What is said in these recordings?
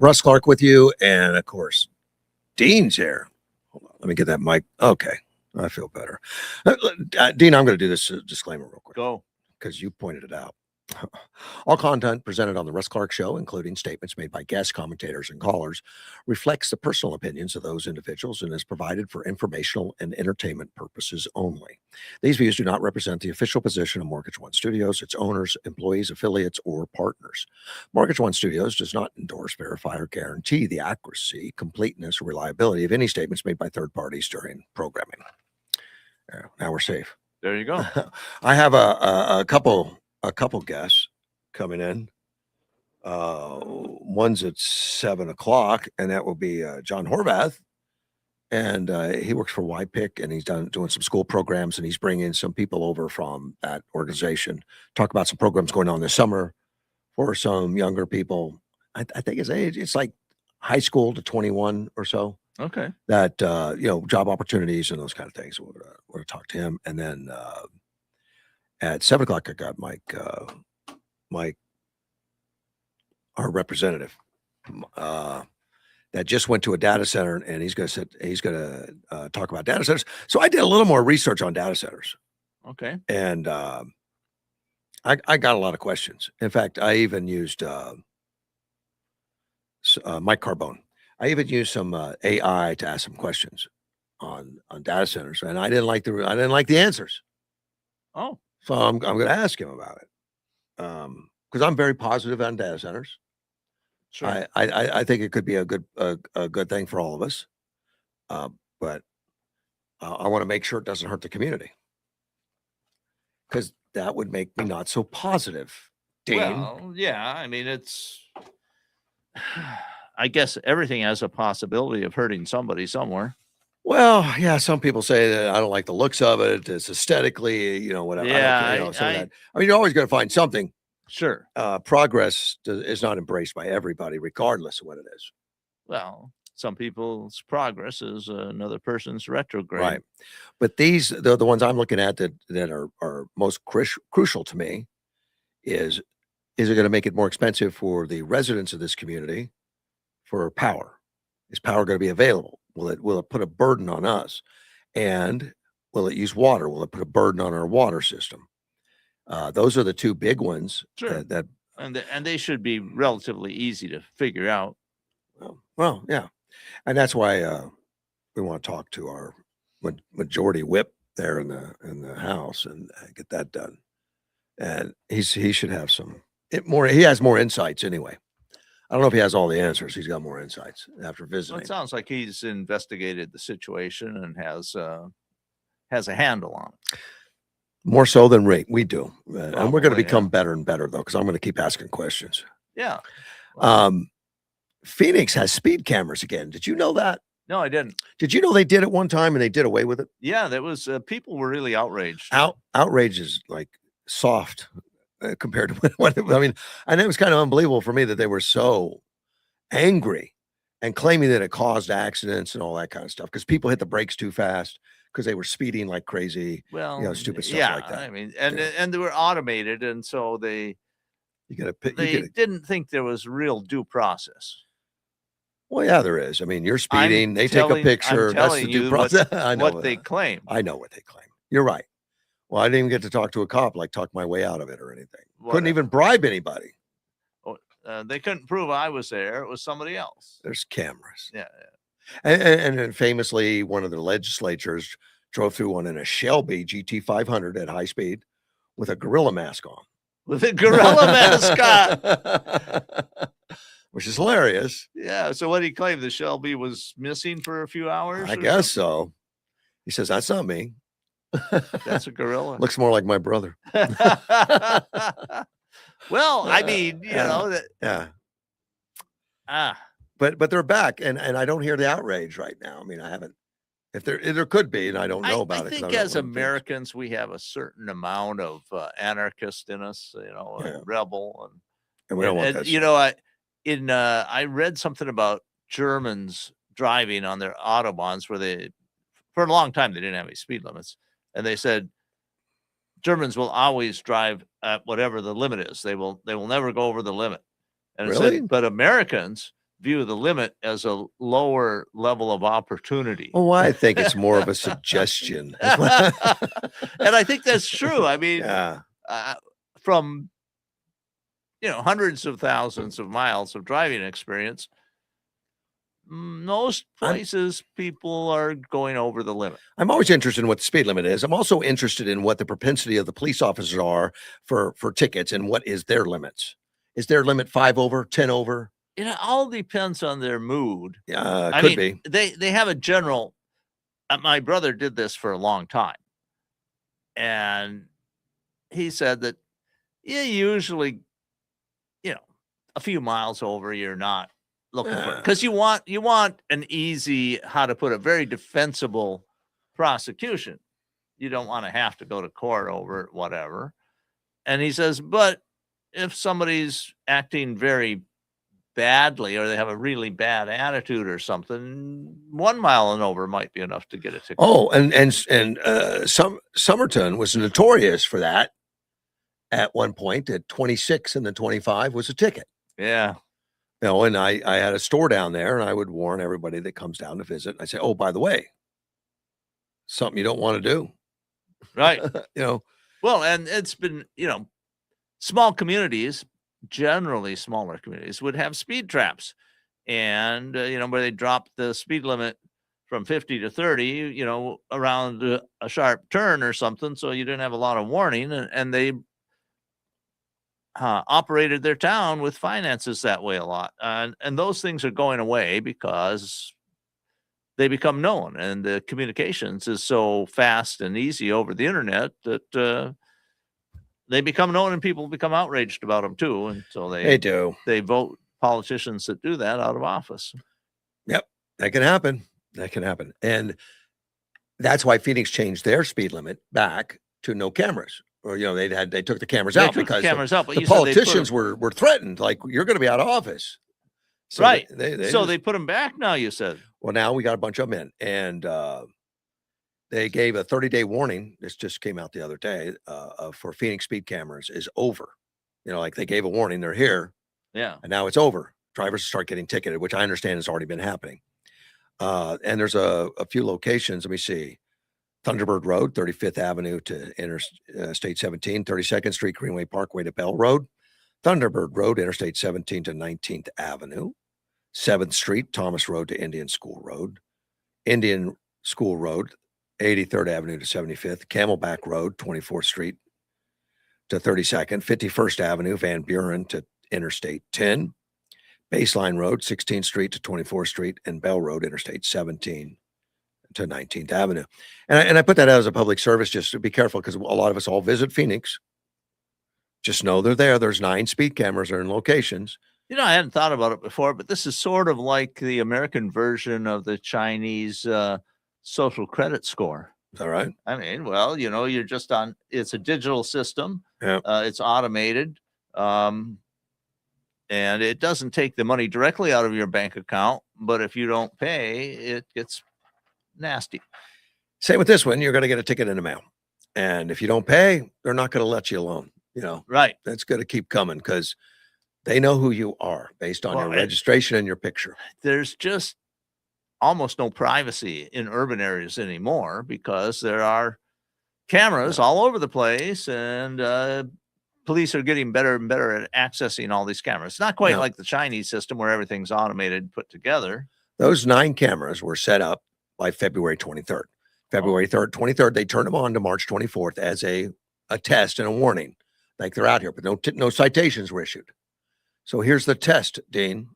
Russ Clark with you, and of course, Dean's here. Hold on, let me get that mic. Okay, I feel better. Dean, I'm going to do this disclaimer real quick. Go. Because you pointed it out. All content presented on the Russ Clark Show, including statements made by guests, commentators, and callers, reflects the personal opinions of those individuals and is provided for informational and entertainment purposes only. These views do not represent the official position of Mortgage One Studios, its owners, employees, affiliates, or partners. Mortgage One Studios does not endorse, verify, or guarantee the accuracy, completeness, or reliability of any statements made by third parties during programming. Now we're safe. There you go. I have a couple guests coming in. One's at 7:00, and that will be John Horvath, and he works for YPIC, and he's doing some school programs, and he's bringing some people over from that organization. Talk about some programs going on this summer for some younger people. I think his age, it's like high school to 21 or so. Okay. That job opportunities and those kind of things. We're gonna talk to him, and then at 7:00, I got Mike, our representative, that just went to a data center, and he's going to talk about data centers. So I did a little more research on data centers. Okay. And I got a lot of questions. In fact, I even used Mike Carbone. I even used some AI to ask some questions on data centers, and I didn't like the answers. Oh, so I'm going to ask him about it because I'm very positive on data centers. sure. I think it could be a good thing for all of us, but I want to make sure it doesn't hurt the community because that would make me not so positive. Dean. Well, yeah. I mean, it's. I guess everything has a possibility of hurting somebody somewhere. Well, yeah, some people say that I don't like the looks of it. It's aesthetically, whatever. Yeah, I mean, you're always going to find something. Sure. Progress is not embraced by everybody, regardless of what it is. Well, some people's progress is another person's retrograde. Right. But the ones I'm looking at that are most crucial to me is it going to make it more expensive for the residents of this community for power? Is power going to be available? Will it put a burden on us? And will it use water? Will it put a burden on our water system? Those are the two big ones. Sure. And they should be relatively easy to figure out. Well, yeah. And that's why we want to talk to our majority whip there in the House and get that done. And he should have he has more insights anyway. I don't know if he has all the answers. He's got more insights after visiting. Well, it sounds like he's investigated the situation and has a handle on it. More so than we do. And we're going to become better and better, though, because I'm going to keep asking questions. Yeah. Well, Phoenix has speed cameras again. Did you know that? No, I didn't. Did you know they did it one time and they did away with it? Yeah, that was people were really outraged. Outrage is like soft compared to what I mean. And it was kind of unbelievable for me that they were so angry and claiming that it caused accidents and all that kind of stuff because people hit the brakes too fast because they were speeding like crazy. Well, stupid stuff like that. I mean, and they were automated, and so they didn't think there was real due process. Well, yeah, there is. I mean, you're speeding. They take a picture. That's the due process. I know what they claim. I know what they claim. You're right. Well, I didn't even get to talk to a cop, talk my way out of it or anything. Couldn't even bribe anybody. They couldn't prove I was there. It was somebody else. There's cameras. Yeah. And famously, one of the legislatures drove through one in a Shelby GT500 at high speed with a gorilla mask on. With a gorilla mascot. Which is hilarious. Yeah. So what he claimed, the Shelby was missing for a few hours? I guess so. He says, that's not me. That's a gorilla. Looks more like my brother. Well, I mean, that. Yeah. But they're back, and I don't hear the outrage right now. I mean, I haven't. If there could be, and I don't know about it. I think as Americans, we have a certain amount of anarchist in us, rebel, and we don't want that. I read something about Germans driving on their autobahns where for a long time they didn't have any speed limits, and they said Germans will always drive at whatever the limit is. They will never go over the limit. And really? but Americans, view the limit as a lower level of opportunity. Well, I think it's more of a suggestion. And I think that's true. I mean, Yeah. from hundreds of thousands of miles of driving experience, most places people are going over the limit. I'm always interested in what the speed limit is. I'm also interested in what the propensity of the police officers are for tickets and what is their limits. Is their limit 5 over, 10 over? It all depends on their mood. I mean, be. They have a general. My brother did this for a long time, and he said that usually, a few miles over, you're not looking for it, because you want an easy, how to put it, very defensible prosecution. You don't want to have to go to court over it, whatever. And he says, but if somebody's acting very badly or they have a really bad attitude or something, 1 mile and over might be enough to get a ticket. Oh, and Somerton was notorious for that. At one point, at 26 and then 25 was a ticket. Yeah. And I had a store down there, and I would warn everybody that comes down to visit. I say, oh, by the way, something you don't want to do. Right. Well, and it's been, small communities, generally smaller communities, would have speed traps, and where they drop the speed limit from 50 to 30, around a sharp turn or something, so you didn't have a lot of warning, and they operated their town with finances that way a lot, and those things are going away because they become known, and the communications is so fast and easy over the internet that they become known, and people become outraged about them too. And so they vote politicians that do that out of office. Yep. That can happen. And that's why Phoenix changed their speed limit back to no cameras, or, they took the cameras out because the politicians were threatened. Like, you're going to be out of office. So right. They put them back now, you said. Well, now we got a bunch of them in, and they gave a 30-day warning. This just came out the other day for Phoenix speed cameras is over. Like, they gave a warning, they're here. Yeah. And now it's over. Drivers start getting ticketed, which I understand has already been happening. And there's a few locations. Let me see. Thunderbird Road, 35th Avenue to Interstate 17, 32nd Street, Greenway Parkway to Bell Road. Thunderbird Road, Interstate 17 to 19th Avenue. 7th Street, Thomas Road to Indian School Road. Indian School Road, 83rd Avenue to 75th. Camelback Road, 24th Street to 32nd. 51st Avenue, Van Buren to Interstate 10. Baseline Road, 16th Street to 24th Street. And Bell Road, Interstate 17 to 19th Avenue. And I put that out as a public service just to be careful, because a lot of us all visit Phoenix. Just know they're there. There's 9 speed cameras that are in locations. I hadn't thought about it before, but this is sort of like the American version of the Chinese social credit score. Is that right? I mean, well, you're just it's a digital system. Yeah. It's automated. And it doesn't take the money directly out of your bank account, but if you don't pay, it gets nasty. Same with this one. You're going to get a ticket in the mail. And if you don't pay, they're not going to let you alone. Right. That's going to keep coming, because they know who you are based on your registration and your picture. There's just almost no privacy in urban areas anymore, because there are cameras all over the place, and police are getting better and better at accessing all these cameras. It's not quite like the Chinese system where everything's automated, put together. Those 9 cameras were set up by February 23rd. February 23rd, they turned them on to March 24th as a test and a warning. Like, they're out here, but no citations were issued. So here's the test, Dean.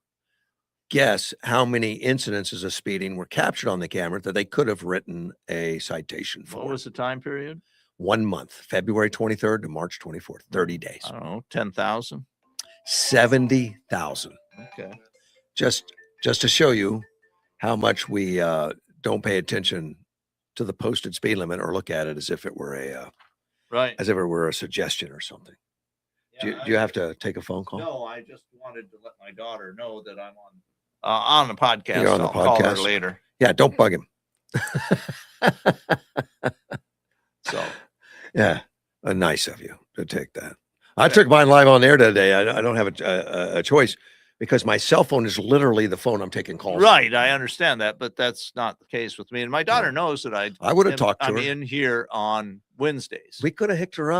Guess how many incidences of speeding were captured on the camera that they could have written a citation for. What was the time period? 1 month, February 23rd to March 24th, 30 days. I don't know, 10,000? 70,000. Okay. Just to show you how much we don't pay attention to the posted speed limit, or look at it as if it were a suggestion or something. Yeah, do you have to take a phone call? No, I just wanted to let my daughter know that I'm on the podcast. You're on the podcast? Call her later. Yeah, don't bug him. So, yeah, nice of you to take that. I took mine live on air today. I don't have a choice. because my cell phone is literally the phone I'm taking calls on. Right, I understand that, but that's not the case with me. And my daughter knows that I would have talked to I'm her. in here on Wednesdays. We could have hooked her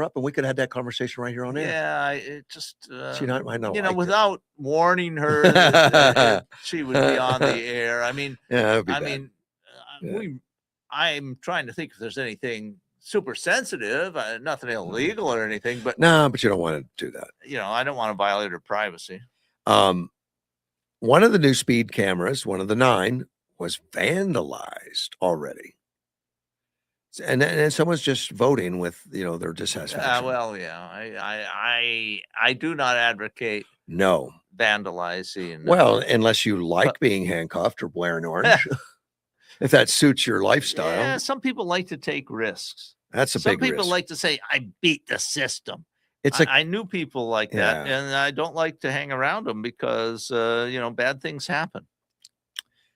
up, and we could have had that conversation right here on air. Yeah, it just She might not you know, liked it. without warning her that she would be on the air. I mean, Yeah, that would be I bad. mean, Yeah. I'm trying to think if there's anything super sensitive, nothing illegal or anything, but No, but you don't want to do that. you know, I don't want to violate her privacy. One of the new speed cameras, one of the 9, was vandalized already. And then someone's just voting with, their dissatisfaction. Well, yeah, I do not advocate No. vandalizing. Well, unless you like being handcuffed or wearing orange, if that suits your lifestyle. Yeah, some people like to take risks. That's a big risk. Some people like to say, "I beat the system." It's I knew people like that, and I don't like to hang around them because bad things happen.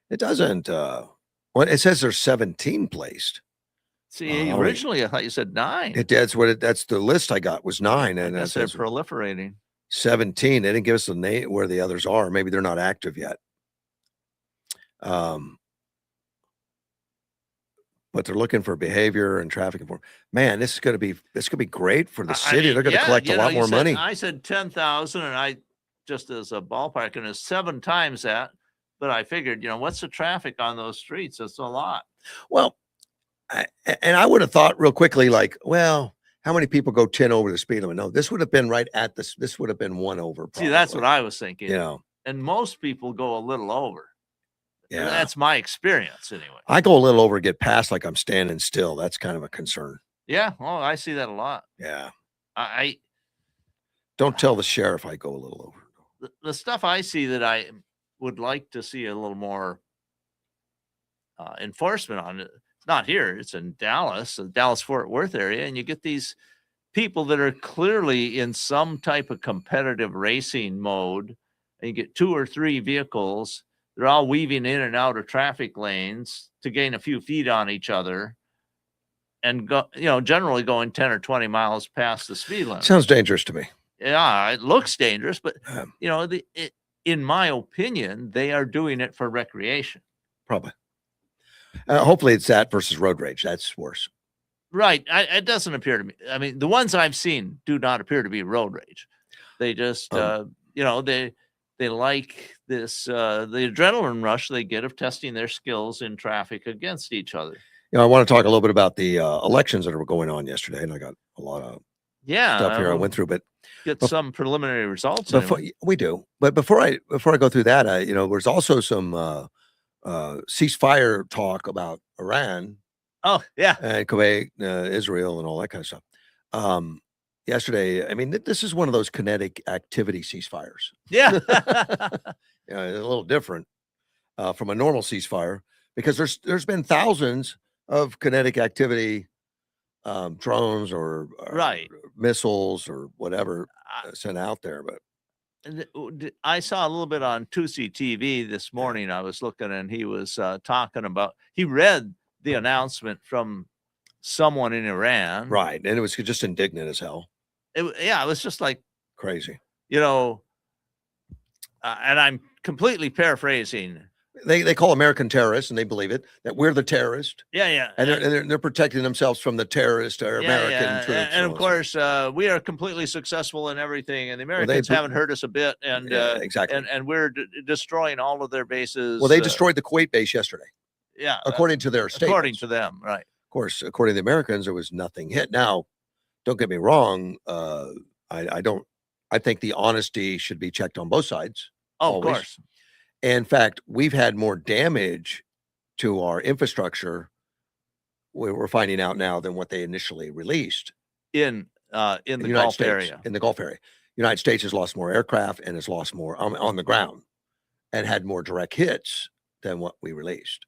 It doesn't. Well, it says there's 17 placed. See, originally I thought you said 9. That's the list I got was 9, and that's they're proliferating. 17. They didn't give us the name where the others are. Maybe they're not active yet. But they're looking for behavior and traffic enforcement. Man, this is going to be great for the city. They're going to collect a lot more money. I said 10,000, and I just as a ballpark, and it's 7 times that. But I figured, what's the traffic on those streets? It's a lot. Well, I would have thought real quickly, like, well, how many people go 10 over the speed limit? No, this would have been right at this. This would have been 1 over. Probably. See, that's what I was thinking. And most people go a little over. Yeah, that's my experience anyway. I go a little over, get past like I'm standing still. That's kind of a concern. Yeah, well, I see that a lot. Yeah, I don't tell the sheriff I go a little over. The stuff I see that I would like to see a little more enforcement on it. It's not here. It's in Dallas, the Dallas-Fort Worth area, and you get these people that are clearly in some type of competitive racing mode, and you get 2 or 3 vehicles. They're all weaving in and out of traffic lanes to gain a few feet on each other, and generally going 10 or 20 miles past the speed limit. Sounds dangerous to me. Yeah, it looks dangerous, but in my opinion, they are doing it for recreation. Probably. Hopefully, it's that versus road rage. That's worse. Right. It doesn't appear to me. I mean, the ones I've seen do not appear to be road rage. They just, they like this, the adrenaline rush they get of testing their skills in traffic against each other. I want to talk a little bit about the elections that were going on yesterday, and I got a lot of stuff here I went through, but get some preliminary results. We do, but before I go through that, there's also some ceasefire talk about Iran. Oh yeah, and Kuwait, Israel, and all that kind of stuff. Yesterday, I mean, this is one of those kinetic activity ceasefires. Yeah, a little different from a normal ceasefire because there's been thousands of kinetic activity drones or missiles or whatever sent out there. But I saw a little bit on 2C TV this morning. I was looking, and he was talking about. He read the announcement from someone in Iran, right? And it was just indignant as hell. It was just like crazy, and I'm completely paraphrasing. They call American terrorists, and they believe it, that we're the terrorist. Yeah. And they're protecting themselves from the terrorist or American troops. And of course, we are completely successful in everything, and the Americans haven't hurt us a bit. And exactly. And we're destroying all of their bases. Well, they destroyed the Kuwait base yesterday. Yeah, according to their statements. According to them, right? Of course, according to the Americans, there was nothing hit. Now, don't get me wrong. I think the honesty should be checked on both sides. Oh, always. Of course. In fact, we've had more damage to our infrastructure, we're finding out now, than what they initially released in the Gulf area. In the Gulf area, United States has lost more aircraft and has lost more on the ground, and had more direct hits than what we released.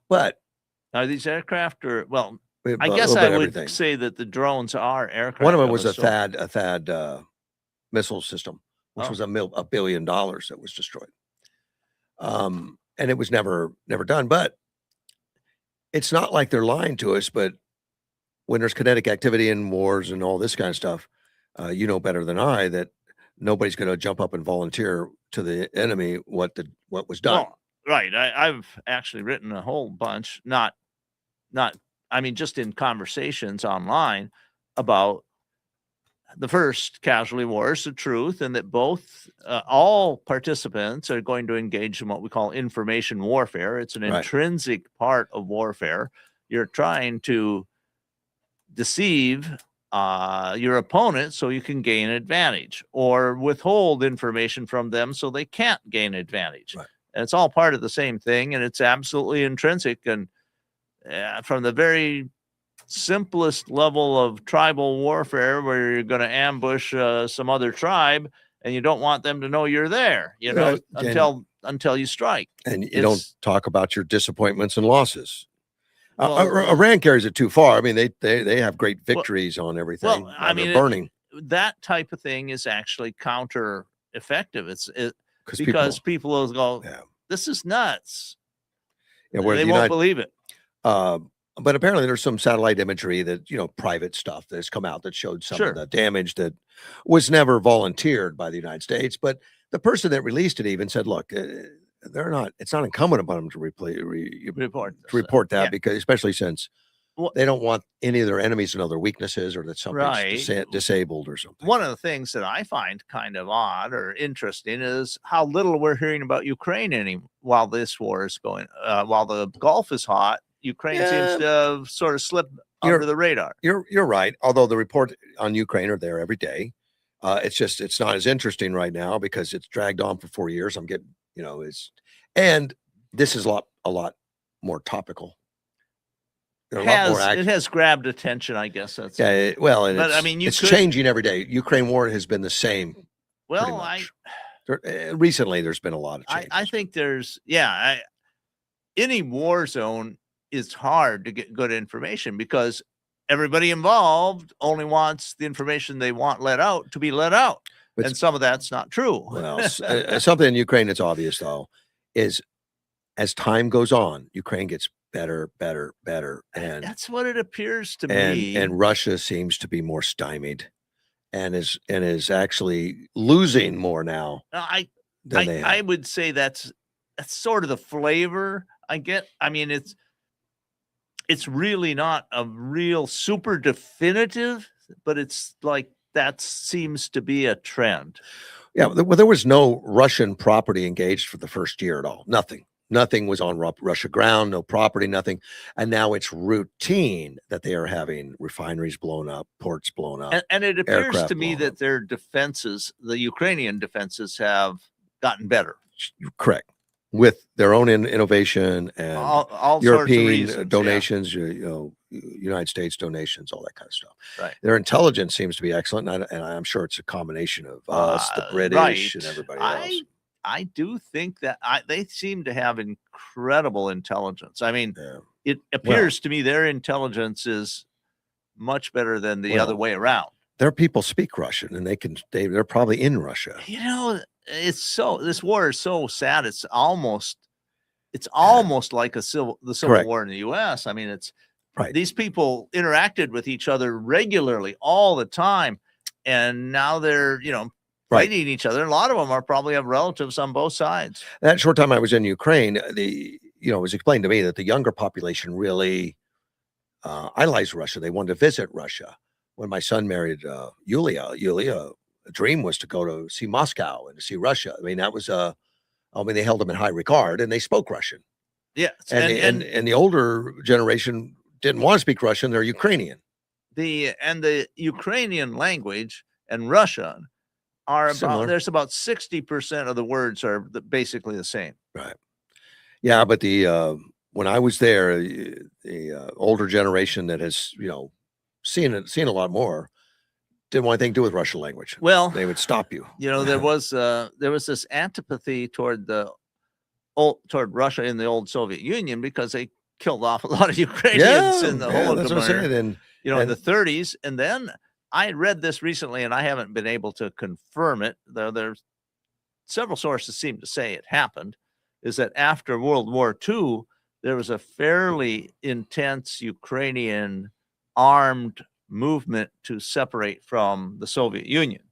But are these aircraft I guess I would say that the drones are aircraft. One of them was a THAAD missile system, which was $1 billion that was destroyed. And it was never done. But it's not like they're lying to us. But when there's kinetic activity in wars and all this kind of stuff, better than I that nobody's going to jump up and volunteer to the enemy what was done. Well, right. I've actually written a whole bunch, not, I mean, just in conversations online about the first casualty war is the truth, and that both all participants are going to engage in what we call information warfare. It's an Right. intrinsic part of warfare. You're trying to deceive your opponent so you can gain advantage, or withhold information from them so they can't gain advantage. Right. And it's all part of the same thing, and it's absolutely intrinsic. And from the very simplest level of tribal warfare, where you're going to ambush some other tribe and you don't want them to know you're there, Right. until you strike. And you don't talk about your disappointments and losses. Well, Iran carries it too far. I mean, they have great victories on everything. Well, I mean, burning. That type of thing is actually counter effective. Because people will go, Yeah. this is nuts. Yeah, where they won't believe it. But apparently there's some satellite imagery that, private stuff that's come out that showed some of the damage that was never volunteered by the United States. But the person that released it even said, look, it's not incumbent upon them to report that, because especially since they don't want any of their enemies to know their weaknesses, or that something's disabled or something. One of the things that I find kind of odd or interesting is how little we're hearing about Ukraine while this war is going. While the Gulf is hot, Ukraine seems to have sort of slipped under the radar. You're right. Although the report on Ukraine are there every day. It's not as interesting right now because it's dragged on for 4 years. I'm getting, and this is a lot more topical. It has grabbed attention, I guess. That's it's changing every day. Ukraine war has been the same. Well, recently there's been a lot of changes. I think any war zone is hard to get good information, because everybody involved only wants the information they want let out to be let out. And some of that's not true. Well, something in Ukraine that's obvious, though, is as time goes on, Ukraine gets better. And that's what it appears to me. And Russia seems to be more stymied and is actually losing more now. I would say that's sort of the flavor I get. I mean, it's really not a real super definitive, but it's like that seems to be a trend. Yeah, well, there was no Russian property engaged for the first year at all. Nothing was on Russia ground, no property, nothing. And now it's routine that they are having refineries blown up, ports blown up. And it appears to me that their defenses, the Ukrainian defenses, have gotten better. Correct. With their own innovation and all European sorts of reasons, donations, United States donations, all that kind of stuff. Right. Their intelligence seems to be excellent, and I'm sure it's a combination of us, the British, and everybody else. I do think that they seem to have incredible intelligence. I mean, it appears to me their intelligence is much better than the other way around. Their people speak Russian, and they're probably in Russia. This war is so sad. It's almost like the Civil War in the U.S. I mean, it's right. These people interacted with each other regularly all the time, and now they're fighting each other. A lot of them probably have relatives on both sides. That short time I was in Ukraine, it was explained to me that the younger population really idolized Russia. They wanted to visit Russia. When my son married Yulia, a dream was to go to see Moscow and to see Russia. I mean, that was they held them in high regard, and they spoke Russian. Yeah, and the older generation didn't want to speak Russian; they're Ukrainian. The Ukrainian language and Russian are there's about 60% of the words are basically the same. Right. Yeah, but when I was there, the older generation that has seen a lot more didn't want anything to do with Russian language. Well, they would stop you. There was this antipathy toward Russia in the old Soviet Union because they killed off a lot of Ukrainians in the Holodomor, in the 30s. And then I read this recently, and I haven't been able to confirm it, though there's several sources seem to say it happened, is that after World War II, there was a fairly intense Ukrainian armed movement to separate from the Soviet Union.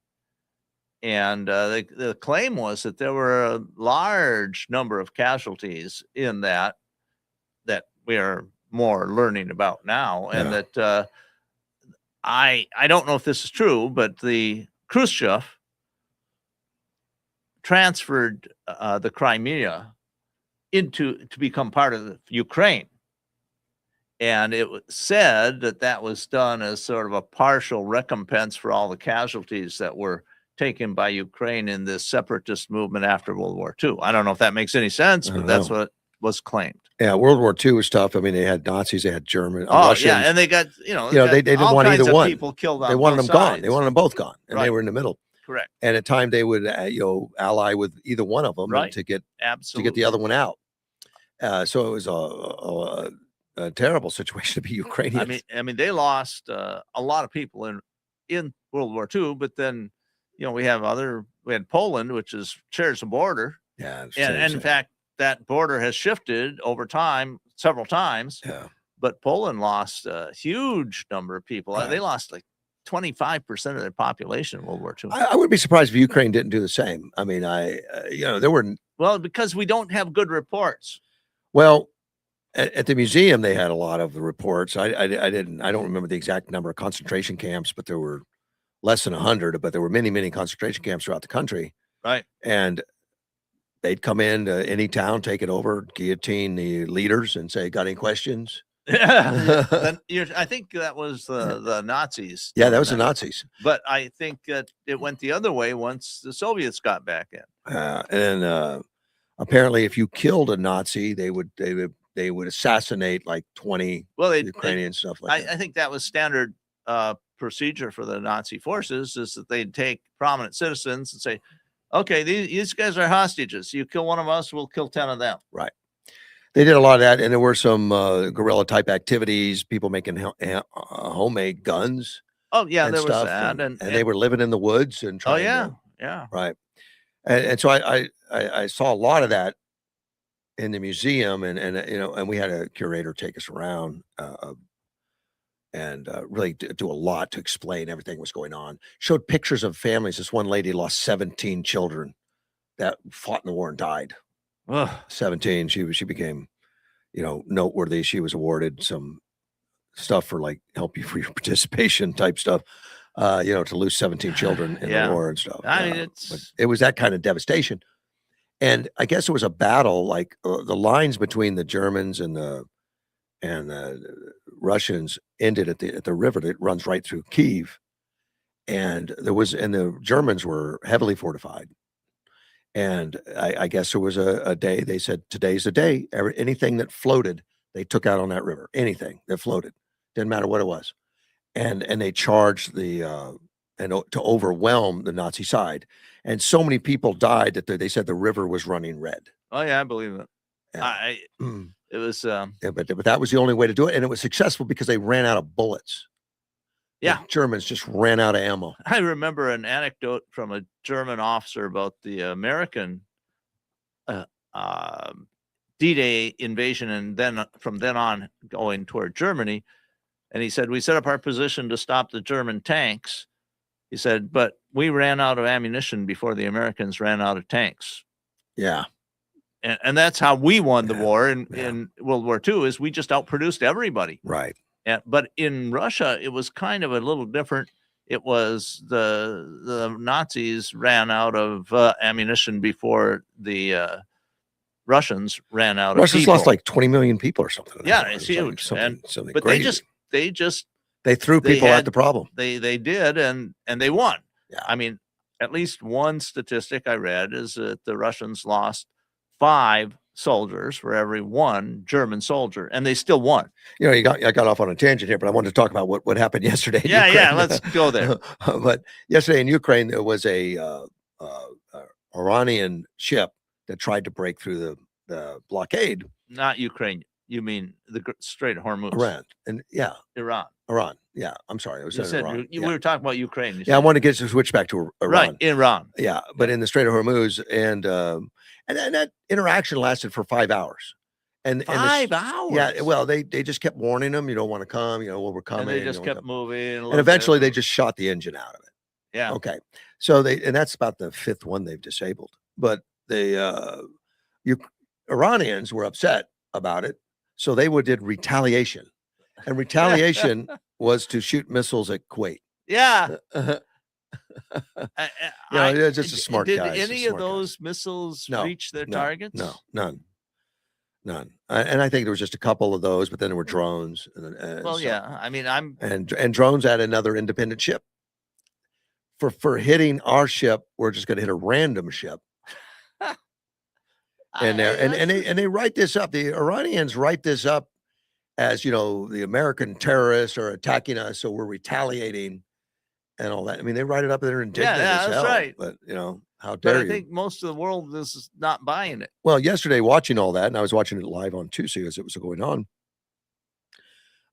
And the claim was that there were a large number of casualties in that we are more learning about now, and that I don't know if this is true, but the Khrushchev transferred the Crimea to become part of Ukraine. And it was said that was done as sort of a partial recompense for all the casualties that were taken by Ukraine in this separatist movement after World War II. I don't know if that makes any sense, but that's what was claimed. Yeah, World War II was tough. I mean, they had Nazis, they had German, Russians. Yeah, and they got they didn't want either one. People killed on they wanted both them gone. sides. They wanted them both gone, and Right. they were in the middle. Correct. And at time they would ally with either one of them Right. to get Absolutely. the other one out. So it was a terrible situation to be Ukrainians. I mean, they lost a lot of people in World War II, but then we had Poland, which shares a border. Yeah, and in fact, that border has shifted over time several times. Yeah. But Poland lost a huge number of people. Right. They lost like 25% of their population in World War II. I would be surprised if Ukraine didn't do the same. I mean, there were because we don't have good reports. Well, at the museum, they had a lot of the reports. I don't remember the exact number of concentration camps, but there were less than 100, but there were many, many concentration camps throughout the country. Right. And they'd come into any town, take it over, guillotine the leaders and say, got any questions? I think that was the Nazis. Yeah, that was the Nazis. But I think that it went the other way once the Soviets got back in. And apparently, if you killed a Nazi, they would assassinate like 20 Ukrainian stuff like that. I think that was standard procedure for the Nazi forces, is that they'd take prominent citizens and say, okay, these guys are hostages. You kill one of us, we'll kill 10 of them. Right. They did a lot of that, and there were some guerrilla type activities, people making homemade guns. Oh yeah, there was that, and they were living in the woods and trying. Oh yeah, right. And so I saw a lot of that in the museum, and we had a curator take us around and really do a lot to explain everything that was going on. Showed pictures of families. This one lady lost 17 children that fought in the war and died. 17. She became, noteworthy. She was awarded some stuff for like help you for your participation type stuff. To lose 17 children in the war and stuff. I mean, it was that kind of devastation. And I guess it was a battle, like the lines between the Germans and the Russians ended at the river that runs right through Kyiv. And the Germans were heavily fortified. And I guess there was a day, they said, today's the day. Anything that floated, they took out on that river. Anything that floated. Didn't matter what it was. And they charged to overwhelm the Nazi side. And so many people died that they said the river was running red. Oh yeah, I believe it. Yeah. It was but that was the only way to do it. And it was successful because they ran out of bullets. Yeah. The Germans just ran out of ammo. I remember an anecdote from a German officer about the American D-Day invasion, and then from then on going toward Germany. And he said, we set up our position to stop the German tanks. He said, but we ran out of ammunition before the Americans ran out of tanks. Yeah. And that's how we won the war in World War II, is we just outproduced everybody. Right. But in Russia, it was kind of a little different. It was the Nazis ran out of ammunition before the Russians ran out of people. Russians lost like 20 million people or something. Yeah, it's huge. Something but crazy. they threw people at the problem. They did, and they won. Yeah. I mean, at least one statistic I read is that the Russians lost 5 soldiers for every 1 German soldier, and they still won. I got off on a tangent here, but I wanted to talk about what happened yesterday. Yeah, let's go there. But yesterday in Ukraine, there was a Iranian ship that tried to break through the blockade. Not Ukraine. You mean the Strait of Hormuz? Iran. And Iran. Yeah, I'm sorry. Iran. We were talking about Ukraine. I want to get to switch back to Iran. Right, Iran. Yeah, but in the Strait of Hormuz, and that interaction lasted for 5 hours. And 5 hours. Yeah, well, they just kept warning them, you don't want to come, we're coming. And they just kept moving. And eventually they just shot the engine out of it. Yeah. Okay. So and that's about the fifth one they've disabled. But you Iranians were upset about it. So they did retaliation. And retaliation was to shoot missiles at Kuwait. Yeah. It's just a smart did guys. any of those missiles reach their targets? No, none. And I think there was just a couple of those, but then there were drones. And Well, so, yeah. I mean, and drones at another independent ship. For hitting our ship, we're just going to hit a random ship. And they write this up. The Iranians write this up as, the American terrorists are attacking us, so we're retaliating and all that. I mean, they write it up and they're indignant as hell. That's right. But how dare you? I think most of the world is not buying it. Well, yesterday watching all that, and I was watching it live on Tuesday as it was going on.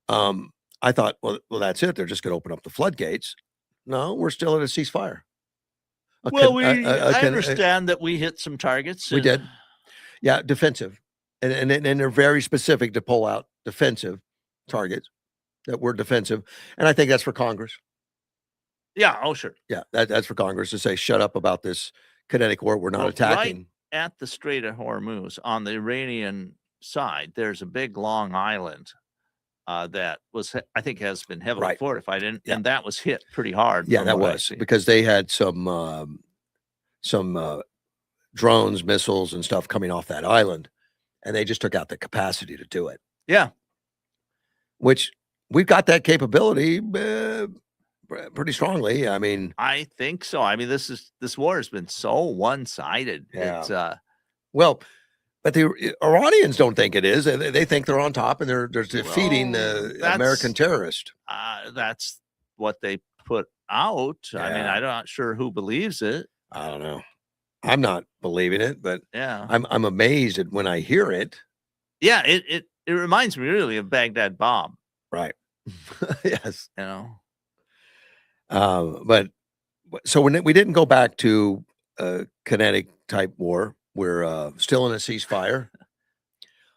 I thought, well, that's it. They're just going to open up the floodgates. No, we're still at a ceasefire. I understand that we hit some targets. We did. Yeah, defensive. And they're very specific to pull out defensive targets that were defensive. And I think that's for Congress. Yeah. Oh, sure. Yeah, that's for Congress to say, shut up about this kinetic war. We're not attacking. Right at the Strait of Hormuz on the Iranian side, there's a big long island that I think has been heavily fortified, and that was hit pretty hard. Yeah, that was because they had some drones, missiles, and stuff coming off that island, and they just took out the capacity to do it. Yeah, which we've got that capability pretty strongly. I mean, I think so. I mean, this war has been so one-sided. Yeah. It's but the Iranians don't think it is. They think they're on top and they're defeating the American terrorist. That's what they put out. Yeah. I mean, I'm not sure who believes it. I don't know. I'm not believing it, but yeah, I'm amazed at when I hear it. Yeah, it reminds me really of Baghdad bomb. Right. Yes. But so when we didn't go back to kinetic type war, we're still in a ceasefire,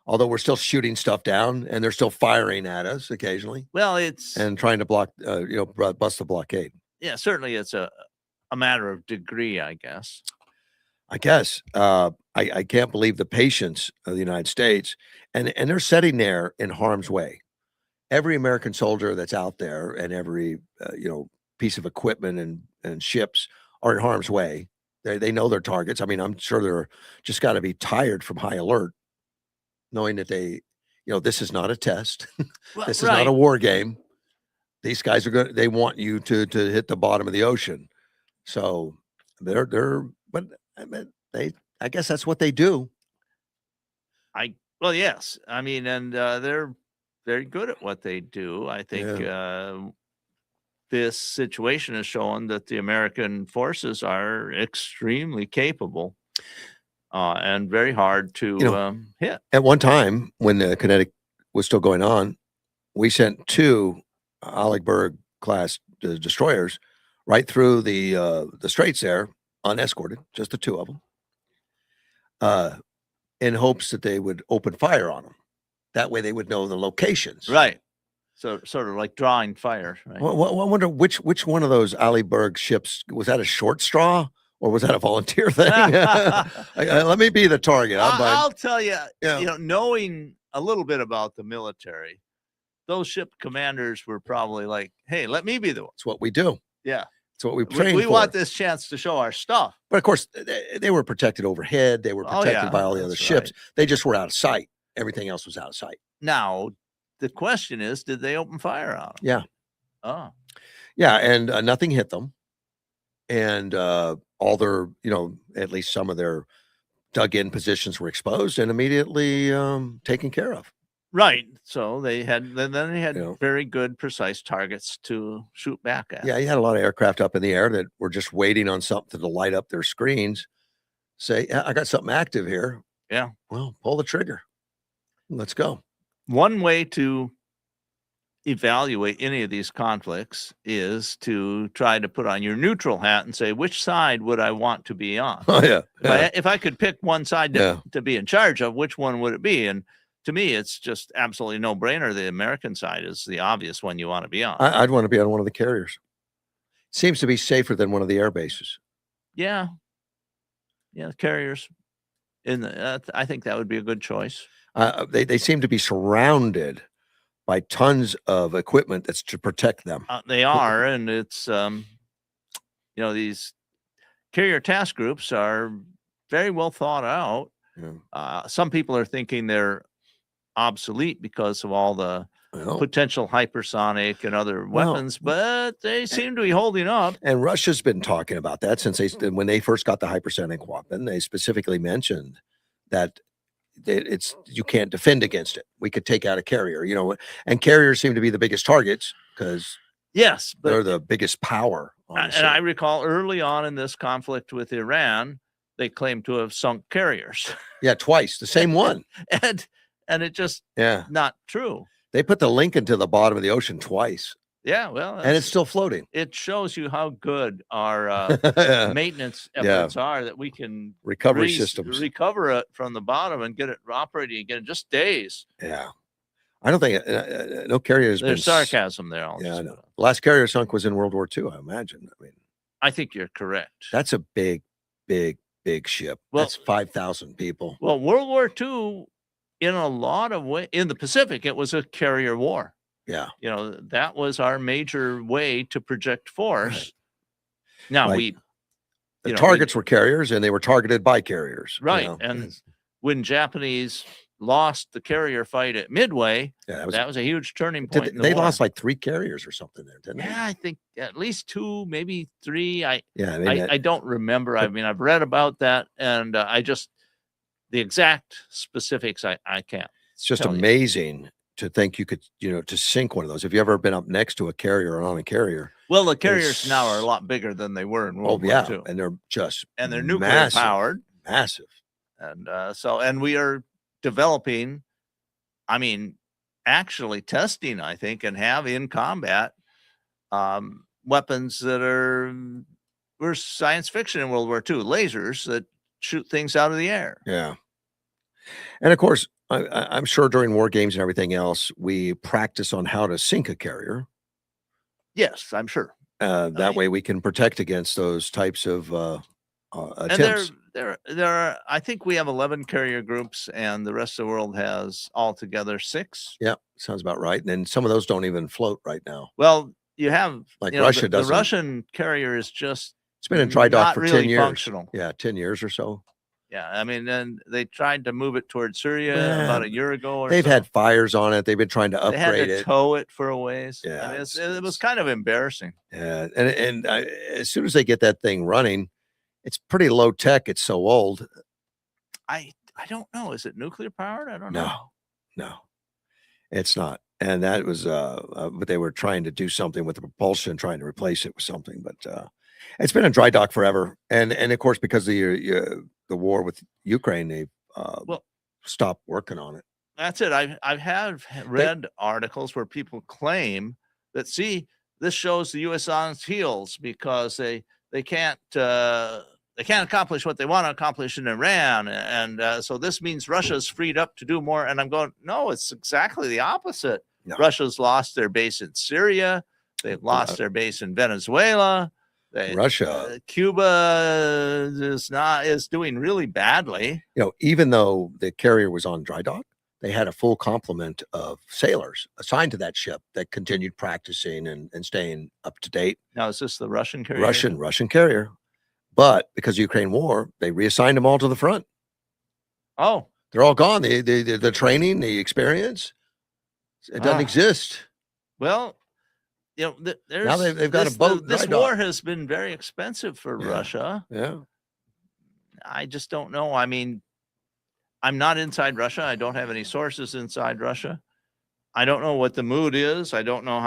although we're still shooting stuff down and they're still firing at us occasionally. Well, and trying to block, bust the blockade. Yeah, certainly it's a matter of degree, I guess. I can't believe the patience of the United States, and they're sitting there in harm's way. Every American soldier that's out there and every piece of equipment and ships are in harm's way. They know their targets. I mean, I'm sure they're just got to be tired from high alert, knowing that this is not a test. Well, this is not a war game. These guys they want you to hit the bottom of the ocean. So but I guess that's what they do. Well, yes. I mean, and they're very good at what they do. I think this situation has shown that the American forces are extremely capable and very hard to hit. At one time, when the kinetic was still going on, we sent 2 Oligberg class destroyers right through the straits there, unescorted, just the 2 of them, in hopes that they would open fire on them. That way they would know the locations. Right. So sort of like drawing fire. Right? Well, I wonder which one of those Oligberg ships, was that a short straw or was that a volunteer thing? Let me be the target. I'll tell you, knowing a little bit about the military, those ship commanders were probably like, hey, let me be the one. It's what we do. Yeah. It's what we train for. We want this chance to show our stuff. But of course, they were protected overhead. They were protected by all the other ships. Right. They just were out of sight. Everything else was out of sight. Now, the question is, did they open fire on them? Yeah. Oh. Yeah, and nothing hit them. And all their, at least some of their dug-in positions were exposed and immediately taken care of. Right. So they had very good, precise targets to shoot back at. Yeah, you had a lot of aircraft up in the air that were just waiting on something to light up their screens. Say, I got something active here. Yeah. Well, pull the trigger. Let's go. One way to evaluate any of these conflicts is to try to put on your neutral hat and say, which side would I want to be on? Oh, yeah. If I could pick one side to be in charge of, which one would it be? And to me, it's just absolutely no brainer. The American side is the obvious one you want to be on. I'd want to be on one of the carriers. Seems to be safer than one of the air bases. Yeah. Yeah, the carriers in the I think that would be a good choice. They seem to be surrounded by tons of equipment that's to protect them. They are, and it's, these carrier task groups are very well thought out. Yeah. Some people are thinking they're obsolete because of all the Well, potential hypersonic and other well, weapons, but they seem to be holding up. and Russia's been talking about that since when they first got the hypersonic weapon. They specifically mentioned that it's you can't defend against it. We could take out a carrier, and carriers seem to be the biggest targets because Yes, they're but the biggest power. and I recall early on in this conflict with Iran, they claimed to have sunk carriers. Yeah, twice the same one. and it just Yeah, not true. they put the Lincoln to the bottom of the ocean twice, Yeah, well, and it's still floating. it shows you how good our maintenance Yeah. efforts are, that we can Recovery systems. recover it from the bottom and get it operating again in just days. Yeah, I don't think no carrier has been. There's sarcasm there. Yeah, I know. The last carrier sunk was in World War II, I imagine. I mean, I think you're correct. that's a big, big, big ship. Well, that's 5,000 people. Well, World War II, in a lot of ways, in the Pacific, it was a carrier war. Yeah. That was our major way to project force. Right. Now Like, the targets were carriers, and they were targeted by carriers. Right. And when Japanese lost the carrier fight at Midway, that was a huge turning point. They lost like 3 carriers or something there, didn't they? Yeah, I think at least 2, maybe 3. I don't remember. I mean, I've read about that, and the exact specifics I can't. It's just amazing to think you could, to sink one of those. Have you ever been up next to a carrier or on a carrier? Well, the carriers now are a lot bigger than they were in World War II. And they're just they're nuclear powered. Massive. And we are developing, actually testing, I think, and have in combat weapons that were science fiction in World War II, lasers that shoot things out of the air. Yeah. And of course, I'm sure during war games and everything else, we practice on how to sink a carrier. Yes, I'm sure. That way we can protect against those types of attempts. And there are, I think we have 11 carrier groups, and the rest of the world has altogether 6. Yeah, sounds about right. And then some of those don't even float right now. Well, you have Russia doesn't. The Russian carrier is just it's been in dry dock for 10 years. Functional. Yeah, 10 years or so. Yeah, then they tried to move it towards Syria about a year ago. They've had fires on it. They've been trying to upgrade it. Tow it for a ways. Yeah, it was kind of embarrassing. Yeah, and as soon as they get that thing running, it's pretty low tech. It's so old. I don't know. Is it nuclear powered? I don't know. No, it's not. And that was but they were trying to do something with the propulsion, trying to replace it with something. But it's been in dry dock forever. And of course, because of the war with Ukraine, they stopped working on it. That's it. I have read articles where people claim that, see, this shows the U.S. on its heels because they can't accomplish what they want to accomplish in Iran, and so this means Russia's freed up to do more. And I'm going, no, it's exactly the opposite. No. Russia's lost their base in Syria. They've lost their base in Venezuela. Cuba is doing really badly. Even though the carrier was on dry dock, they had a full complement of sailors assigned to that ship that continued practicing and staying up to date. Now, is this the Russian carrier? Russian carrier. But because of the Ukraine war, they reassigned them all to the front. Oh. They're all gone. The training, the experience, it doesn't exist. Well, now they've got a boat. This war has been very expensive for Russia. Yeah. I just don't know. I mean, I'm not inside Russia. I don't have any sources inside Russia. I don't know what the mood is. I don't know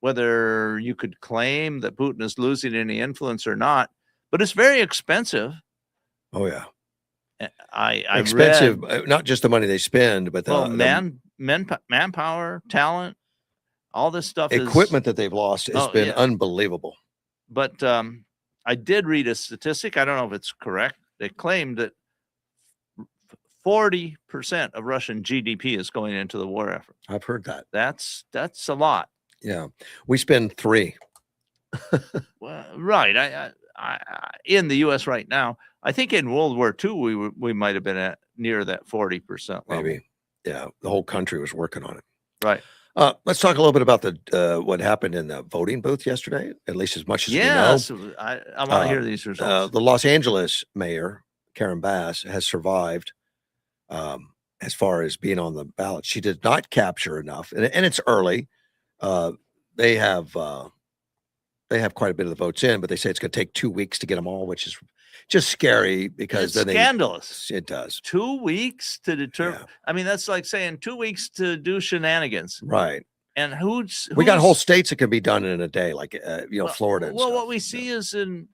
whether you could claim that Putin is losing any influence or not, but it's very expensive. Oh, yeah. Expensive, not just the money they spend, but manpower, talent, all this stuff. Equipment that they've lost has been unbelievable. But I did read a statistic. I don't know if it's correct. They claimed that 40% of Russian GDP is going into the war effort. I've heard that. That's a lot. Yeah. We spend 3. Well, right. In the U.S. right now, I think in World War II we might have been at near that 40% level. Maybe. Yeah, the whole country was working on it. Right. Let's talk a little bit about the what happened in the voting booth yesterday, at least as much as we know. Yes, I want to hear these results. The Los Angeles mayor, Karen Bass, has survived as far as being on the ballot. She did not capture enough, and it's early. Uh, they have quite a bit of the votes in, but they say it's going to take 2 weeks to get them all, which is just scary because It's then scandalous. it does. 2 weeks to determine. Yeah. I mean, that's like saying 2 weeks to do shenanigans. Right. And We got whole states that can be done in a day, like Florida. And well, stuff. what we see is in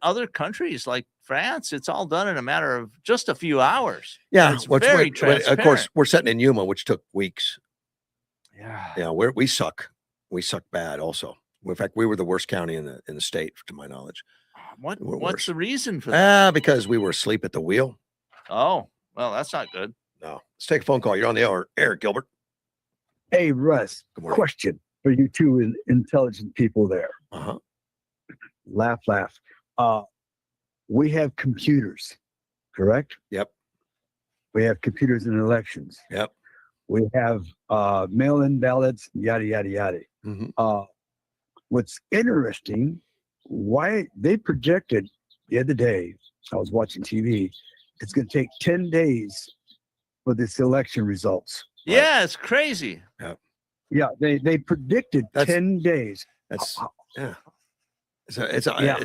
other countries like France, it's all done in a matter of just a few hours. Yeah, it's very transparent. Of course, we're sitting in Yuma, which took weeks. Yeah, Yeah, we suck. We suck bad. Also, in fact, we were the worst county in the state, to my knowledge. What's the reason for that? Because we were asleep at the wheel. Oh, well, that's not good. No, let's take a phone call. You're on the air, Gilbert. Hey, Russ, question for you two intelligent people there. Laugh. We have computers, correct? Yep. We have computers in elections. Yep. We have mail-in ballots, yada, yada, yada. What's interesting, why they projected the other day, I was watching TV, it's going to take 10 days for this election results. Right? Yeah, it's crazy. Yeah, they predicted 10 days. It's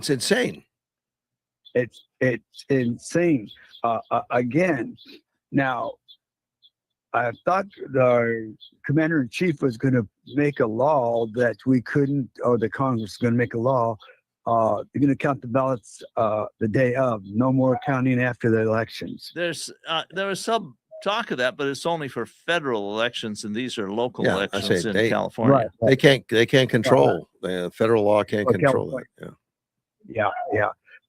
insane. It's insane. Again, now I thought the commander in chief was going to make a law that we couldn't, or the Congress is going to make a law. They're going to count the ballots the day of. No more counting after the elections. There was some talk of that, but it's only for federal elections, and these are local elections in California. Right. They can't control. Federal law can't control that. Yeah.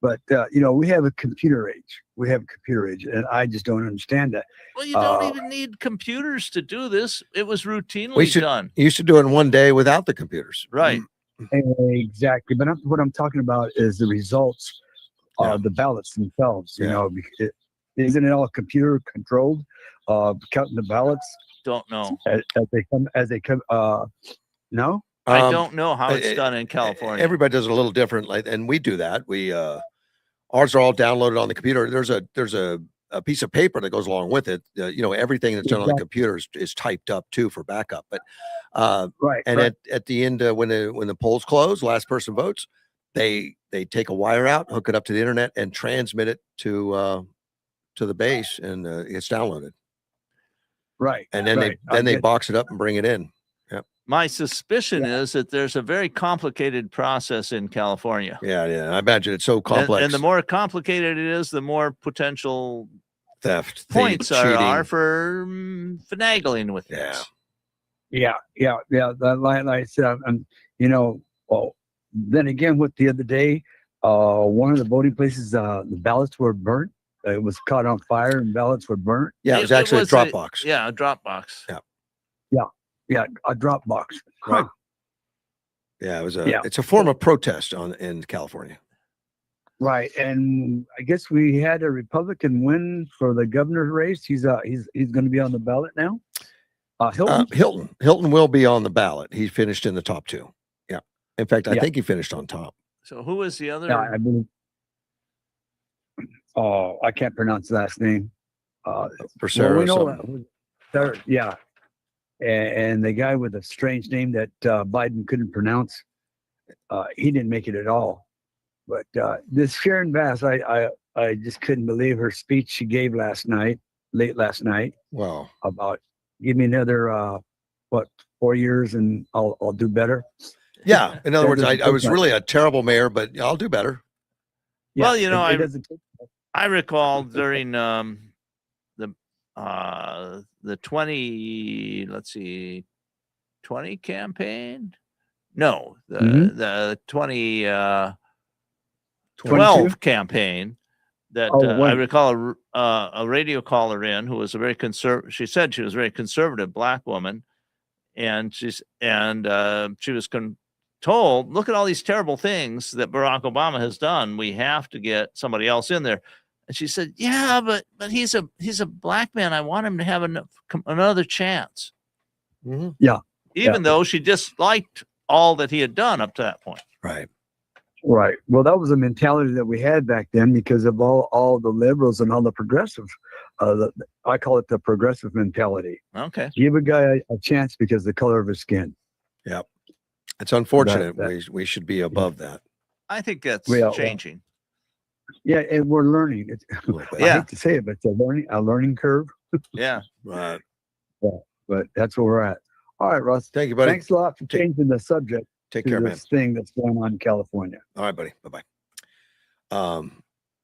But we have a computer age. And I just don't understand that. Well, you don't even need computers to do this. It was routinely done. You used to do it in one day without the computers. Right. Exactly. But what I'm talking about is the results of the ballots themselves. You know, isn't it all computer controlled? Counting the ballots. Don't know. As they come. No. I don't know how it's done in California. Everybody does it a little different, and we do that. We ours are all downloaded on the computer. There's a piece of paper that goes along with it. Everything that's done on the computer is typed up too for backup. But at the end, when the polls close, last person votes, they take a wire out, hook it up to the internet, and transmit it to the base, and it gets downloaded. Right. And then they box it up and bring it in. My suspicion is that there's a very complicated process in California. Yeah. I imagine it's so complex. And the more complicated it is, the more potential theft points are for finagling with this. Yeah. Like I said, then again, with the other day, one of the voting places, the ballots were burnt. It was caught on fire and ballots were burnt. Yeah, it was actually a drop box. A drop box. Yeah, a drop box. Right. Yeah, it was it's a form of protest in California. Right. And I guess we had a Republican win for the governor's race. He's going to be on the ballot now. Hilton will be on the ballot. He finished in the top 2. Yeah. In fact, I think he finished on top. So who was the other? I believe. Oh, I can't pronounce the last name. Purcell. We know that. Yeah. And the guy with a strange name that Biden couldn't pronounce, he didn't make it at all. But this Sharon Bass, I just couldn't believe her speech she gave late last night. Wow. About give me another 4 years and I'll do better. Yeah. In other words, I was really a terrible mayor, but I'll do better. Yeah, well, I recall during the 20 campaign. No, the 2012 campaign that I recall a radio caller in who was a very conservative. She said she was a very conservative black woman, and she was told, look at all these terrible things that Barack Obama has done. We have to get somebody else in there. And she said, yeah, but he's a black man. I want him to have another chance. Mm-hmm. Yeah. Even though she disliked all that he had done up to that point. Right. Right. Well, that was a mentality that we had back then because of all the liberals and all the progressive. I call it the progressive mentality. Okay. Give a guy a chance because of the color of his skin. Yep. It's unfortunate. We should be above that. I think that's changing. Yeah, and we're learning. I hate to say it, but it's a learning curve. Yeah. Right. But that's where we're at. All right, Russ. Thank you, buddy. Thanks a lot for changing the subject. Take care, man. This thing that's going on in California. All right, buddy. Bye-bye.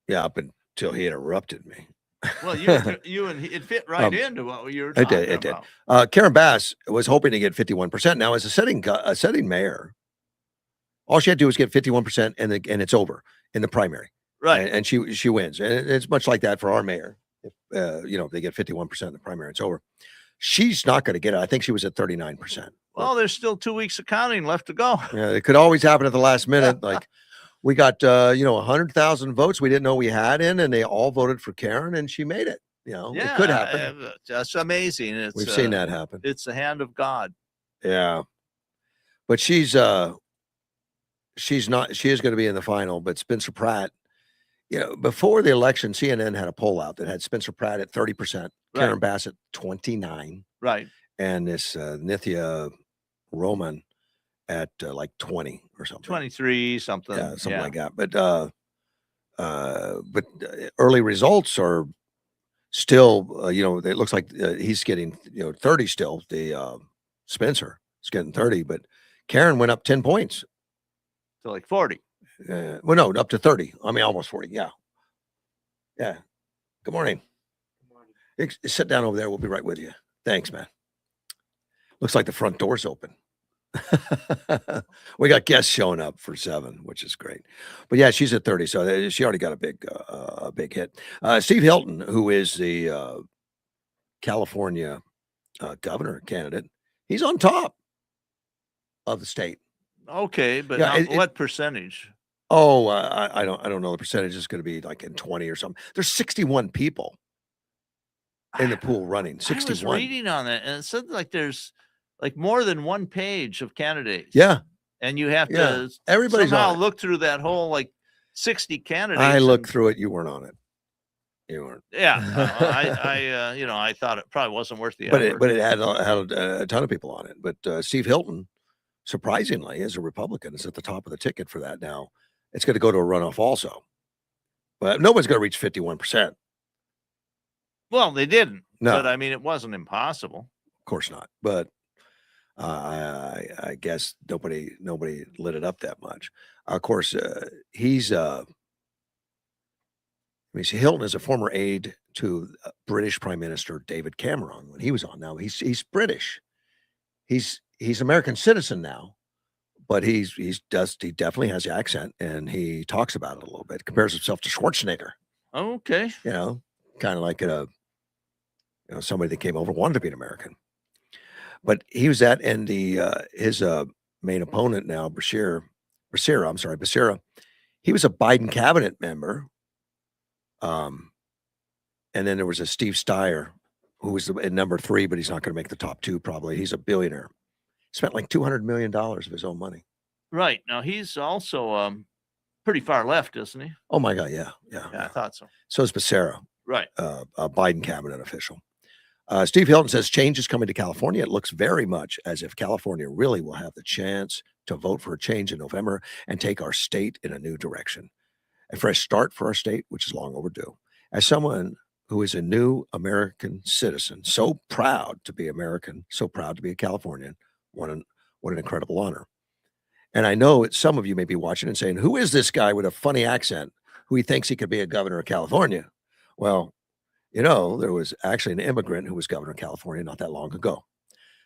Yeah, up until he interrupted me. Well, you and it fit right into what you were talking about. It did. Karen Bass was hoping to get 51%. Now, as a sitting mayor, all she had to do was get 51%, and it's over in the primary. Right. And she wins. And it's much like that for our mayor. If they get 51% in the primary, it's over. She's not going to get it. I think she was at 39%. Well, there's still 2 weeks of counting left to go. Yeah, it could always happen at the last minute. Like we got 100,000 votes we didn't know we had in, and they all voted for Karen, and she made it. It could happen. That's amazing. We've seen that happen. It's the hand of God. Yeah, but she is going to be in the final. But Spencer Pratt, before the election, CNN had a poll out that had Spencer Pratt at 30%, Karen Bass at 29%, right, and this Nithya Roman at like 20 or something, 23 something, like that. But early results are still, it looks like he's getting 30 still. The Spencer is getting 30, but Karen went up 10 points, so like 40. Well, no, up to 30. I mean, almost 40. Yeah. Good morning. Sit down over there. We'll be right with you. Thanks, man. Looks like the front door's open. We got guests showing up for 7, which is great. But yeah, she's at 30, so she already got a big hit. Steve Hilton, who is the California governor candidate, he's on top of the state. Okay, but what percentage? Oh, I don't know. The percentage is going to be like in 20 or something. There's 61 people in the pool running. 61. I was reading on that, and it said like there's like more than one page of candidates. Yeah, and you have to everybody's somehow look through that whole like 60 candidates. I looked through it. You weren't on it. You weren't. Yeah, I thought it probably wasn't worth the effort. But it had a ton of people on it. But Steve Hilton, surprisingly, as a Republican, is at the top of the ticket for that now. It's going to go to a runoff also. But no one's going to reach 51%. Well, they didn't. No. But I mean, it wasn't impossible. Of course not. But I guess nobody lit it up that much. Of course, Hilton is a former aide to British Prime Minister David Cameron when he was on. Now he's British. He's American citizen now. But he definitely has the accent, and he talks about it a little bit. Compares himself to Schwarzenegger. Okay, kind of like somebody that came over wanted to be an American. But he was at, and his main opponent now, Becerra. He was a Biden cabinet member. And then there was a Steve Steyer, who was at number 3, but he's not going to make the top 2 probably. He's a billionaire. Spent like $200 million of his own money. Right. Now, he's also pretty far left, isn't he? Oh, my God. Yeah. I thought so. So is Becerra. Right. A Biden cabinet official. Steve Hilton says change is coming to California. It looks very much as if California really will have the chance to vote for a change in November and take our state in a new direction. A fresh start for our state, which is long overdue. As someone who is a new American citizen, so proud to be American, so proud to be a Californian, what an incredible honor. And I know some of you may be watching and saying, who is this guy with a funny accent who he thinks he could be a governor of California? Well, there was actually an immigrant who was governor of California not that long ago.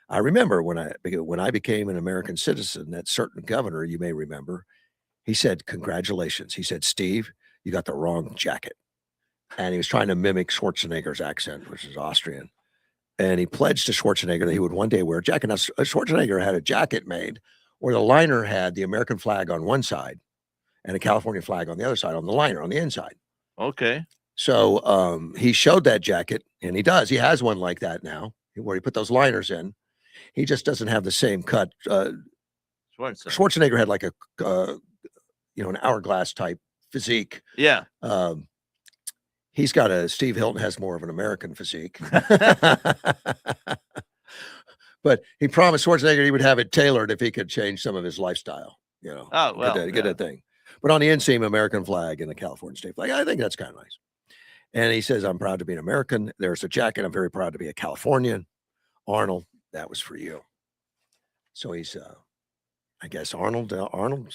I remember when I became an American citizen, that certain governor, you may remember, he said, congratulations. He said, Steve, you got the wrong jacket. And he was trying to mimic Schwarzenegger's accent, which is Austrian. And he pledged to Schwarzenegger that he would one day wear a jacket. Now, Schwarzenegger had a jacket made where the liner had the American flag on one side and a California flag on the other side on the liner on the inside. Okay. So he showed that jacket, and he has one like that now, where he put those liners in. He just doesn't have the same cut. Schwarzenegger had like a an hourglass type physique. Yeah. He's got Steve Hilton has more of an American physique. But he promised Schwarzenegger he would have it tailored if he could change some of his lifestyle, Oh, well, get that thing. But on the inseam, American flag and the California state flag. I think that's kind of nice. And he says, I'm proud to be an American. There's a jacket. I'm very proud to be a Californian. Arnold, that was for you. So he's, I guess Arnold, I don't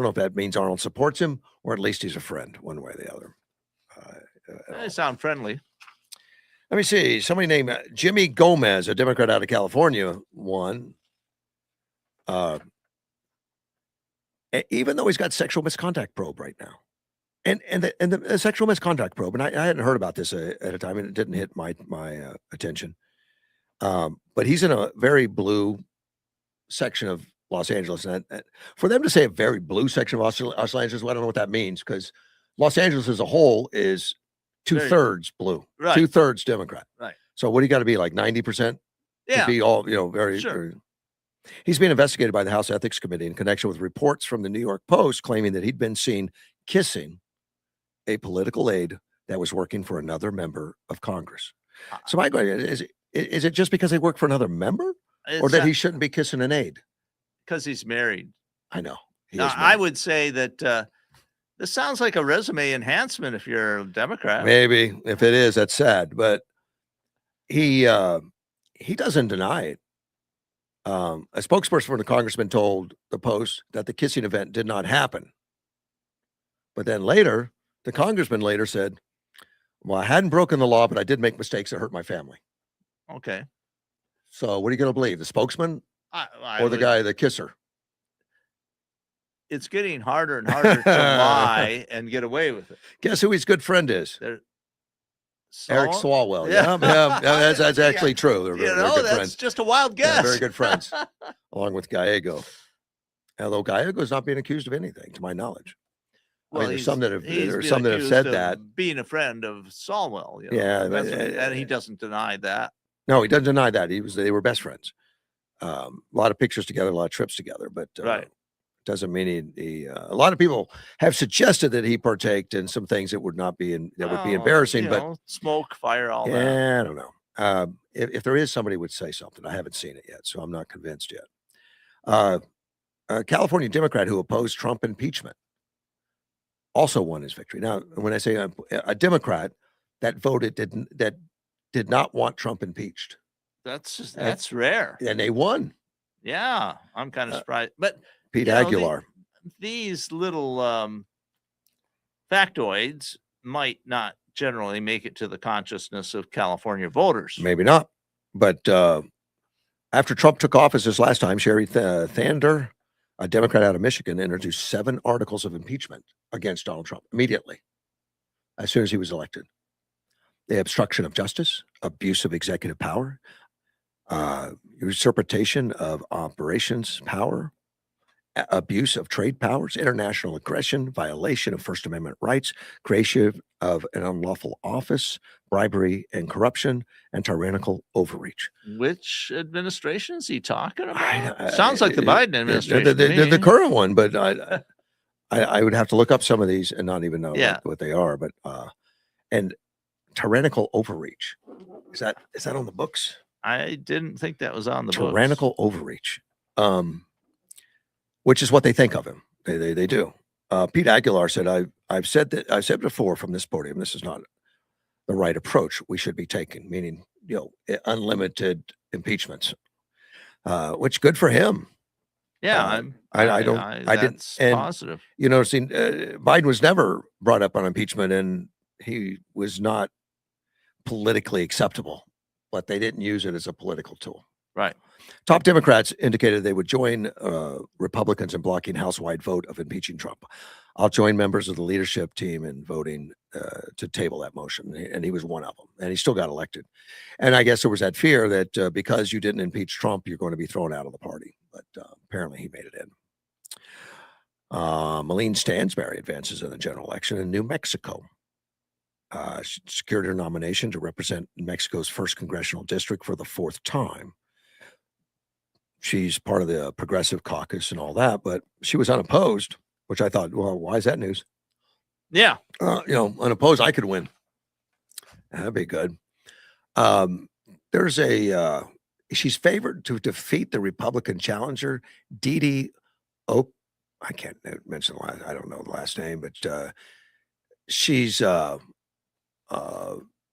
know if that means Arnold supports him or at least he's a friend one way or the other. They sound friendly. Let me see. Somebody named Jimmy Gomez, a Democrat out of California, won. Even though he's got sexual misconduct probe right now. And the sexual misconduct probe, and I hadn't heard about this at a time, and it didn't hit my attention. But he's in a very blue section of Los Angeles, and for them to say a very blue section of Los Angeles, well, I don't know what that means, because Los Angeles as a whole is 2/3 blue, right. 2/3 Democrat. Right. So what do you got to be, like 90%? Yeah. To be all very. Sure. Very. He's being investigated by the House Ethics Committee in connection with reports from the New York Post claiming that he'd been seen kissing a political aide that was working for another member of Congress. So my question is it just because they work for another member, or that he shouldn't be kissing an aide? Because he's married. I know. I would say that this sounds like a resume enhancement if you're a Democrat. Maybe. If it is, that's sad. But he doesn't deny it. A spokesperson for the congressman told the Post that the kissing event did not happen. But then later, the congressman later said, well, I hadn't broken the law, but I did make mistakes that hurt my family. Okay. So what are you going to believe? The spokesman I or the guy, the kisser? It's getting harder and harder to lie and get away with it. Guess who his good friend is? Eric Swalwell. Yeah. That's actually true. They're very good that's friends. just a wild guess. Yeah, very good friends, along with Gallego. Although Gallego is not being accused of anything, to my knowledge. Well, there's some that have said that being a friend of Swalwell. Yeah, and he doesn't deny that. No, he doesn't deny that. They were best friends. A lot of pictures together, a lot of trips together, but right. Doesn't mean he a lot of people have suggested that he partaked in some things that would not be would be embarrassing, but smoke, fire, all that. Yeah, I don't know. If there is, somebody would say something. I haven't seen it yet, so I'm not convinced yet. A California Democrat who opposed Trump impeachment also won his victory. Now, when I say a Democrat that voted that did not want Trump impeached, that's rare, and they won. Yeah, I'm kind of surprised, but. Pete Aguilar. These little factoids might not generally make it to the consciousness of California voters. Maybe not. But after Trump took office this last time, Sherry Thander, a Democrat out of Michigan, introduced 7 articles of impeachment against Donald Trump immediately, as soon as he was elected. The obstruction of justice, abuse of executive power, usurpation of operations power, abuse of trade powers, international aggression, violation of First Amendment rights, creation of an unlawful office, bribery and corruption, and tyrannical overreach. Which administration is he talking about? Sounds like the Biden administration. The current one, but I would have to look up some of these and not even know what they are. But and tyrannical overreach, is that on the books? I didn't think that was on the books. Tyrannical overreach. Which is what they think of him. They do. Pete Aguilar said, I've said before from this podium, this is not the right approach we should be taking, meaning, unlimited impeachments, which good for him. Yeah. I didn't. Positive. Biden was never brought up on impeachment and he was not politically acceptable, but they didn't use it as a political tool. Right. Top Democrats indicated they would join Republicans in blocking House-wide vote of impeaching Trump. I'll join members of the leadership team in voting to table that motion. And he was one of them. And he still got elected. And I guess there was that fear that because you didn't impeach Trump, you're going to be thrown out of the party. but apparently he made it in. Malene Stansberry advances in the general election in New Mexico. She secured her nomination to represent Mexico's 1st congressional district for the 4th time. She's part of the Progressive Caucus and all that, but she was unopposed, which I thought, well, why is that news? Yeah. Unopposed, I could win. That'd be good. There's she's favored to defeat the Republican challenger, Didi Oak. I can't mention the last, I don't know the last name, but she's, let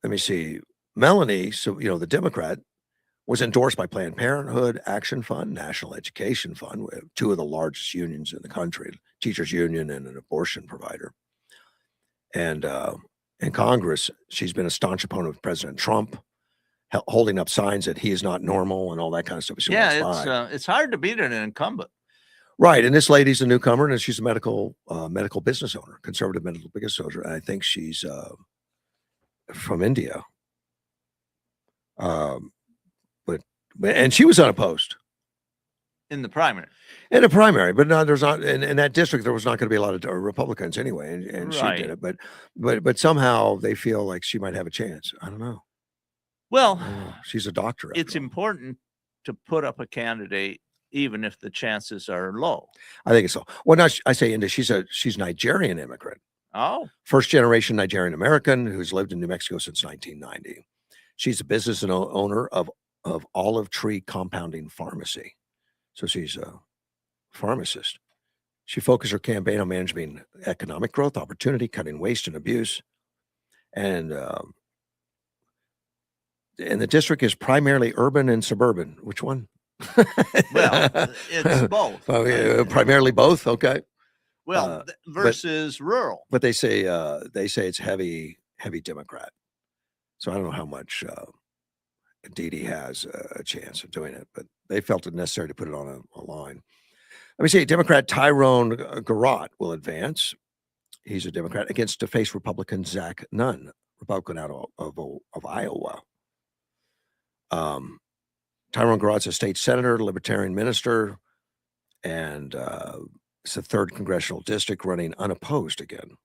me see, Melanie, so, the Democrat, was endorsed by Planned Parenthood, Action Fund, National Education Fund, two of the largest unions in the country, teachers union and an abortion provider. And in Congress, she's been a staunch opponent of President Trump, holding up signs that he is not normal and all that kind of stuff. It's hard to beat an incumbent. Right. And this lady's a newcomer, and she's a medical business owner, conservative medical business owner. And I think she's from India. And she was unopposed in the primary. In a primary, but no, there's not in that district. There was not going to be a lot of Republicans anyway, and Right. she did it. But somehow they feel like she might have a chance. I don't know. Well, she's a doctor. it's after all. important to put up a candidate even if the chances are low. I think it's so. Well, now I say India. She's Nigerian immigrant, Oh, 1st generation Nigerian American who's lived in New Mexico since 1990. She's a business and owner of Olive Tree Compounding Pharmacy. So she's a pharmacist. She focused her campaign on managing economic growth, opportunity, cutting waste and abuse. And the district is primarily urban and suburban. Which one? well, it's both. Primarily both. Okay. Well, versus rural. But they say it's heavy Democrat. So I don't know how much Didi has a chance of doing it, but they felt it necessary to put it on a line. Let me see. Democrat Tyrone Garrott will advance. He's a Democrat against to face Republican Zach Nunn, Republican out of Iowa. Tyrone Garrott's a state senator, libertarian minister, and it's the 3rd congressional district, running unopposed again.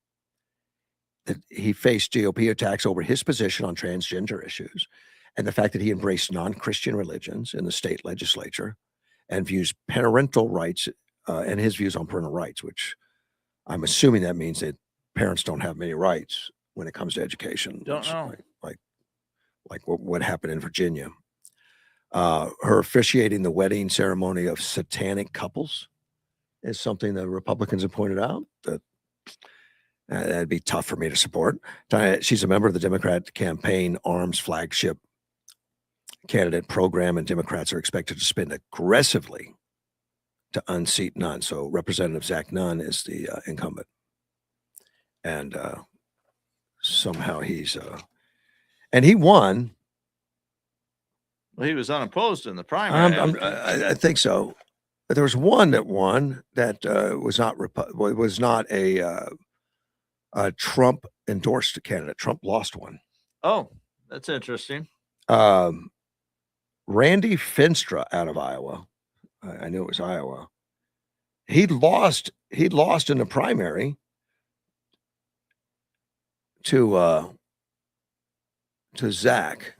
He faced GOP attacks over his position on transgender issues and the fact that he embraced non-Christian religions in the state legislature and views parental rights and his views on parental rights, which I'm assuming that means that parents don't have many rights when it comes to education. Don't know. Like what happened in Virginia. Her officiating the wedding ceremony of satanic couples is something that Republicans have pointed out that that'd be tough for me to support. She's a member of the Democrat campaign arms flagship candidate program, and Democrats are expected to spend aggressively to unseat Nunn. So Representative Zach Nunn is the incumbent. And somehow and he won. Well, he was unopposed in the primary. I think so. But there was one that won that was not a Trump endorsed candidate. Trump lost one. Oh, that's interesting. Randy Finstra out of Iowa. I knew it was Iowa. He lost in the primary to Zach.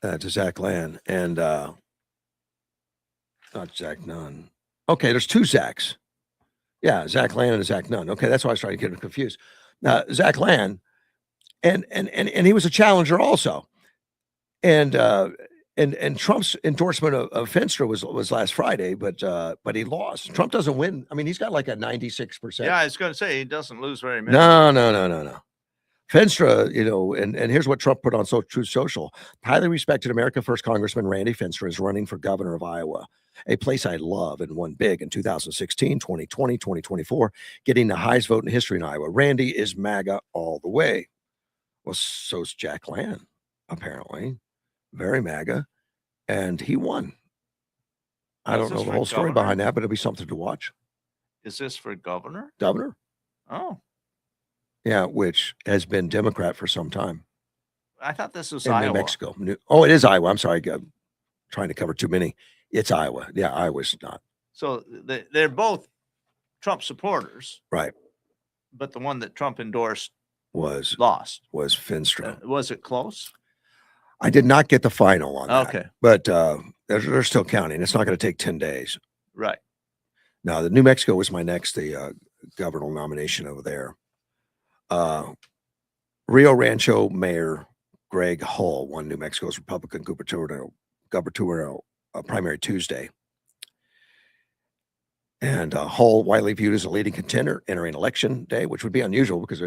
To Zach Land and not Zach Nunn. Okay, there's 2 Zachs. Yeah, Zach Land and Zach Nunn. Okay, that's why I was trying to get him confused. Zach Land, and he was a challenger also, and Trump's endorsement of Finstra was last Friday, but he lost. Trump doesn't win. I mean, he's got like a 96%. Yeah, I was going to say he doesn't lose very many. No. Finstra, and here's what Trump put on Truth Social. Highly respected America First Congressman Randy Finstra is running for governor of Iowa, a place I love and won big in 2016, 2020, 2024, getting the highest vote in history in Iowa. Randy is MAGA all the way. Well, so's Jack Land, apparently. Very MAGA. And he won. I don't know the whole story behind that, but it'll be something to watch. Is this for governor? Governor? Oh. Yeah, which has been Democrat for some time. I thought this was in Iowa. New Mexico. It is Iowa. I'm sorry. trying to cover too many. It's Iowa. Yeah, Iowa's not. So they're both Trump supporters, Right. but the one that Trump endorsed Was Uh, Finstrom. was it close? I did not get the final on that. Okay. But they're still counting. It's not going to take 10 days. Right. Now, the New Mexico was my next, the governor nomination over there. Rio Rancho Mayor Greg Hull won New Mexico's Republican gubernatorial primary Tuesday. And Hull, widely viewed as a leading contender entering election day, which would be unusual because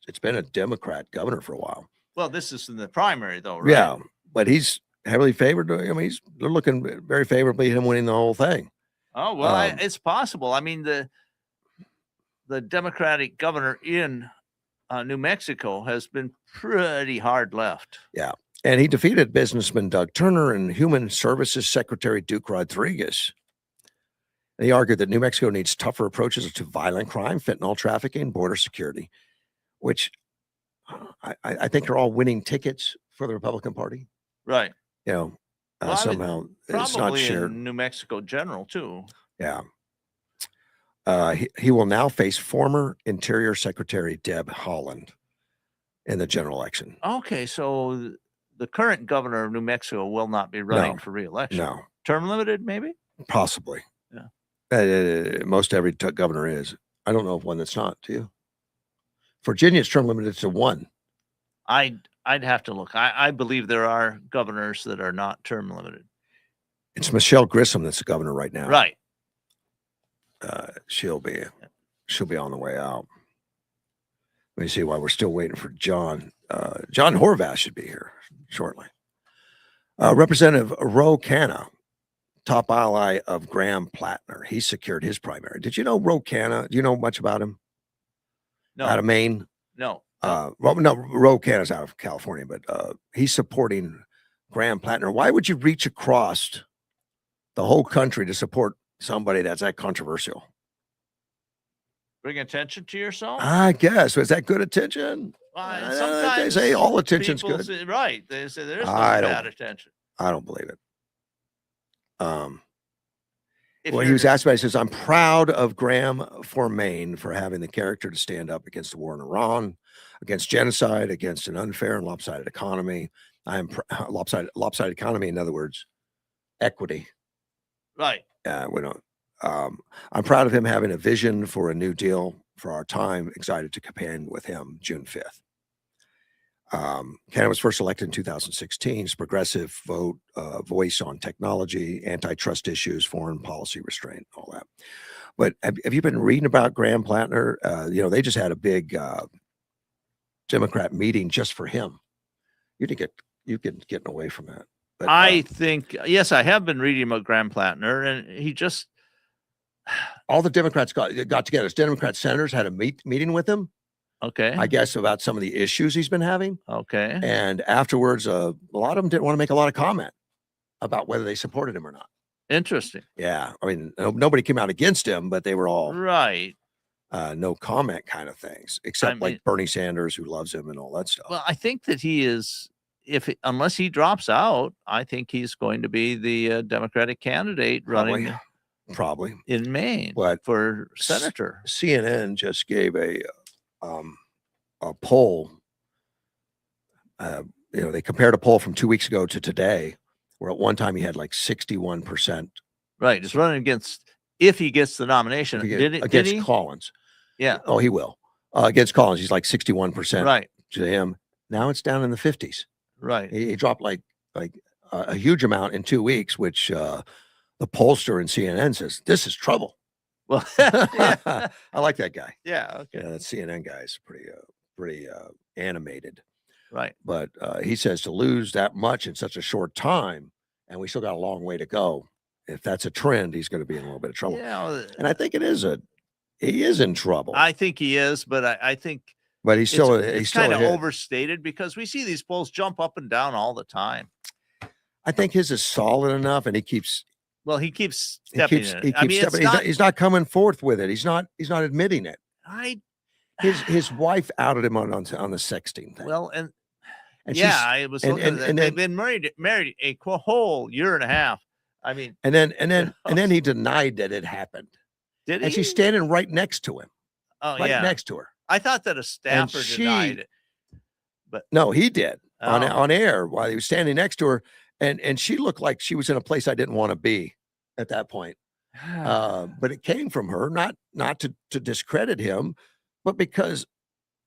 it's been a Democrat governor for a while. Well, this is in the primary, though, right? Yeah, but he's heavily favored. I mean, they're looking very favorably at him winning the whole thing. Oh well, it's possible. I mean, the Democratic governor in New Mexico has been pretty hard left. Yeah, and he defeated businessman Doug Turner and Human Services Secretary Duke Rodriguez. And he argued that New Mexico needs tougher approaches to violent crime, fentanyl trafficking, border security, which I think are all winning tickets for the Republican Party. Right. You know, Well, somehow it's not Probably shared. in New Mexico general too. Yeah. He will now face former Interior Secretary Deb Haaland in the general election. Okay, so the current governor of New Mexico will not be running for re-election. No, Term limited, maybe? possibly. Yeah. Most every governor is. I don't know of one that's not. Do you? Virginia's term limited to 1. I'd have to look. I believe there are governors that are not term limited. It's Michelle Grissom that's the governor right now. Right. She'll be on the way out. Let me see why we're still waiting for John. John Horvath should be here shortly. Representative Ro Khanna, top ally of Graham Plattner. He secured his primary. Did you know Ro Khanna? Do you know much about him? No. Out of Maine? No. Well, no, Ro Khanna's out of California, but he's supporting Graham Plattner. Why would you reach across the whole country to support somebody that's that controversial? Bring attention to yourself? I guess. Was that good attention? Well, They sometimes say all attention's people good. say- right. They say there's no I don't- bad attention. I don't believe it. If Well, he you're- was asked about, he says, I'm proud of Graham for Maine for having the character to stand up against the war in Iran, against genocide, against an unfair and lopsided economy. I am lopsided economy, in other words, equity. Right. We don't. I'm proud of him having a vision for a new deal for our time. Excited to campaign with him June 5th. Canada was first elected in 2016. His progressive voice on technology, antitrust issues, foreign policy restraint, all that. But have you been reading about Graham Plattner? They just had a big Democrat meeting just for him. You've been getting away from that. But, I think, yes, I have been reading about Graham Plattner, and he just all the Democrats got together. Democrat senators had a meeting with him, okay. I guess, about some of the issues he's been having. Okay. And afterwards, a lot of them didn't want to make a lot of comment about whether they supported him or not. Interesting. Yeah. I mean, nobody came out against him, but they were all Right. no comment kind of things, except like Bernie Sanders, who loves him and all that stuff. Well, I think that he is, unless he drops out, I think he's going to be the Democratic candidate running Probably in Maine But for senator. CNN just gave a poll. They compared a poll from 2 weeks ago to today, where at one time he had like 61%. Right. It's running against, if he gets the nomination. Did he? Collins. Yeah. Oh, he will. Against Collins, he's like 61% Right. to him. Now it's down in the 50s. Right. He dropped like a huge amount in 2 weeks, which the pollster in CNN says, this is trouble. Well, I like that guy. yeah. Okay. Yeah, that CNN guy is pretty animated. Right. But he says to lose that much in such a short time, and we still got a long way to go. If that's a trend, he's going to be in a little bit of trouble. Yeah. And I think he is in trouble. I think he is, but I think but he's still it's kind of overstated because we see these polls jump up and down all the time. I think his is solid enough, and he keeps stepping in it. He's not coming forth with it. He's not admitting it. I His wife outed him on the sexting thing. Well, And yeah, I was and- looking at and- that. and They've then- been married a whole year and a half. I mean, and then he denied that it happened. did he? And she's standing right next to him, Oh, right yeah. next to her. I thought that a staffer she- denied it. No, he did Oh. on air while he was standing next to her, and she looked like she was in a place I didn't want to be at that point. But it came from her, not to discredit him, but because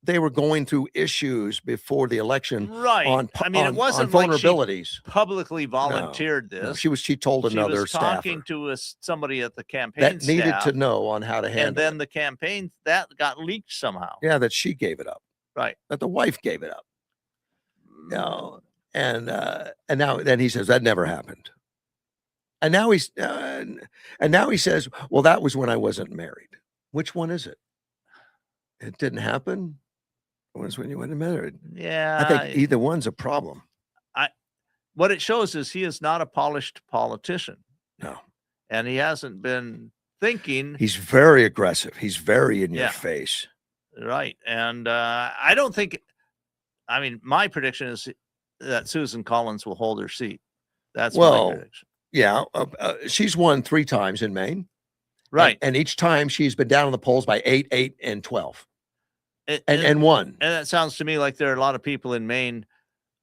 they were going through issues before the election right. on I mean, it on wasn't like she vulnerabilities. publicly volunteered this. No, she told She another was staffer talking to somebody at the campaign that needed staff, to know on how to handle and then it. the campaign that got leaked somehow. Yeah, that she gave it up. Right. That the wife gave it up. No, and now then he says that never happened. And now he says, well, that was when I wasn't married. Which one is it? It didn't happen. It was when you weren't married. Yeah. I think either one's a problem. What it shows is he is not a polished politician. No. And he hasn't been thinking. He's very aggressive. He's very in your Yeah. face. Right. And I don't think, I mean, my prediction is that Susan Collins will hold her seat. That's Well, my prediction. Yeah, she's won 3 times in Maine. Right. And each time she's been down in the polls by 8, 8, and 12, And and won. And that sounds to me like there are a lot of people in Maine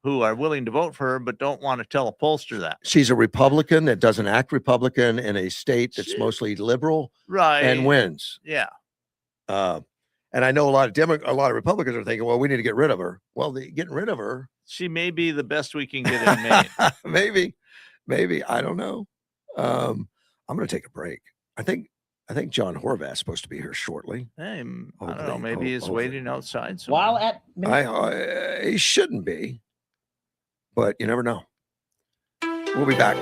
who are willing to vote for her, but don't want to tell a pollster that. She's a Republican that doesn't act Republican in a state that's She- mostly liberal Right. and wins. Yeah. And I know a lot of Republicans are thinking, well, we need to get rid of her. Well, getting rid of her, She may be the best we can get in Maine. maybe I don't know. I'm going to take a break. I think John Horvath's supposed to be here shortly. Hey, I don't know. Hopefully, Maybe he's hopefully. waiting outside. While somewhere. at He shouldn't be, but you never know. We'll be back.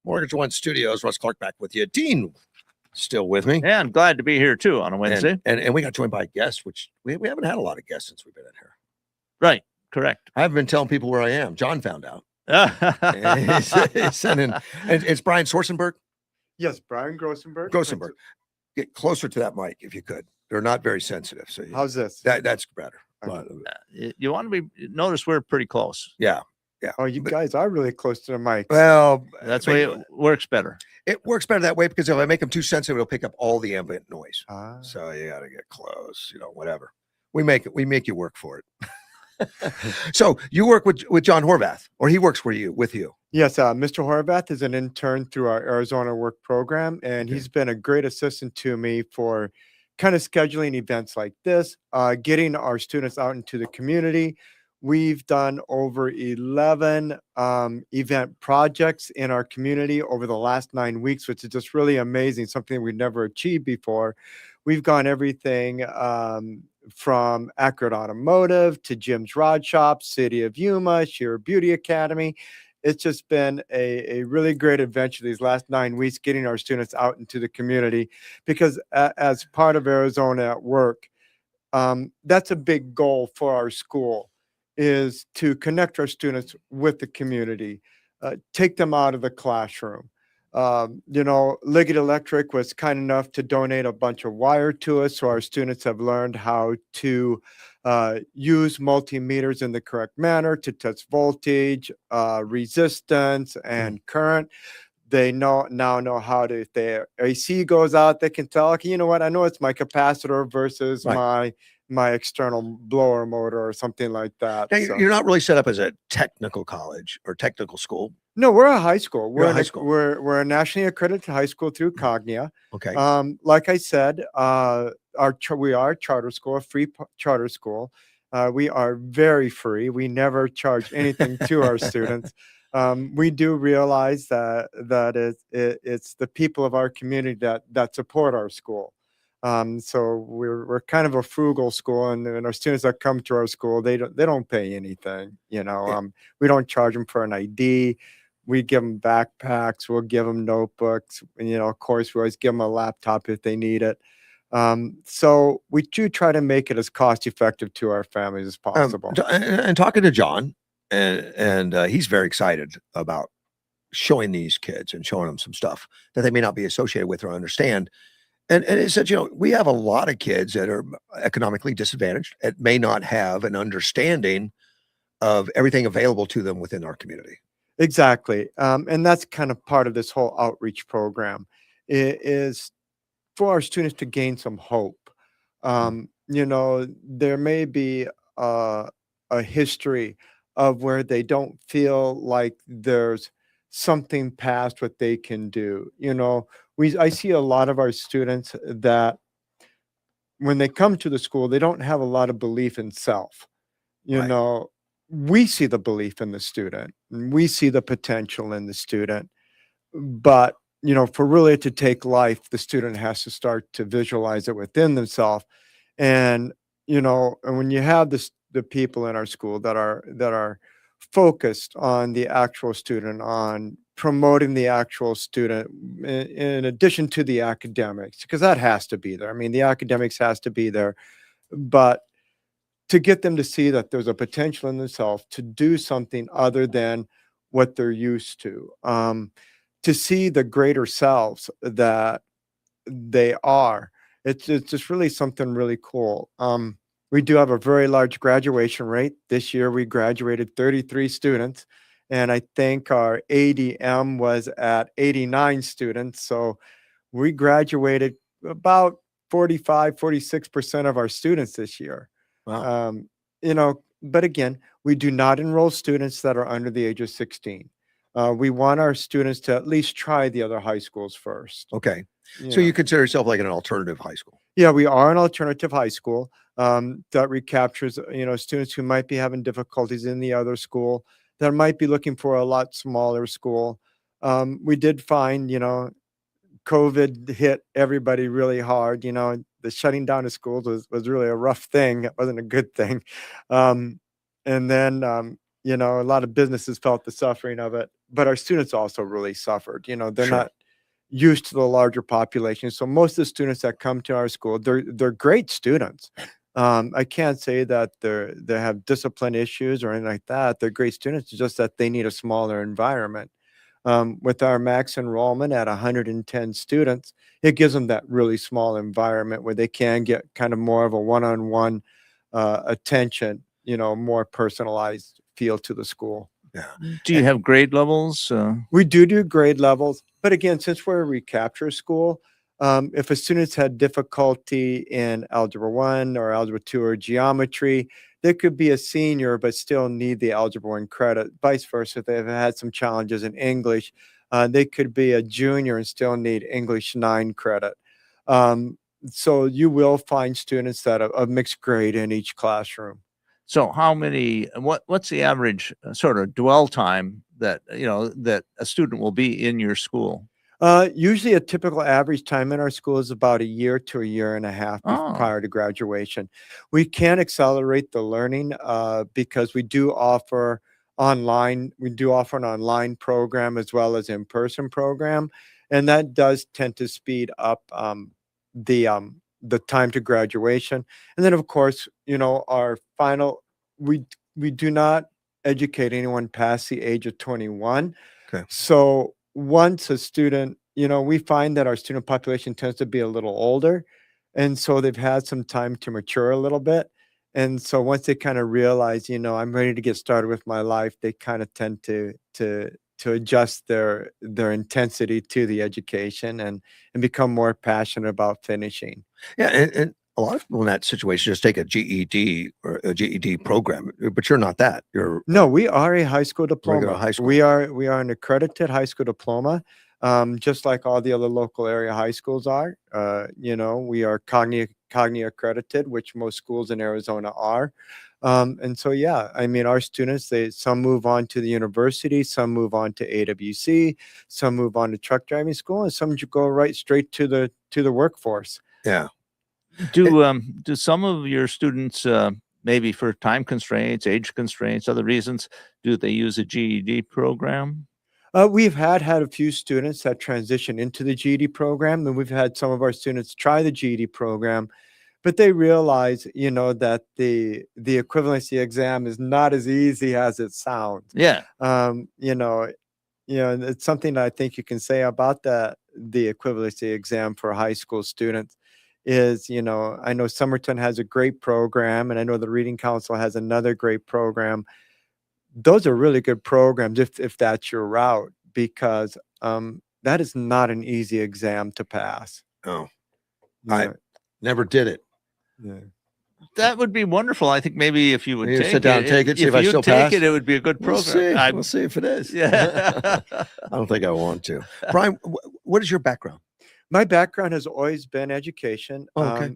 Mortgage One Studios, Russ Clark back with you. Dean still with me. Yeah, I'm glad to be here too on a Wednesday. And we got joined by guests, which we haven't had a lot of guests since we've been in here. Right. Correct. I haven't been telling people where I am. John found out. And he's sending, and it's Brian Sorsenberg. Yes, Brian Grossenberg. Grossenberg. Get closer to that mic if you could. They're not very sensitive. So How's this? that's better. Okay. You want to be, notice we're pretty close. Yeah. Oh, you guys are really close to the mic. Well, That's I why mean, it works better. it works better that way because if I make them too sensitive, it'll pick up all the ambient noise. Ah, So you got to get close, whatever. We make you work for it. So you work with John Horvath, or he works with you. yes, Mr. Horvath is an intern through our Arizona Work Program, and he's been a great assistant to me for kind of scheduling events like this, getting our students out into the community. We've done over 11 event projects in our community over the last 9 weeks, which is just really amazing, something we've never achieved before. We've gone everything from Accurate Automotive to Jim's Rod Shop, City of Yuma, Sheer Beauty Academy. It's just been a really great adventure these last 9 weeks, getting our students out into the community, because as part of Arizona at Work, that's a big goal for our school, is to connect our students with the community, take them out of the classroom. Liggett Electric was kind enough to donate a bunch of wire to us, so our students have learned how to use multimeters in the correct manner to test voltage, resistance, and current. They now know how to, if their AC goes out, they can tell, okay, you know what, I know it's my capacitor versus Right. my external blower motor or something like that. Now, So, you're not really set up as a technical college or technical school. no, we're a high school. You're a We're high school. we're a nationally accredited high school through Cognia. Okay. Like I said, we are a charter school, a free charter school. We are very free. We never charge anything to our students. We do realize that it's the people of our community that support our school. So we're kind of a frugal school, and our students that come to our school, they don't pay anything. Yeah. We don't charge them for an ID. We give them backpacks. We'll give them notebooks. And, of course, we always give them a laptop if they need it. So we do try to make it as cost effective to our families as possible. And talking to John, and he's very excited about showing these kids and showing them some stuff that they may not be associated with or understand. And it said, we have a lot of kids that are economically disadvantaged and may not have an understanding of everything available to them within our community. Exactly. And that's kind of part of this whole outreach program, is for our students to gain some hope. There may be a history of where they don't feel like there's something past what they can do. I see a lot of our students that when they come to the school, they don't have a lot of belief in self. Right. We see the belief in the student, and we see the potential in the student, but for really to take life, the student has to start to visualize it within themselves. And and when you have the people in our school that are focused on the actual student, on promoting the actual student in addition to the academics, because that has to be there. I mean, the academics has to be there, but to get them to see that there's a potential in themselves to do something other than what they're used to see the greater selves that they are. It's just really something really cool. We do have a very large graduation rate. This year we graduated 33 students, and I think our ADM was at 89 students. So we graduated about 46% of our students this year. Wow. But again, we do not enroll students that are under the age of 16. We want our students to at least try the other high schools first. Okay. you So know. you consider yourself like an alternative high school. Yeah, we are an alternative high school that recaptures, students who might be having difficulties in the other school, that might be looking for a lot smaller school. We did find, COVID hit everybody really hard. The shutting down of schools was really a rough thing. It wasn't a good thing. And then, a lot of businesses felt the suffering of it, but our students also really suffered. They're Sure. not used to the larger population. So most of the students that come to our school, they're great students. I can't say that they have discipline issues or anything like that. They're great students. It's just that they need a smaller environment. With our max enrollment at 110 students, it gives them that really small environment where they can get kind of more of a one-on-one attention, more personalized feel to the school. Yeah. Do you have grade levels? We do grade levels, but again, since we're a recapture school, if a student's had difficulty in Algebra 1 or Algebra 2 or geometry, they could be a senior but still need the Algebra 1 credit. Vice versa, if they've had some challenges in English, they could be a junior and still need English 9 credit. So you will find students that are of mixed grade in each classroom. So how many? What's the average sort of dwell time that that a student will be in your school? Usually a typical average time in our school is about a year to a year and a half Oh, prior to graduation. We can accelerate the learning because we do offer online. We do offer an online program as well as in-person program, and that does tend to speed up the time to graduation. And then, of course, our final we do not educate anyone past the age of 21. Okay. So once a student, we find that our student population tends to be a little older. And so they've had some time to mature a little bit. And so once they kind of realize, I'm ready to get started with my life, they kind of tend to adjust their intensity to the education and become more passionate about finishing. Yeah, and a lot of people in that situation just take a GED or a GED program, but you're not that. You're No, we are a high school diploma. high school. We are an accredited high school diploma, just like all the other local area high schools are. We are Cognia accredited, which most schools in Arizona are. And so, yeah, I mean, our students, some move on to the university, some move on to AWC, some move on to truck driving school, and some go right straight to the workforce. Yeah. do some of your students maybe for time constraints, age constraints, other reasons, do they use a GED program? We've had a few students that transition into the GED program, and we've had some of our students try the GED program, but they realize, that the equivalency exam is not as easy as it sounds. Yeah. It's something that I think you can say about the equivalency exam for high school students is, I know Somerton has a great program, and I know the Reading Council has another great program. Those are really good programs if that's your route, because that is not an easy exam to pass. Oh, You I know, never did it. yeah. That would be wonderful. I think maybe if you would You take sit down and take it, see if I you still take pass? it, it would be a good We'll program. see. We'll see if it is. Yeah. I don't think I want to. Brian, what is your background? My background has always been education. Oh, okay.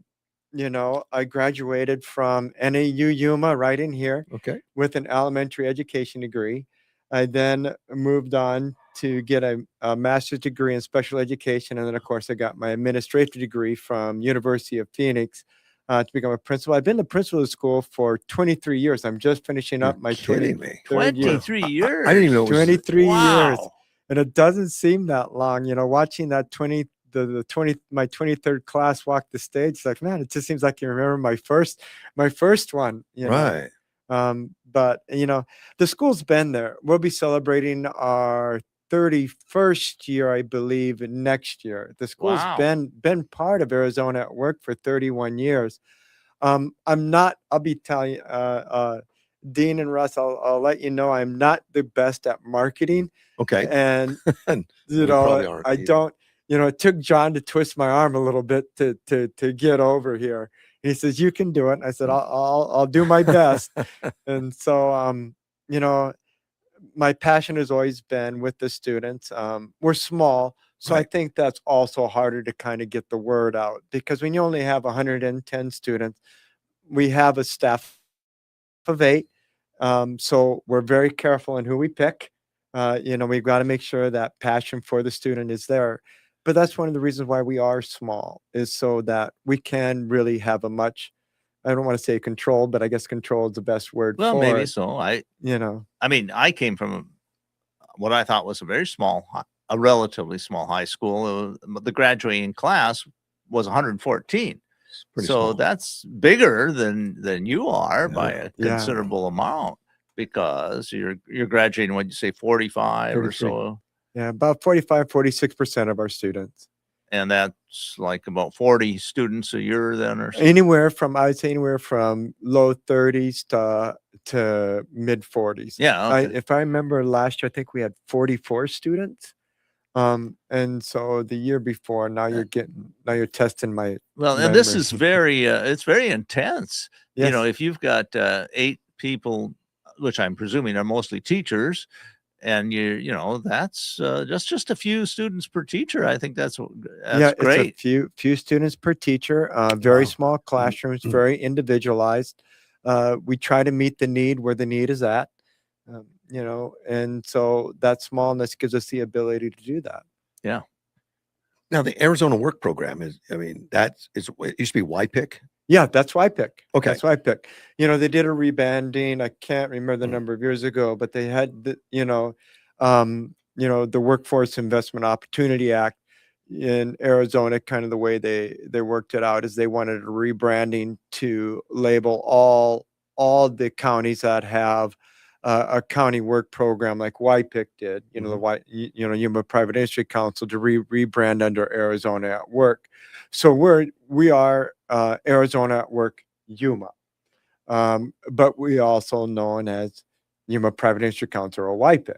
I graduated from NAU Yuma right in here Okay. with an elementary education degree. I then moved on to get a master's degree in special education. And then, of course, I got my administrative degree from University of Phoenix to become a principal. I've been the principal of the school for 23 years. I'm just finishing up my kidding me. 23rd year. 23 years. I didn't even know it was 23 years. Wow. And it doesn't seem that long, watching that my 23rd class walk the stage. It's like, man, it just seems like you remember my first one, right. But the school's been there. We'll be celebrating our 31st year, I believe, next year. The school's Wow. been part of Arizona at Work for 31 years. I'll be telling you, Dean and Russ, I'll let you know I'm not the best at marketing. Okay. And We probably aren't I either. don't, it took John to twist my arm a little bit to get over here. He says, "You can do it." And I said, I'll do my best. And so, my passion has always been with the students. We're small, so I Right. think that's also harder to kind of get the word out, because when you only have 110 students, we have a staff of 8. So we're very careful in who we pick. We've got to make sure that passion for the student is there. But that's one of the reasons why we are small, is so that we can really have a much, I don't want to say control, but I guess control is the best word Well, for maybe it. so. I mean, I came from what I thought was a relatively small high school. The graduating class was 114. Pretty So small. that's bigger than you are by a Yeah. considerable amount, because you're graduating, what'd you say, 45 or 33. so? Yeah, about 46% of our students. And that's like about 40 students a year then, or so. I would say anywhere from low 30s to mid 40s. Yeah. Okay. If I remember last year, I think we had 44 students. And so the year before, now you're testing my Well, and this memory. is it's very intense. Yes. If you've got 8 people, which I'm presuming are mostly teachers, and that's just a few students per teacher. I think that's great. It's a few students per teacher, very Wow. small classrooms, very individualized. We try to meet the need where the need is at, and so that smallness gives us the ability to do that. Yeah. Now, the Arizona Work Program is, I mean, it used to be YPIC. Yeah, that's why I pick. Okay. That's why I pick. They did a rebanding. I can't remember the Mm. number of years ago, but they had the Workforce Investment Opportunity Act in Arizona. Kind of the way they worked it out is they wanted a rebranding to label all the counties that have a county work program like YPIC did. Yuma Private Industry Council to rebrand under Arizona at Work. So we are Arizona at Work Yuma, but we also known as Yuma Private Industry Council or YPIC.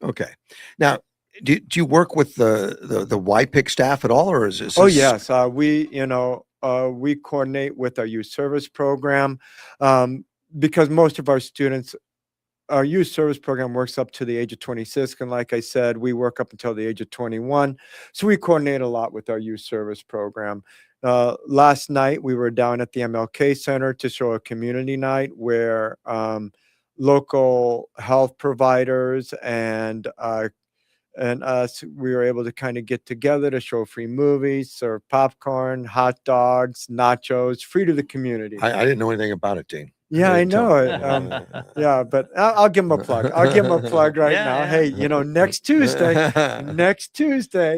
Okay. Now, do you work with the YPIC staff at all, or is this? Oh yes, we coordinate with our youth service program, because most of our students. Our youth service program works up to the age of 26. And like I said, we work up until the age of 21. So we coordinate a lot with our youth service program. Last night, we were down at the MLK Center to show a community night where local health providers and us, we were able to kind of get together to show free movies, serve popcorn, hot dogs, nachos, free to the community. I didn't know anything about it, Dean. Yeah, I know it. it. Yeah, but I'll give him a plug. I'll give him a plug right Yeah, now. yeah. Hey, next Tuesday,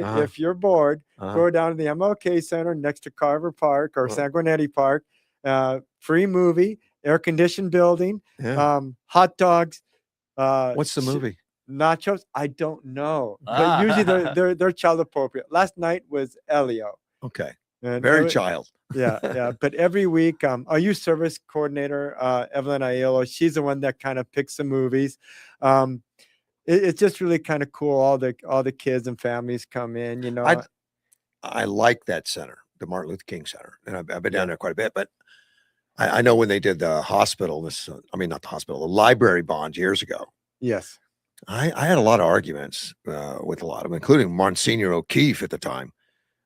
Uh-huh. if you're bored, Uh-huh. go down to the MLK Center next to Carver Park or Uh-huh. Sanguinetti Park. Free movie, air conditioned building, Yeah. hot dogs. What's the movie? Nachos? I don't know, but usually they're child appropriate. Last night was Elio. Okay. And Very child. yeah. But every week, our youth service coordinator, Evelyn Aiello, she's the one that kind of picks the movies. It's just really kind of cool. All the kids and families come in. I like that center, the Martin Luther King Center, and I've been down there quite a bit. But I know when they did the hospital, not the hospital, the library bond years ago. Yes. I had a lot of arguments with a lot of them, including Monsignor O'Keefe at the time.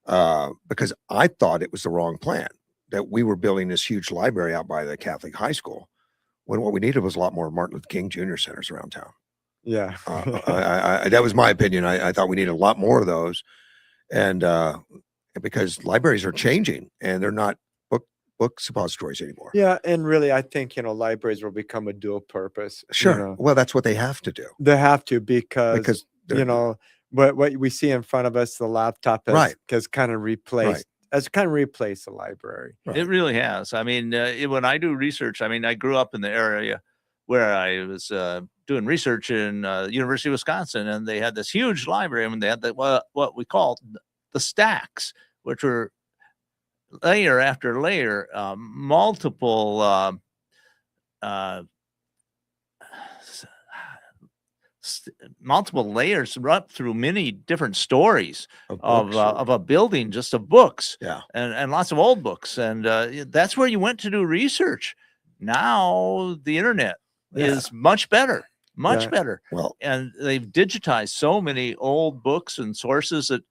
Because I thought it was the wrong plan, that we were building this huge library out by the Catholic high school, when what we needed was a lot more Martin Luther King Jr. centers around town. Yeah. That was my opinion. I thought we needed a lot more of those, and because libraries are changing and they're not book suppositories anymore. Yeah, and really, I think libraries will become a dual purpose. Sure. Well, that's what they have to do. They have to because they're- what we see in front of us, the laptop has kind of replaced the library. Right. It really has. I mean, when I do research, I grew up in the area where I was doing research in University of Wisconsin, and they had this huge library, and they had what we called the stacks, which were layer after layer, multiple multiple layers up through many different stories of a building just of books, and lots of old books, and that's where you went to do research. Now the internet is much better, better. Well, and they've digitized so many old books and sources that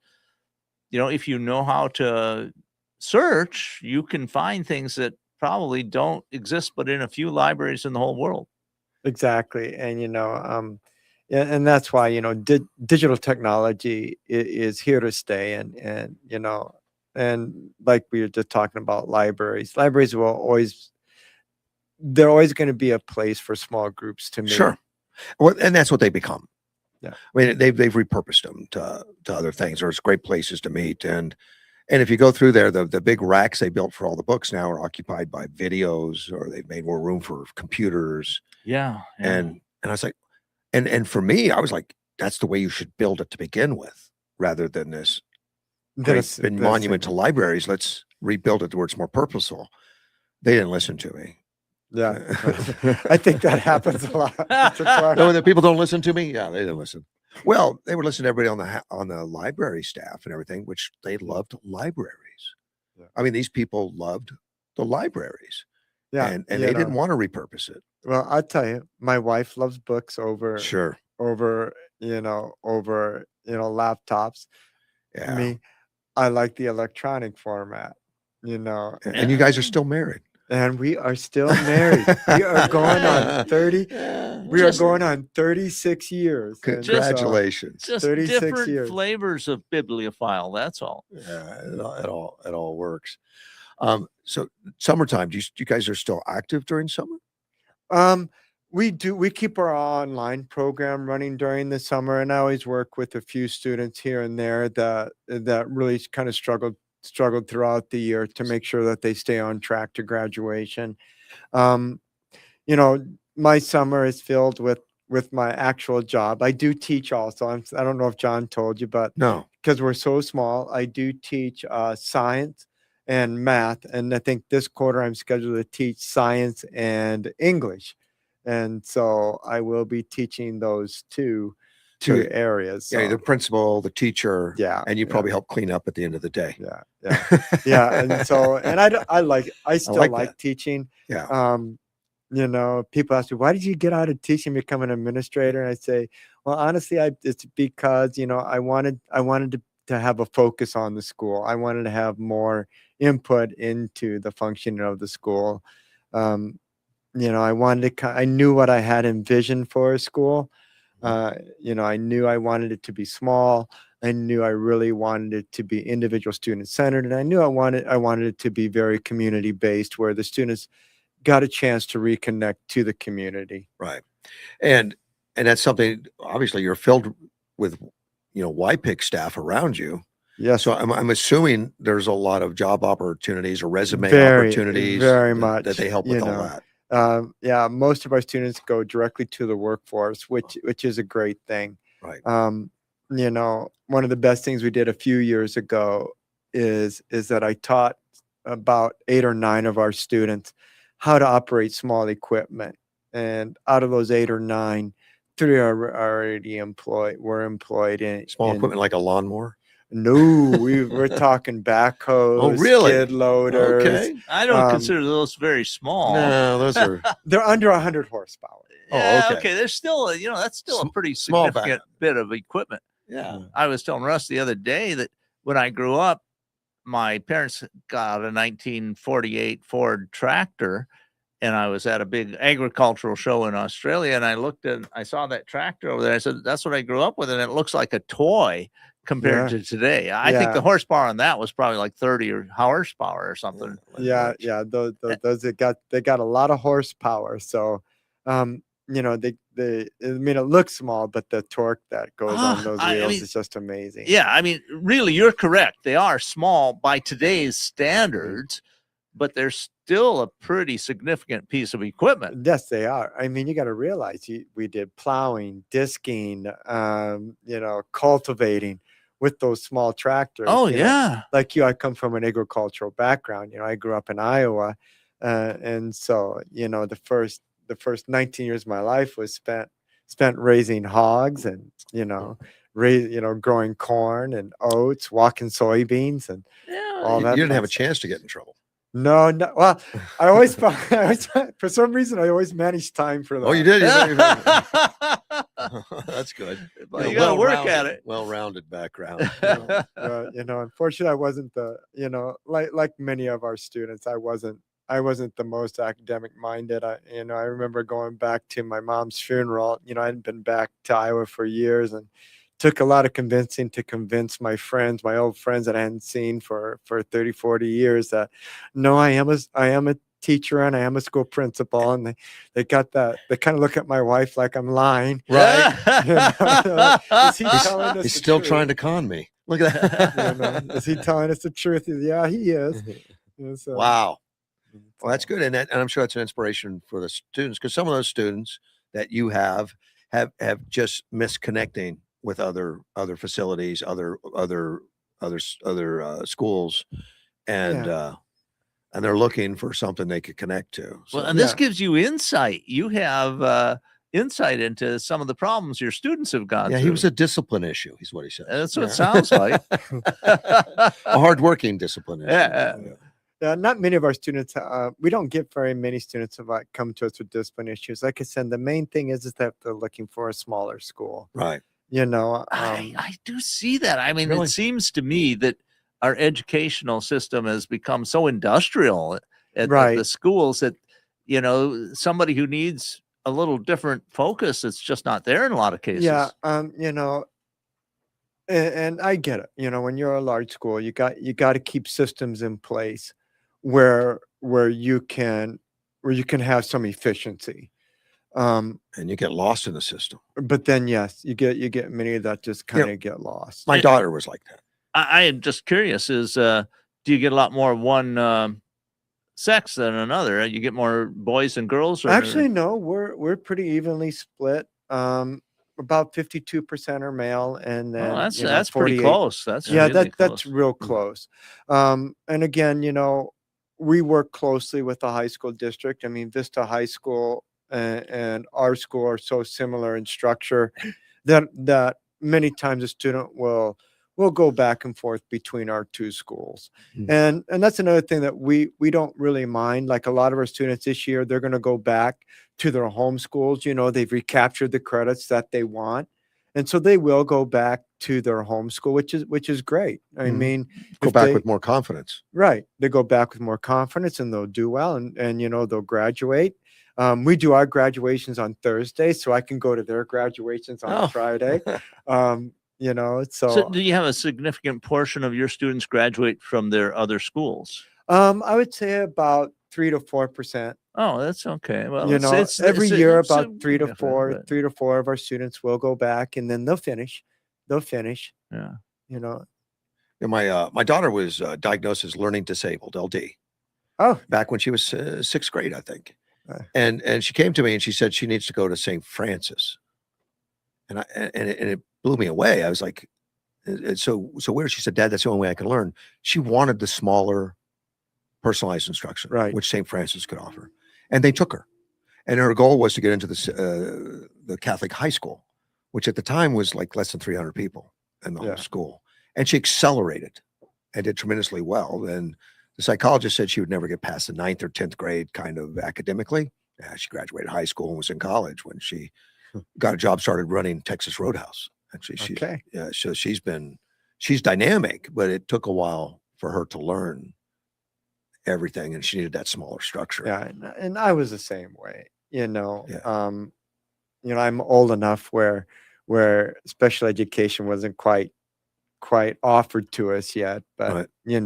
if you know how to search, you can find things that probably don't exist but in a few libraries in the whole world. Exactly. And and that's why digital technology is here to stay, and like we were just talking about, libraries will always going to be a place for small groups to meet. Sure. Well, and that's what they become. Yeah. I mean, they've repurposed them to other things. There's great places to meet, and if you go through there, the big racks they built for all the books now are occupied by videos, or they've made more room for computers. Yeah. And I was like, and for me, I was like, that's the way you should build it to begin with, rather than this great monument to libraries. Let's rebuild it to where it's more purposeful. They didn't listen to me. Yeah. I think that happens a lot. No, the people don't listen to me. Yeah, they didn't listen. Well, they would listen to everybody on the library staff and everything, which they loved libraries. Yeah. I mean, these people loved the libraries. Yeah. And they didn't want to repurpose it. Well, I'll tell you, my wife loves books over laptops. Yeah. Me, I like the electronic format, And you guys are still married. And we are still married. We are going on 30. We are Just- going on 36 years. And so- Congratulations. Just 36 different years. flavors of bibliophile. That's all. Yeah, it all works. So summertime, you guys are still active during summer? We keep our online program running during the summer, and I always work with a few students here and there that really kind of struggled throughout the year to make sure that they stay on track to graduation. Um, you know, my summer is filled with my actual job. I do teach also. I don't know if John told you, but No. because we're so small, I do teach science and math. And I think this quarter I'm scheduled to teach science and English. And so I will be teaching those two So, areas. yeah, the So, principal, the teacher, yeah. and you yeah, probably help clean up at the end of the day. yeah. Yeah. And so, and I still like like that. teaching. Yeah. You know, people ask me, why did you get out of teaching, become an administrator? And I say, well, honestly, it's because, you know, I wanted to have a focus on the school. I wanted to have more input into the functioning of the school. You know, I knew what I had envisioned for a school. You know, I knew I wanted it to be small. I knew I really wanted it to be individual student centered. And I knew I wanted it to be very community based, where the students got a chance to reconnect to the community. Right. And that's something, obviously you're filled with, YPIC staff around you. Yes. So I'm assuming there's a lot of job opportunities or resume Very, opportunities very that much, they help you with all know. that. Yeah, most of our students go directly to the workforce, which is a great thing. Right. You know, one of the best things we did a few years ago is that I taught about 8 or 9 of our students how to operate small equipment. And out of those 8 or 9, 3 are already were employed in Small equipment like a lawnmower. No, we're talking backhoes, Oh, really? skid loaders. Okay. I don't consider those very small. No, those are They're under 100 horsepower. Yeah, okay. okay. There's still, that's still a pretty small significant bit of equipment. yeah. I was telling Russ the other day that when I grew up, my parents got a 1948 Ford tractor, and I was at a big agricultural show in Australia, and I saw that tractor over there. I said, that's what I grew up with, and it looks like a toy compared to today. I think Yeah. the horsepower on that was probably like 30 horsepower or something. Yeah, yeah. Those they got a lot of horsepower. So, you know, I mean, it looks small, but the torque that goes on those I wheels mean, is just amazing. Yeah, I mean, really, you're correct. They are small by today's standards, but they're still a pretty significant piece of equipment. Yes, they are. I mean, you got to realize we did plowing, disking, you know, cultivating with those small tractors. Oh, you know. yeah. Like you, I come from an agricultural background. You know, I grew up in Iowa, and so you know, the first 19 years of my life was spent raising hogs and growing corn and oats, walking soybeans, and all You that. didn't have a fun stuff. chance to get in trouble. No. Well, I always for some reason I always managed time for that. Oh, you did. That's good. Well, you got to work at it. Well-rounded background. You know, unfortunately, I wasn't like many of our students. I wasn't the most academic minded. I remember going back to my mom's funeral. You know, I hadn't been back to Iowa for years, and took a lot of convincing to convince my old friends that I hadn't seen for 30, 40 years that no, I am a teacher and I am a school principal. And they got that. They kind of look at my wife like I'm lying. Right. Is he telling us He's the still truth? trying to con me. Look at that. You know, is he telling us the truth? Yeah, he is. And so- Wow. Well, that's good. And I'm sure that's an inspiration for the students, because some of those students that you have just missed connecting with other facilities, other schools, and they're looking for something they could connect to. So, Well, and this gives you insight. You have insight into some of the problems your students have gone through. he was a discipline issue, is what he said. That's what it sounds like. A hardworking discipline issue. Yeah. Not many of our students, we don't get very many students who come to us with discipline issues. Like I said, the main thing is that they're looking for a smaller school. Right. You know, I do see that. I mean, Really? it seems to me that our educational system has become so industrial. at the Right. schools that, somebody who needs a little different focus, it's just not there in a lot of cases. Yeah. And I get it. When you're a large school, you got to keep systems in place where you can have some efficiency. And you get lost in the system. But then yes, you get many that just kind of get lost. My daughter was like that. I am just curious: do you get a lot more of one sex than another? You get more boys and girls? Or Actually, no, we're pretty evenly split. About 52% are male, and then that's pretty 48. close. That's Yeah, really that's close. real close. And again, we work closely with the high school district. I mean, Vista High School and our school are so similar in structure that many times a student will go back and forth between our two schools. And that's another thing that we don't really mind. Like a lot of our students this year, they're going to go back to their home schools. They've recaptured the credits that they want. And so they will go back to their home school, which is great. I mean, Go if back with more confidence. right. They go back with more confidence and they'll do well and they'll graduate. We do our graduations on Thursday, so I can go to their graduations on Friday. So do you have a significant portion of your students graduate from their other schools? I would say about 3 to 4%. Oh, that's okay. Well, every year about three to significant, four of our students will go back, and then they'll finish. yeah. And my daughter was diagnosed as learning disabled, LD. Oh, back when she was 6th grade, I think. And she came to me and she said she needs to go to St. Francis. And it blew me away. I was like, so where? She said, Dad, that's the only way I can learn. She wanted the smaller personalized instruction, right, which St. Francis could offer. And they took her. And her goal was to get into the Catholic high school, which at the time was like less than 300 people in the whole school. And she accelerated and did tremendously well. And the psychologist said she would never get past the 9th or 10th grade kind of academically. She graduated high school and was in college when she got a job, started running Texas Roadhouse. Actually, so she's dynamic, but it took a while for her to learn everything, and she needed that smaller structure. Yeah, and I was the same way. I'm old enough where special education wasn't quite offered to us yet, but I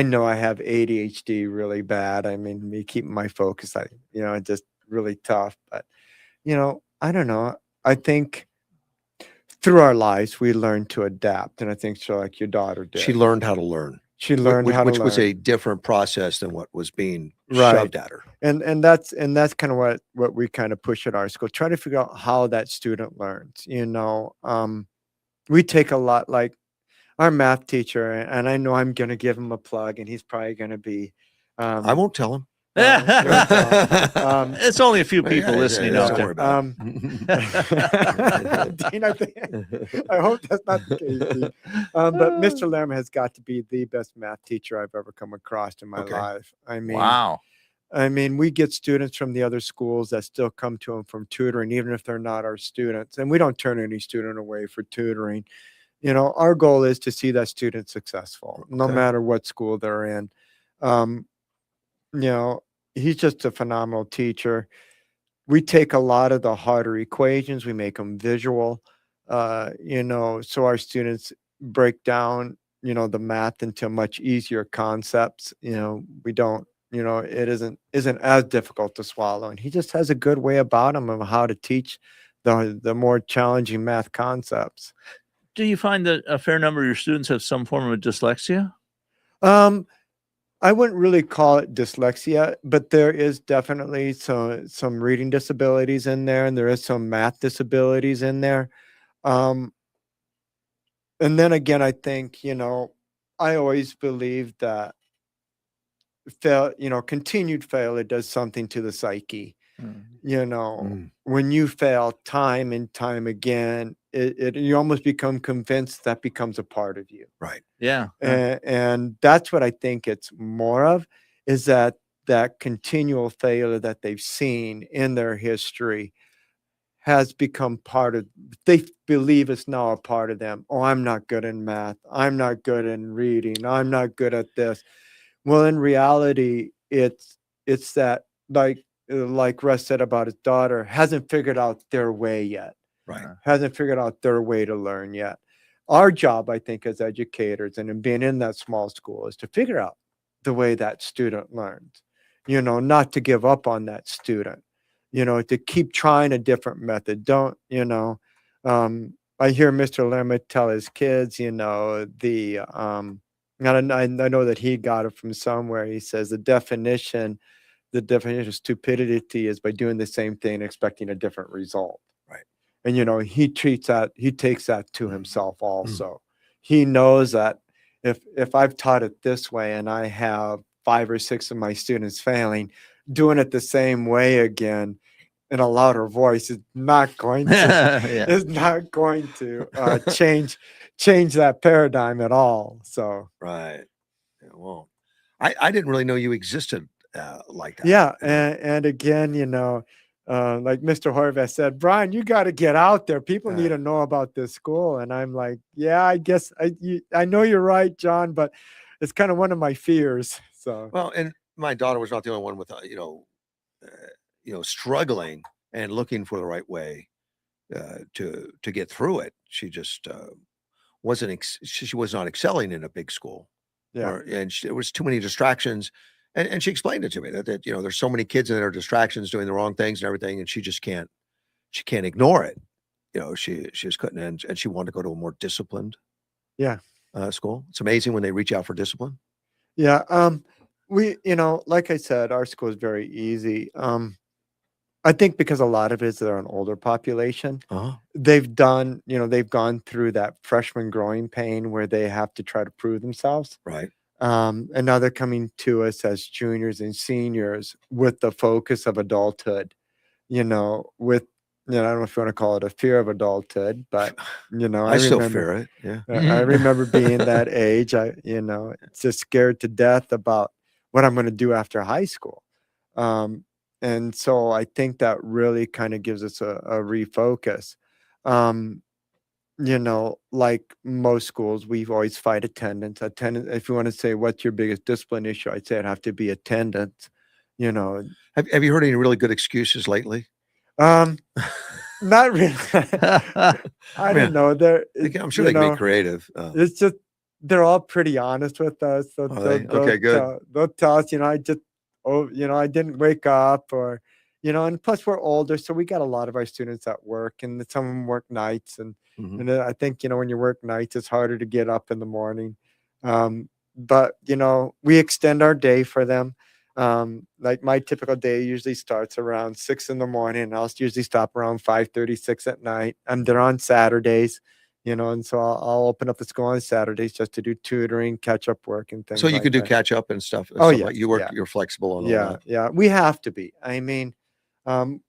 know I have ADHD really bad. I mean, me keeping my focus, it's just really tough. But I don't know. I think through our lives we learn to adapt, and I think so. Like your daughter did. She learned how to learn. She learned how to learn, which was a different process than what was being shoved at her. And that's kind of what we kind of push at our school. Try to figure out how that student learns. We take a lot, like our math teacher, and I know I'm going to give him a plug, and he's probably going to be. I won't tell him. It's only a few people listening out there. Dean, I hope that's not the case, Dean. But Mr. Lerman has got to be the best math teacher I've ever come across in my life. I mean, wow. I mean, we get students from the other schools that still come to him from tutoring, even if they're not our students. And we don't turn any student away for tutoring. Our goal is to see that student successful, no matter what school they're in. He's just a phenomenal teacher. We take a lot of the harder equations, we make them visual, so our students break down, the math into much easier concepts. We don't, it isn't as difficult to swallow. And he just has a good way about him of how to teach the more challenging math concepts. Do you find that a fair number of your students have some form of dyslexia? I wouldn't really call it dyslexia, but there is definitely some reading disabilities in there, and there is some math disabilities in there. And then again, I think, I always believe that continued failure does something to the psyche. When you fail time and time again, you almost become convinced that becomes a part of you. Right. Yeah. And that's what I think it's more of, is that continual failure that they've seen in their history has become part of, they believe it's now a part of them. Oh, I'm not good in math. I'm not good in reading. I'm not good at this. Well, in reality, it's that like Russ said about his daughter, hasn't figured out their way yet. Right. Hasn't figured out their way to learn yet. Our job, I think, as educators and in being in that small school is to figure out the way that student learns, not to give up on that student, to keep trying a different method. Don't, I hear Mr. Limit tell his kids, I know that he got it from somewhere. He says the definition of stupidity is by doing the same thing, expecting a different result. Right. And, he takes that to Mhm. himself also. He knows that if I've taught it this way and I have 5 or 6 of my students failing, doing it the same way again in a louder voice is not going to Yeah. is not going to change that paradigm at all. So Right. Yeah, well, I didn't really know you existed like that. yeah, you know. and again, like Mr. Horvath said, Brian, you got to get out there. People need to know about this school. And I'm like, yeah, I guess I know you're right, John, but it's kind of one of my fears. So Well, and my daughter was not the only one with struggling and looking for the right way to get through it. She just wasn't she was not excelling in a big school. yeah, And there was too many distractions. And she explained it to me that there's so many kids in there distractions doing the wrong things and everything, and she can't ignore it. She just couldn't, and she wanted to go to a more disciplined yeah, school. It's amazing when they reach out for discipline. yeah. We, like I said, our school is very easy. I think because a lot of it is they're an older population. Uh-huh. They've gone through that freshman growing pain where they have to try to prove themselves. Right. And now they're coming to us as juniors and seniors with the focus of adulthood, with, I don't know if you want to call it a fear of adulthood, but, I still fear it. Yeah. I remember being that age. Just scared to death about what I'm going to do after high school. And so I think that really kind of gives us a refocus. Um, like most schools, we've always fight attendance. Attendance, if you want to say what's your biggest discipline issue, I'd say it'd have to be attendance. You know, Have you heard any really good excuses lately? um, not really. I don't know. I'm sure they can be creative. It's just they're all pretty honest with us. So Are they? Okay, good. They'll tell us, I didn't wake up, or, and plus we're older, so we got a lot of our students at work, and some of them work nights, and Mhm. and I think when you work nights, it's harder to get up in the morning. But we extend our day for them. Like my typical day usually starts around 6 in the morning, and I'll usually stop around 5:36 at night. I'm there on Saturdays, and so I'll open up the school on Saturdays just to do tutoring, catch up work, and things So you like could do that. catch up and stuff. Oh, Stuff yes, like you're flexible and all Yeah, that. yeah, we have to be. I mean, um,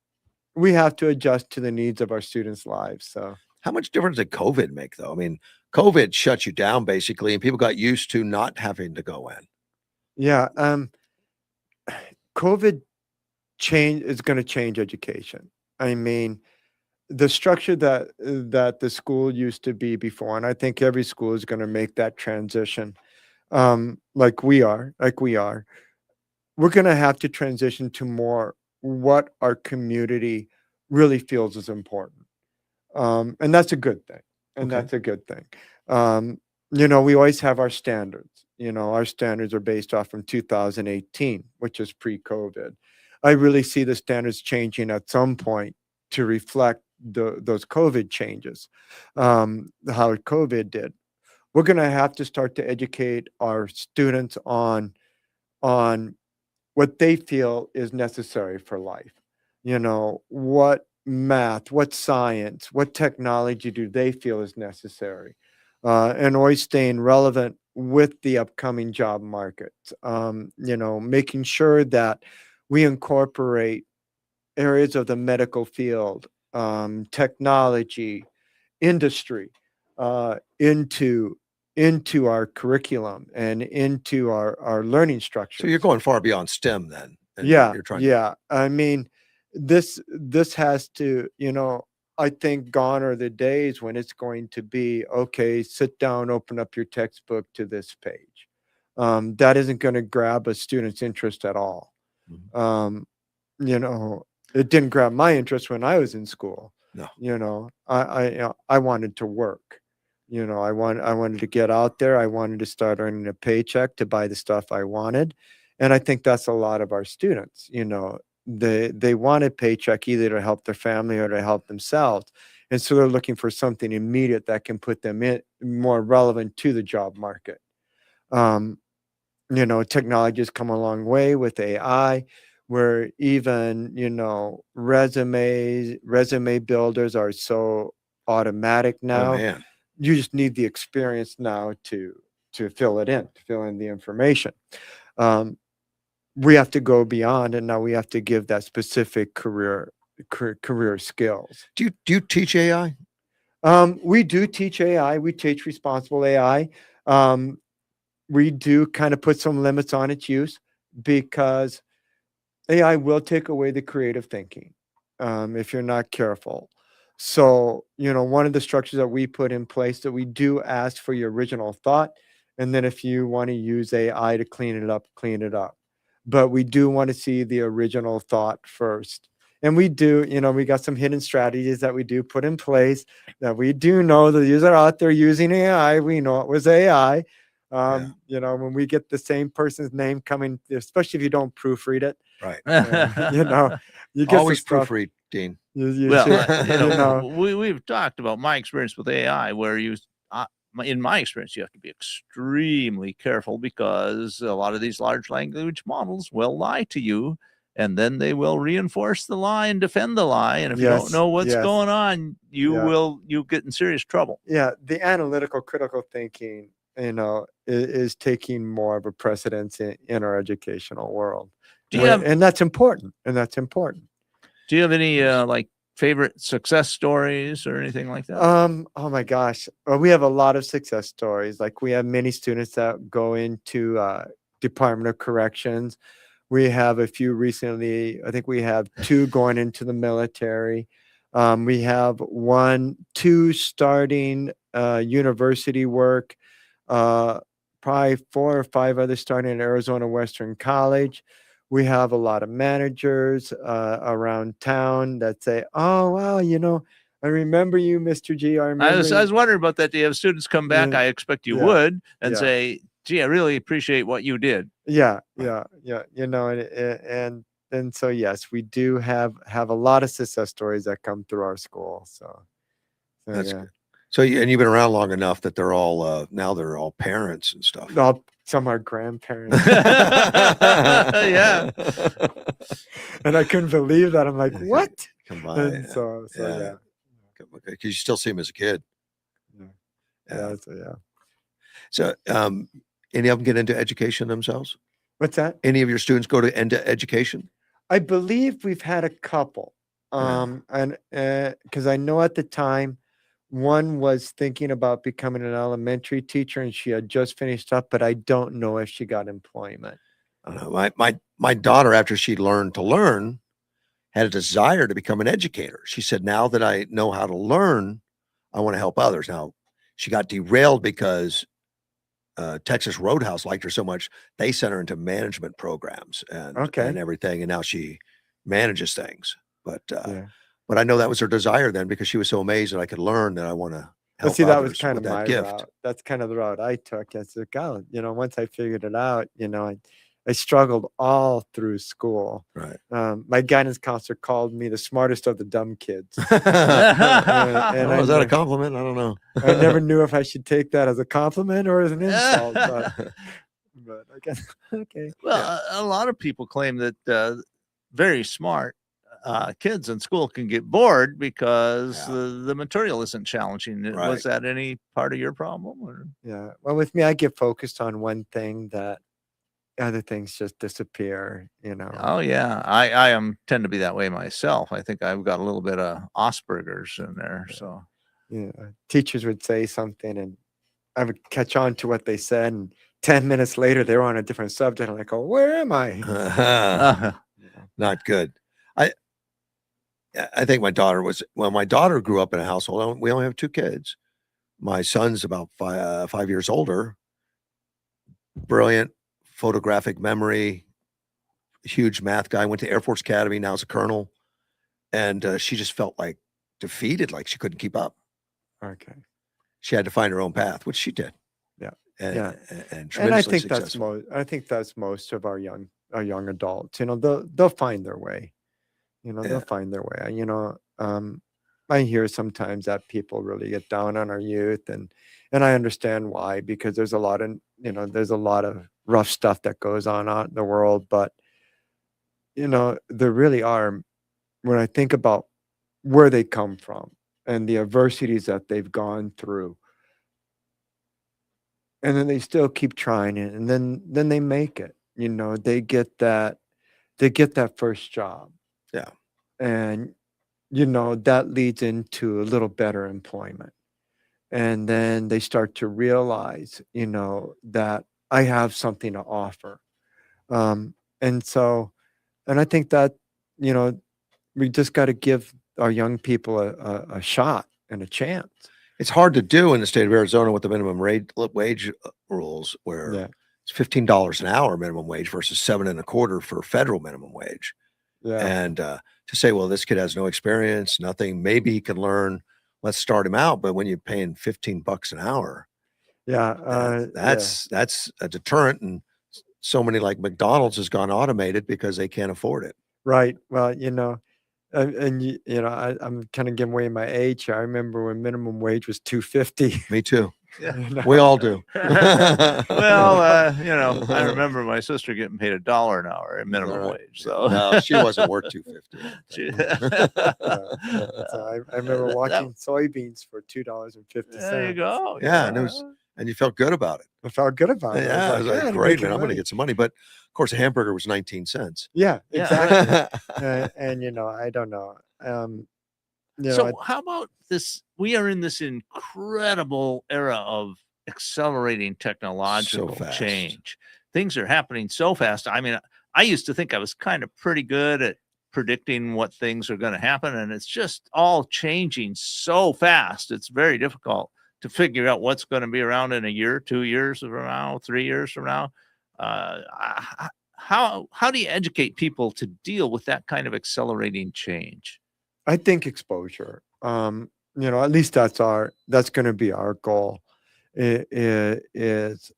we have to adjust to the needs of our students' lives. So How much difference did COVID make, though? I mean, COVID shut you down basically, and people got used to not having to go in. yeah, COVID is going to change education. I mean, the structure that the school used to be before, and I think every school is going to make that transition. Like we are, we're going to have to transition to more what our community really feels is important. And that's a good thing. And Okay. that's a good thing. We always have our standards. Our standards are based off from 2018, which is pre-COVID. I really see the standards changing at some point to reflect those COVID changes, how COVID did. We're going to have to start to educate our students on what they feel is necessary for life. What math, what science, what technology do they feel is necessary? And always staying relevant with the upcoming job market. Making sure that we incorporate areas of the medical field, technology, industry, into our curriculum and into our learning structures. So you're going far beyond STEM then. And Yeah, you're trying yeah. I mean, this has to, I think gone are the days when it's going to be, okay, sit down, open up your textbook to this page. that isn't going to grab a student's interest at all. Mhm. You know, it didn't grab my interest when I was in school. No. You know, I wanted to work. You know, I wanted to get out there. I wanted to start earning a paycheck to buy the stuff I wanted. And I think that's a lot of our students. You know, they want a paycheck either to help their family or to help themselves. And so they're looking for something immediate that can put them in more relevant to the job market. You know, technology has come a long way with AI, where even, you know, resume builders are so automatic Oh now. man. You just need the experience now to fill it in, to fill in the information. We have to go beyond, and now we have to give that specific career skills. Do you teach AI? We do teach AI. We teach responsible AI. We do kind of put some limits on its use because AI will take away the creative thinking if you're not careful. So, you know, one of the structures that we put in place that we do ask for your original thought. And then if you want to use AI to clean it up, clean it up. But we do want to see the original thought first. And we do, you know, we got some hidden strategies that we do put in place that we do know the user out there using AI. We know it was AI. You know, when we get the same person's name coming, especially if you don't proofread it, Right. you know, you get Always some stuff. proofread, Dean. You Well, should, you you know, know, we've talked about my experience with AI, where in my experience, you have to be extremely careful because a lot of these large language models will lie to you, and then they will reinforce the lie and defend the lie. And if you don't yes, know what's yes, going on, yeah, you get in serious trouble. yeah. The analytical, critical thinking, you know, is taking more of a precedence in our educational world, Do you have and that's important, and that's important. do you have any like favorite success stories or anything like that? Oh my gosh. Well, we have a lot of success stories. Like we have many students that go into Department of Corrections. We have a few recently. I think we have 2 going into the military. We have 2 starting university work. Probably 4 or 5 others starting at Arizona Western College. We have a lot of managers around town that say, "Oh wow, you know, I remember you, Mr. G. I I remember was you." wondering about that. Do you have students come back? Yeah, I expect you yeah, would, and yeah, say, "Gee, I really appreciate what you did." yeah, Right. yeah, yeah. You know, and so yes, we do have a lot of success stories that come through our school. So That's yeah, good. So and you've been around long enough that they're all now they're all parents and stuff. some are grandparents, Yeah. and I couldn't believe that. I'm like, Okay. what? Come by. And so Yeah. yeah, Because you still see him as a kid. yeah, Yeah. yeah, so yeah. So any of them get into education themselves? What's that? Any of your students go into education? I believe we've had a couple. Yeah. And because I know at the time, one was thinking about becoming an elementary teacher and she had just finished up, but I don't know if she got employment. I don't know. My daughter, after she learned to learn, had a desire to become an educator. She said, now that I know how to learn, I want to help others. Now, she got derailed because Texas Roadhouse liked her so much, they sent her into management programs and Okay. everything, and now she manages things. But Yeah. but I know that was her desire then because she was so amazed that I could learn that I want to But help see, that was others kind with of that my gift. route. That's kind of the route I took. I said, God, you know, once I figured it out, you know, I struggled all through school. Right. My guidance counselor called me the smartest of the dumb kids. Oh, And is that a compliment? I don't know. I never knew if I should take that as a compliment or as an insult, but I guess okay. Well, a lot of people claim that very smart kids in school can get bored because Yeah. the material isn't challenging. Right. Was that any part of your problem? Or? Yeah. Well, with me, I get focused on one thing that other things just disappear, you know. Oh yeah, I tend to be that way myself. I think I've got a little bit of Asperger's in there. So Yeah. Teachers would say something and I would catch on to what they said, and 10 minutes later they were on a different subject. I'm like, oh, where am I? Not good. I think my daughter grew up in a household. We only have 2 kids. My son's about 5 years older. brilliant photographic memory, huge math guy, went to Air Force Academy, now is a colonel. And she just felt like defeated, like she couldn't keep up. Okay. She had to find her own path, which she did. Yeah. And, Yeah. and And I tremendously think that's successful. I think that's most of our young adults. You know, they'll find their way. You know, Yeah. they'll find their way. You know, I hear sometimes that people really get down on our youth, and I understand why, because there's a lot of, you know, there's a lot of rough stuff that goes on out in the world. But you know, there really are, when I think about where they come from and the adversities that they've gone through, and then they still keep trying it, and then they make it. You know, they get that first job, Yeah. and you know that leads into a little better employment, and then they start to realize, you know, that I have something to offer. And so, and I think that, you know, we just got to give our young people a shot and a chance. It's hard to do in the state of Arizona with the minimum wage rules, where Yeah. it's $15 an hour minimum wage versus 7.25 for federal minimum wage. Yeah. And to say, well, this kid has no experience, nothing, maybe he can learn. Let's start him out. But when you're paying $15 an hour, Yeah. that's a deterrent. And so many, like McDonald's, has gone automated because they can't afford it. Right. Well, you know, and you know, I'm kind of giving away my age here. I remember when minimum wage was $2.50. Me too. Yeah. You know? We all do. Well, you know, I remember my sister getting paid $1 an hour at minimum All right. wage. So No, she wasn't worth 250. She- So I remember That- watching soybeans for $2.50. There you go. Yeah, and it was, and you felt good about it. I felt good about it. Yeah, I was like, "Yeah, great, making man, I'm going to money." get some money. But of course, a hamburger was 19 cents. Yeah, Yeah. exactly. And you know, I don't know. You know, So how about this? We are in this incredible era of accelerating technological fast. change. Things are happening so fast. I mean, I used to think I was kind of pretty good at predicting what things are going to happen, and it's just all changing so fast. It's very difficult to figure out what's going to be around in a year, 2 years from now, 3 years from now. How do you educate people to deal with that kind of accelerating change? I think exposure. You know, at least that's going to be our goal. Is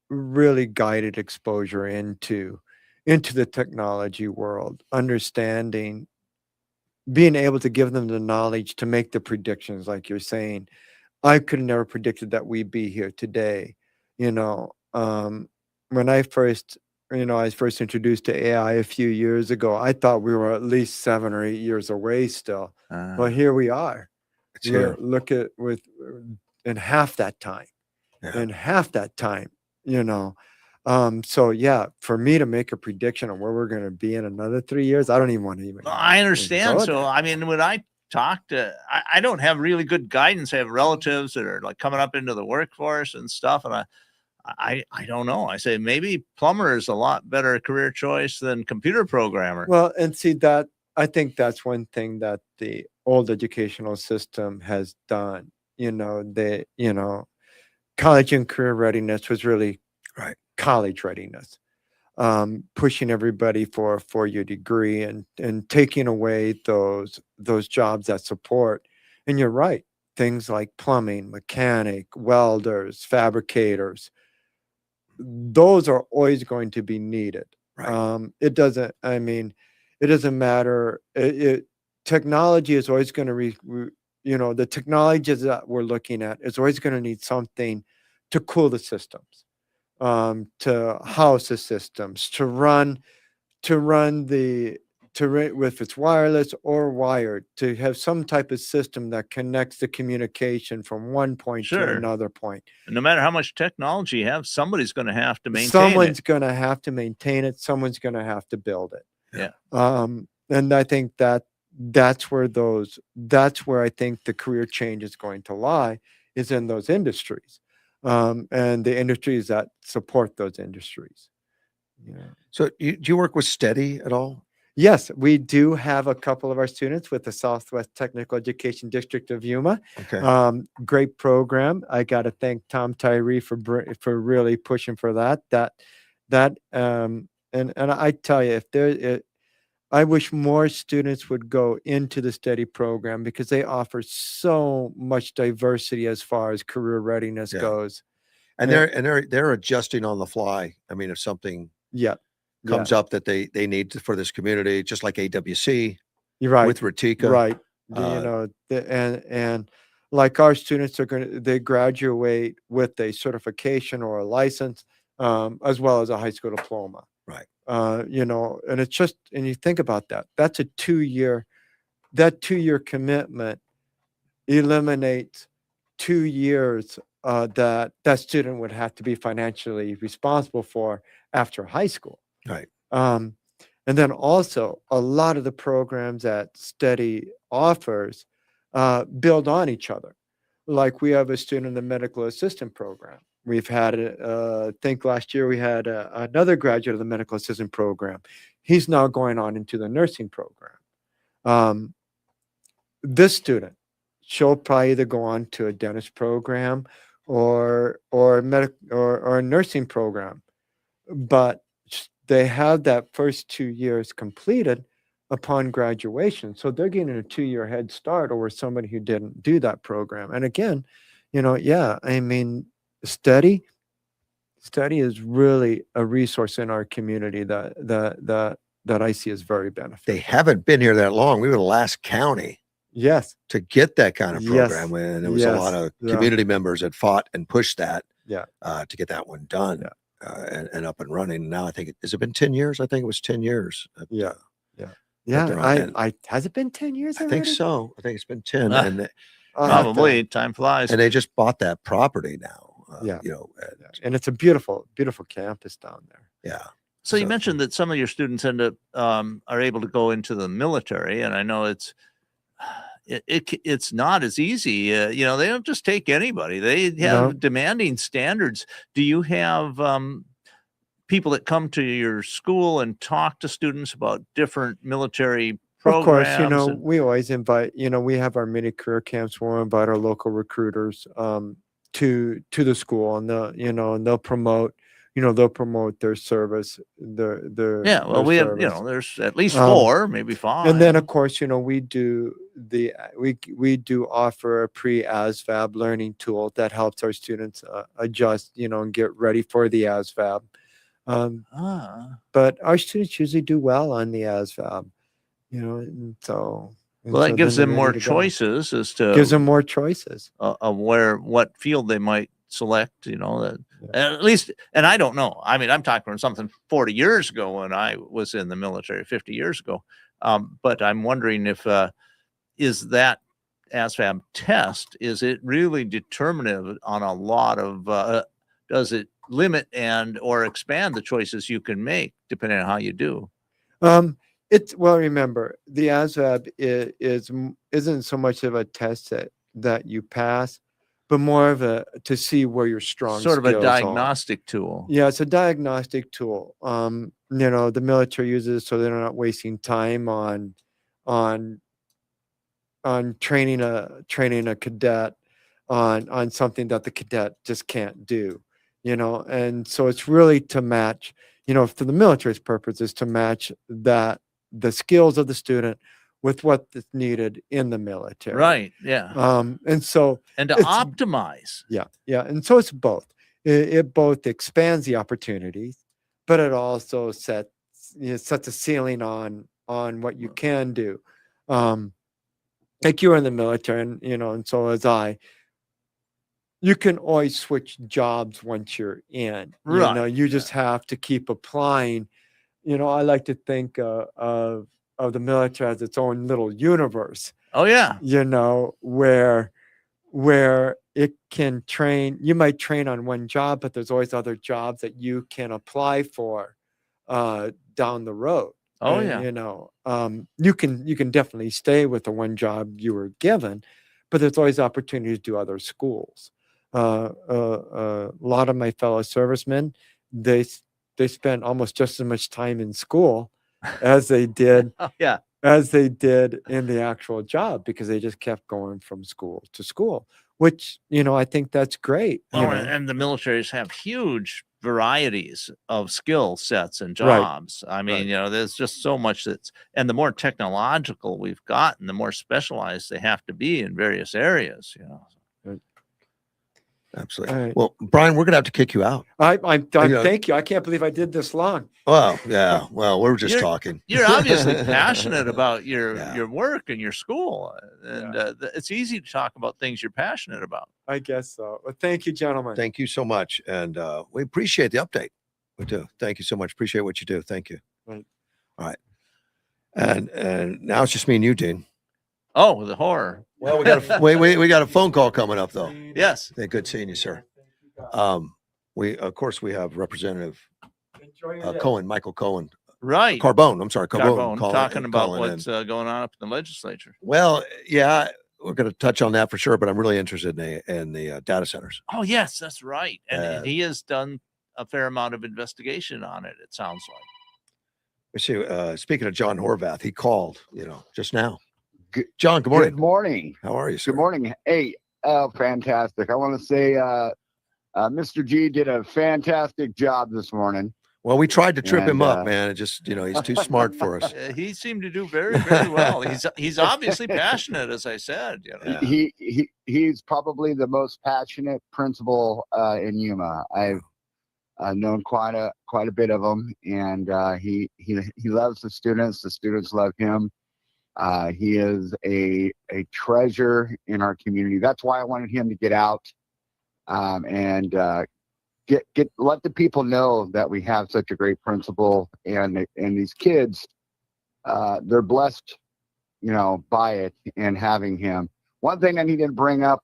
really guided exposure into the technology world, understanding, being able to give them the knowledge to make the predictions, like you're saying. I could have never predicted that we'd be here today. You know, when I was first introduced to AI a few years ago, I thought we were at least 7 or 8 years away still. Well, here we are. It's here. Look at in half that time. Yeah. In half that time, you know. So yeah, for me to make a prediction on where we're going to be in another 3 years, I don't even want to even. Well, I understand. go So, there. I mean, when I talk to, I don't have really good guidance. I have relatives that are like coming up into the workforce and stuff. And I don't know. I say maybe plumber is a lot better career choice than computer programmer. Well, and see that, I think that's one thing that the old educational system has done. You know, college and career readiness was really Right. college readiness, pushing everybody for a 4-year degree and taking away those jobs that support. And you're right, things like plumbing, mechanic, welders, fabricators, those are always going to be needed. Right. It doesn't matter. Technology is always going to you know, the technologies that we're looking at is always going to need something to cool the systems, to house the systems, to run with it's wireless or wired, to have some type of system that connects the communication from one point to Sure. another point. And no matter how much technology you have, somebody's going to have to maintain Someone's it. going to have to maintain it. Someone's going to have to build it. Yeah. And I think that's where I think the career change is going to lie, is in those industries, and the industries that support those industries. Yeah. So do you work with Steady at all? Yes, we do have a couple of our students with the Southwest Technical Education District of Yuma. Okay. Great program. I got to thank Tom Tyree for really pushing for that. And I tell you, I wish more students would go into the steady program because they offer so much diversity as far as career readiness Yeah. goes. And Yeah. they're adjusting on the fly. I mean, if something Yeah, comes up that they need for this community, just like AWC you're right. with Ratika. Right. Uh, And like our students they graduate with a certification or a license, as well as a high school diploma. Right. And it's just, and you think about that, that's a 2-year commitment eliminates 2 years that student would have to be financially responsible for after high school. Right. And then also a lot of the programs that Steady offers build on each other. Like we have a student in the medical assistant program. We've had, I think last year we had another graduate of the medical assistant program. He's now going on into the nursing program. This student, she'll probably either go on to a dentist program or a nursing program, but they have that first 2 years completed upon graduation. So they're getting a 2-year head start over somebody who didn't do that program. And again, I mean, Steady is really a resource in our community that I see as very beneficial. They haven't been here that long. We were the last county Yes. to get that kind of Yes. program. And there was a lot of Yeah. community members that fought and pushed that Yeah. to get that one done. Yeah. And up and running. Now I think has it been 10 years? I think it was 10 years. Yeah. they're Yeah. on- and Has it been 10 years I already? think so. I think it's been 10. Ah, And I'll have to- Probably time flies. and they just bought that property now. Yeah. You know, Yeah. And it's a beautiful, beautiful campus down there. yeah. So you So- mentioned that some of your students end up are able to go into the military, and I know it's not as easy. They don't just take anybody. They have No. demanding standards. Do you have people that come to your school and talk to students about different military Of course, programs? and- we always invite, we have our mini career camps where we invite our local recruiters to the school, and they'll promote, their service, their yeah, well, their we have, service. there's at least Um, 4, maybe 5. And then of course, we do we do offer a pre-ASVAB learning tool that helps our students adjust, and get ready for the ASVAB. But our students usually do well on the ASVAB, and so. and well, so that gives then them they're more ready to go. choices as to Gives them more choices. of what field they might select, that Yeah. at least, and I don't know. I mean, I'm talking from something 40 years ago when I was in the military, 50 years ago. But I'm wondering if, is that ASVAB test, is it really determinative on a lot of, does it limit and or expand the choices you can make depending on how you do? Remember, the ASVAB isn't so much of a test that you pass, but more of to see where your strong Sort of a skills are. diagnostic tool. Yeah, it's a diagnostic tool. The military uses it so they're not wasting time on training a cadet on something that the cadet just can't do. And so it's really to match, for the military's purpose is to match the skills of the student with what is needed in the military. Right. Yeah. And so And to it's- optimize. yeah. And so it's both. It both expands the opportunities, but it also sets a ceiling on what you can do. Like you were in the military, and so as I. You can always switch jobs once you're in. Right, You just have to keep applying. I like to think of the military as its own little universe. Oh yeah. Where it can train. You might train on one job, but there's always other jobs that you can apply for down the road. Oh And, yeah. you can definitely stay with the one job you were given, but there's always opportunities to do other schools. A lot of my fellow servicemen, they spend almost just as much time in school as they did Oh, yeah. in the actual job, because they just kept going from school to school, which, I think that's great. Well, and the militaries have huge varieties of skill sets and Right. jobs. I mean, there's just so much and the more technological we've gotten, the more specialized they have to be in various areas, Absolutely. All right. Well, Brian, we're gonna have to kick you out. Thank you. I can't believe I did this long. Well, yeah. Well, we're just talking. You're obviously passionate about Yeah. your work and your school, and it's easy to talk about things you're passionate about. I guess so. Well, thank you, gentlemen. Thank you so much, and we appreciate the update. We do. Thank you so much. Appreciate what you do. Thank you. Right. All right. And now it's just me and you, Dean. Oh, the horror. Well, we got we got a phone call coming up though. Yes. Hey, good seeing you, sir. We of course we have Representative Cohen, Michael Cohen, Right. Carbone. I'm sorry, Carbone, Carbone, talking about calling what's in. going on up in the legislature. Well, yeah, we're going to touch on that for sure, but I'm really interested in the data centers. Oh, yes, that's right. And Uh, he has done a fair amount of investigation on it, it sounds like. We see. Speaking of John Horvath, he called, just now. Good- John, good morning. Good morning. How are you, sir? Good morning. Hey, fantastic. I want to say Mr. G did a fantastic job this morning. Well, we tried to trip him And, up, man. It just, he's too smart for us. He seemed to do very, very well. He's obviously passionate, as I said. Yeah. He's probably the most passionate principal in Yuma. I've known quite a bit of him, and he loves the students. The students love him. He is a treasure in our community. That's why I wanted him to get out and let the people know that we have such a great principal, and these kids, they're blessed, by it and having him. One thing I need to bring up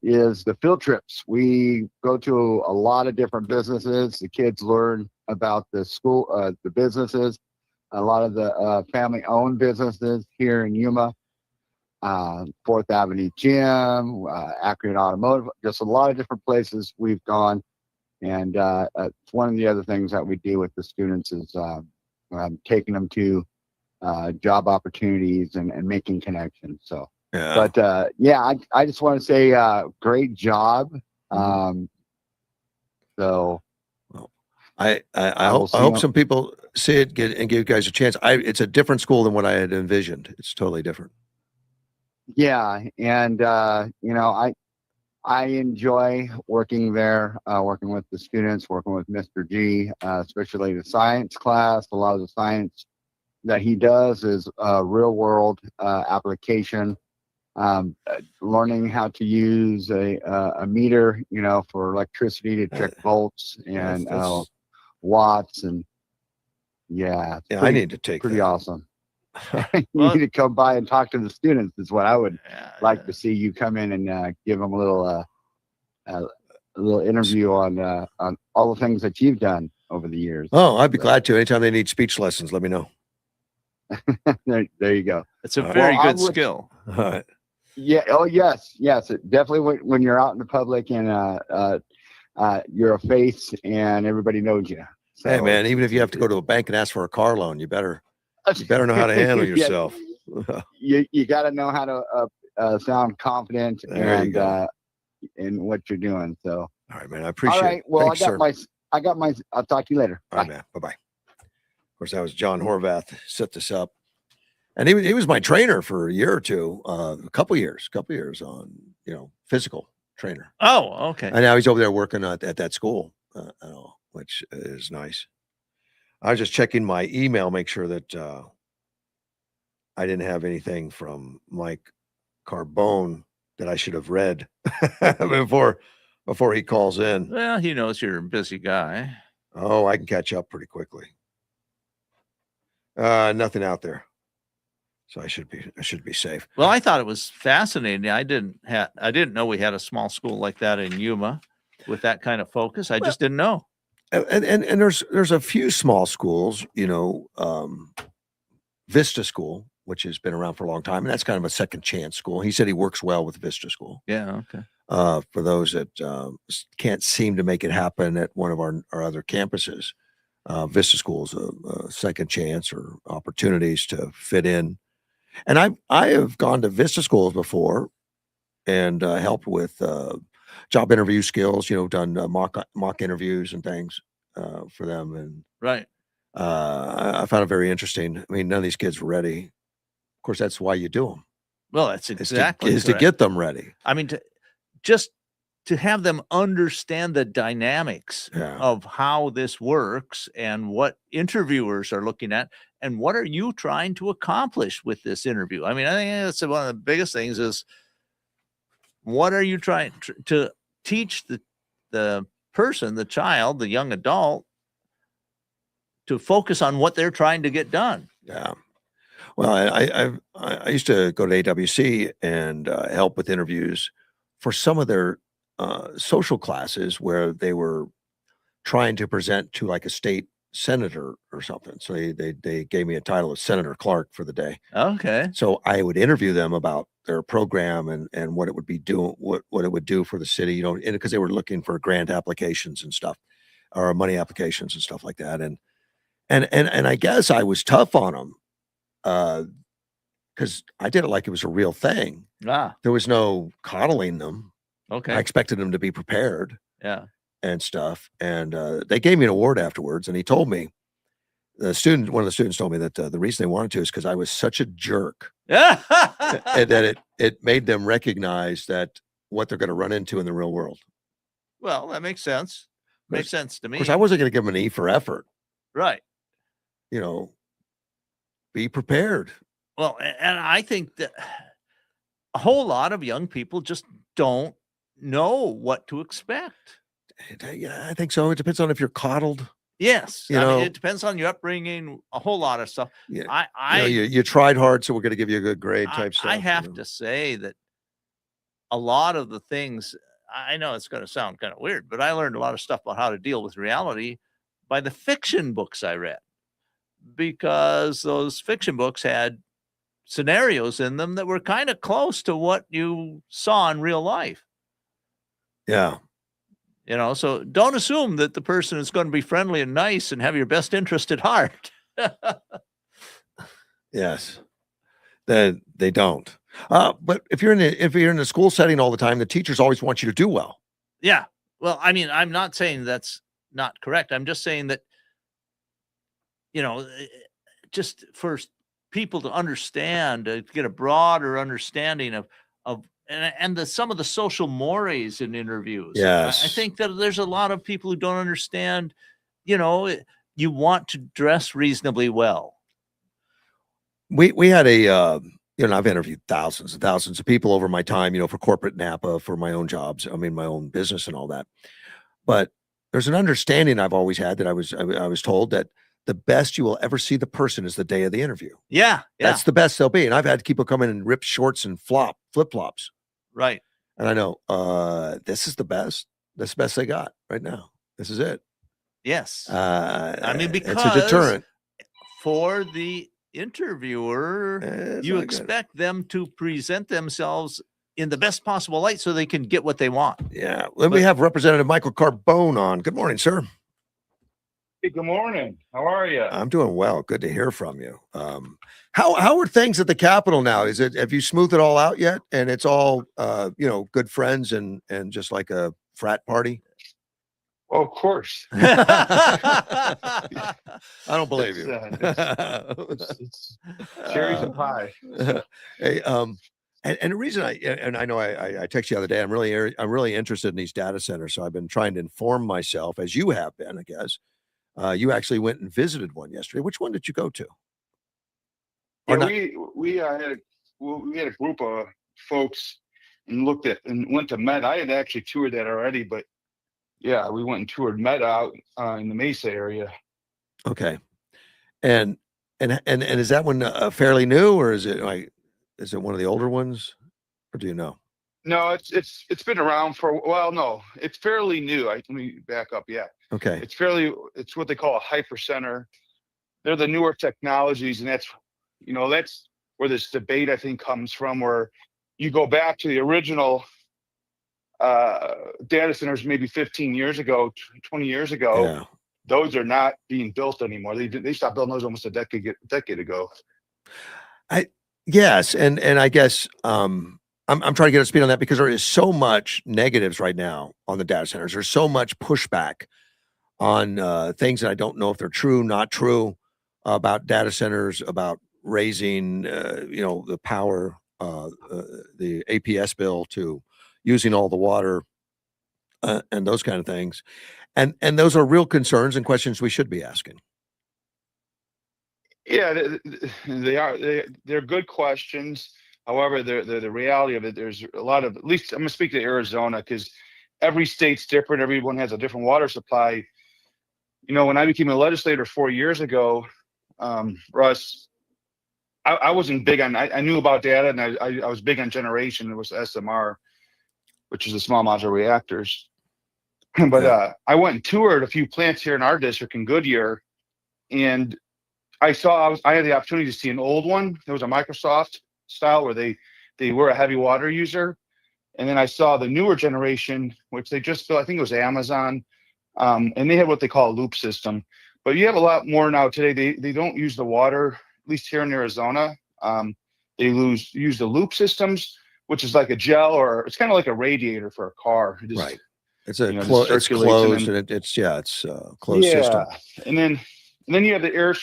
is the field trips. We go to a lot of different businesses. The kids learn about the school, the businesses, a lot of the family-owned businesses here in Yuma, 4th Avenue Gym, Akron Automotive, just a lot of different places we've gone. And it's one of the other things that we do with the students is taking them to job opportunities and making connections. So, Yeah. but I just want to say great job. So I will hope see you. some people see it and give you guys a chance. It's a different school than what I had envisioned. It's totally different. Yeah, and I enjoy working there, working with the students, working with Mr. G, especially the science class. A lot of the science that he does is real world application, learning how to use a meter, for electricity to check volts and watts, and Yeah, I pretty- need to take pretty that. awesome. You Well- need to come by and talk to the students is what I would like Yeah. to see. You come in and give them a little interview on all the things that you've done over the years. Oh, I'd be glad to. Anytime they need speech lessons, let me know. There you go. It's a Well, very I good would- skill. All right. Yeah. Oh, yes. It definitely when you're out in the public and you're a face and everybody knows you. Hey, So- man, even if you have to go to a bank and ask for a car loan, you better know how to handle Yeah, yourself. you got to know how to sound confident There you go. in what you're doing. So. All right, man. I appreciate All right. it. Well, Thanks, sir. I got my. I'll talk to you later. All right, man. Bye-bye. Of course, that was John Horvath set this up. And he was my trainer for a year or two, a couple years on, physical trainer. Oh, okay. And now he's over there working at that school, which is nice. I was just checking my email, make sure that I didn't have anything from Mike Carbone that I should have read before he calls in. Well, he knows you're a busy guy. Oh, I can catch up pretty quickly. Nothing out there. So I should be safe. Well, I thought it was fascinating. I didn't know we had a small school like that in Yuma with that kind of focus. I just didn't know. And there's a few small schools, Vista School, which has been around for a long time, and that's kind of a second chance school. He said he works well with Vista School. Yeah. Okay. For those that can't seem to make it happen at one of our other campuses, Vista schools a second chance or opportunities to fit in. And I have gone to Vista schools before and helped with job interview skills. Done mock interviews and things for them, and Right. I found it very interesting. I mean, none of these kids were ready. Of course, that's why you do them. Well, that's exactly is to correct. get them ready. I mean, just to have them understand the dynamics Yeah. of how this works and what interviewers are looking at and what are you trying to accomplish with this interview. I mean, I think that's one of the biggest things is what are you trying to teach the person, the child, the young adult, to focus on what they're trying to get done. Yeah. Well, I used to go to AWC and help with interviews for some of their social classes where they were trying to present to like a state senator or something. So they gave me a title of Senator Clark for the day. Okay. So I would interview them about their program and what it would be doing, what it would do for the city, because they were looking for grant applications and stuff, or money applications and stuff like that. And I guess I was tough on them because I did it like it was a real thing. Ah, There was no coddling them. okay. I expected them to be prepared Yeah. and stuff. And they gave me an award afterwards. And he told me, one of the students told me that the reason they wanted to is because I was such a jerk, Yeah. and that it made them recognize that what they're going to run into in the real world. Well, that makes sense. Makes sense to Of me. course, I wasn't going to give them an E for effort. Right. Be prepared. Well, and I think that a whole lot of young people just don't know what to expect. Yeah, I think so. It depends on if you're coddled. Yes. You I mean, know- it depends on your upbringing, a whole lot of stuff. Yeah, I you tried hard, so we're going to give you a good grade I, type stuff. I have to say that a lot of the things, I know it's going to sound kind of weird, but I learned a lot of stuff about how to deal with reality by the fiction books I read, because those fiction books had scenarios in them that were kind of close to what you saw in real life. Yeah. So don't assume that the person is going to be friendly and nice and have your best interest at heart. Yes. They don't. But if you're in a school setting all the time, the teachers always want you to do well. Yeah. Well, I mean, I'm not saying that's not correct. I'm just saying that, just for people to understand, to get a broader understanding of some of the social mores in interviews. Yes. I think that there's a lot of people who don't understand, you want to dress reasonably well. We had I've interviewed thousands and thousands of people over my time, for corporate Napa, for my own jobs, my own business and all that. But there's an understanding I've always had that I was told that the best you will ever see the person is the day of the interview. Yeah. That's the best they'll be. And I've had people come in and rip shorts and flip-flops. Right. And I know, this is the best. That's the best they got right now. This is it. Yes. It's a deterrent for the interviewer. It's You not good. expect them to present themselves in the best possible light so they can get what they want. Yeah. Let me have Representative Michael Carbone on. Good morning, sir. Hey, good morning. How are you? I'm doing well. Good to hear from you. How are things at the Capitol now? Have you smoothed it all out yet? And it's all good friends and just like a frat party? Oh, of course. I don't believe you. It's cherries and pie. Hey, and the reason I know I texted you the other day, I'm really interested in these data centers. So I've been trying to inform myself, as you have been, I guess. You actually went and visited one yesterday. Which one did you go to? Or Yeah, not- we had a group of folks and looked at and went to Meta. I had actually toured that already, but yeah, we went and toured Meta out in the Mesa area. Okay. And is that one fairly new, or is it one of the older ones, or do you know? No, it's been around for no, it's fairly new. Let me back up. Yeah, Okay. it's what they call a hyper center. They're the newer technologies, and that's where this debate I think comes from, where you go back to the original data centers maybe 15 years ago, 20 years ago. Yeah. those are not being built anymore. They stopped building those almost a decade ago. Yes, and I guess I'm trying to get a speed on that because there is so much negatives right now on the data centers. There's so much pushback on things that I don't know if they're true, not true, about data centers, about raising the power, the APS bill to using all the water, and those kind of things, and those are real concerns and questions we should be asking. Yeah, they're good questions. However, the reality of it, there's a lot of, at least I'm gonna speak to Arizona because every state's different. Everyone has a different water supply. When I became a legislator 4 years ago, Russ, I wasn't big on. I knew about data, and I was big on generation. It was SMR, which is the small modular reactors. But I went and toured a few plants here in our district in Goodyear, and I had the opportunity to see an old one. There was a Microsoft style where they were a heavy water user. And then I saw the newer generation, which they just built, I think it was Amazon. And they had what they call a loop system. But you have a lot more now today. They don't use the water, at least here in Arizona. They use the loop systems, which is like a gel, or it's kind of like a radiator for a car. Right. It's just it's closed, and it's closed system. And then you have the air.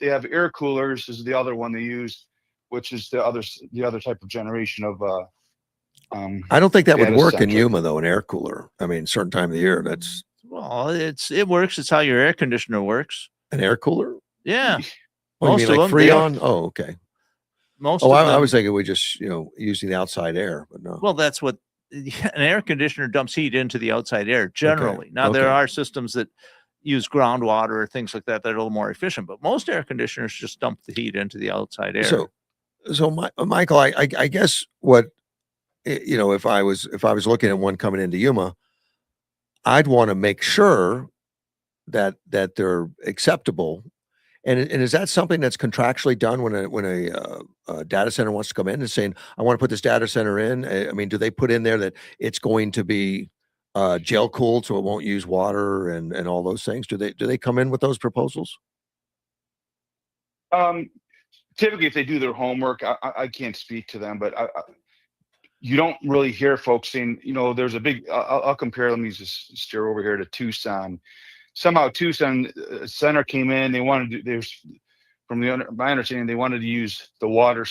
They have air coolers. Is the other one they use, which is the other type of generation of. I don't think that would work in data-centric. Yuma though. An air cooler. I mean, certain time of the year. That's Well, it works. It's how your air conditioner works. an air cooler. Yeah. Oh, you Most mean of like them, they are. Freon? Oh, okay. Most Oh, of I them. was thinking we just using the outside air, but no. Well, that's what an air conditioner dumps heat into the outside air generally. Now, there Okay. are systems that use groundwater or things like that that are a little more efficient, but most air conditioners just dump the heat into the outside air. So Michael, I guess what if I was looking at one coming into Yuma, I'd want to make sure that they're acceptable. And is that something that's contractually done when a data center wants to come in and saying, I want to put this data center in? I mean, do they put in there that it's going to be gel cooled so it won't use water and all those things? Do they come in with those proposals? Typically, if they do their homework, I can't speak to them, but you don't really hear folks saying, there's a big. I'll compare. Let me just steer over here to Tucson. Somehow Tucson Center came in. They wanted to. My understanding, they wanted to use the water,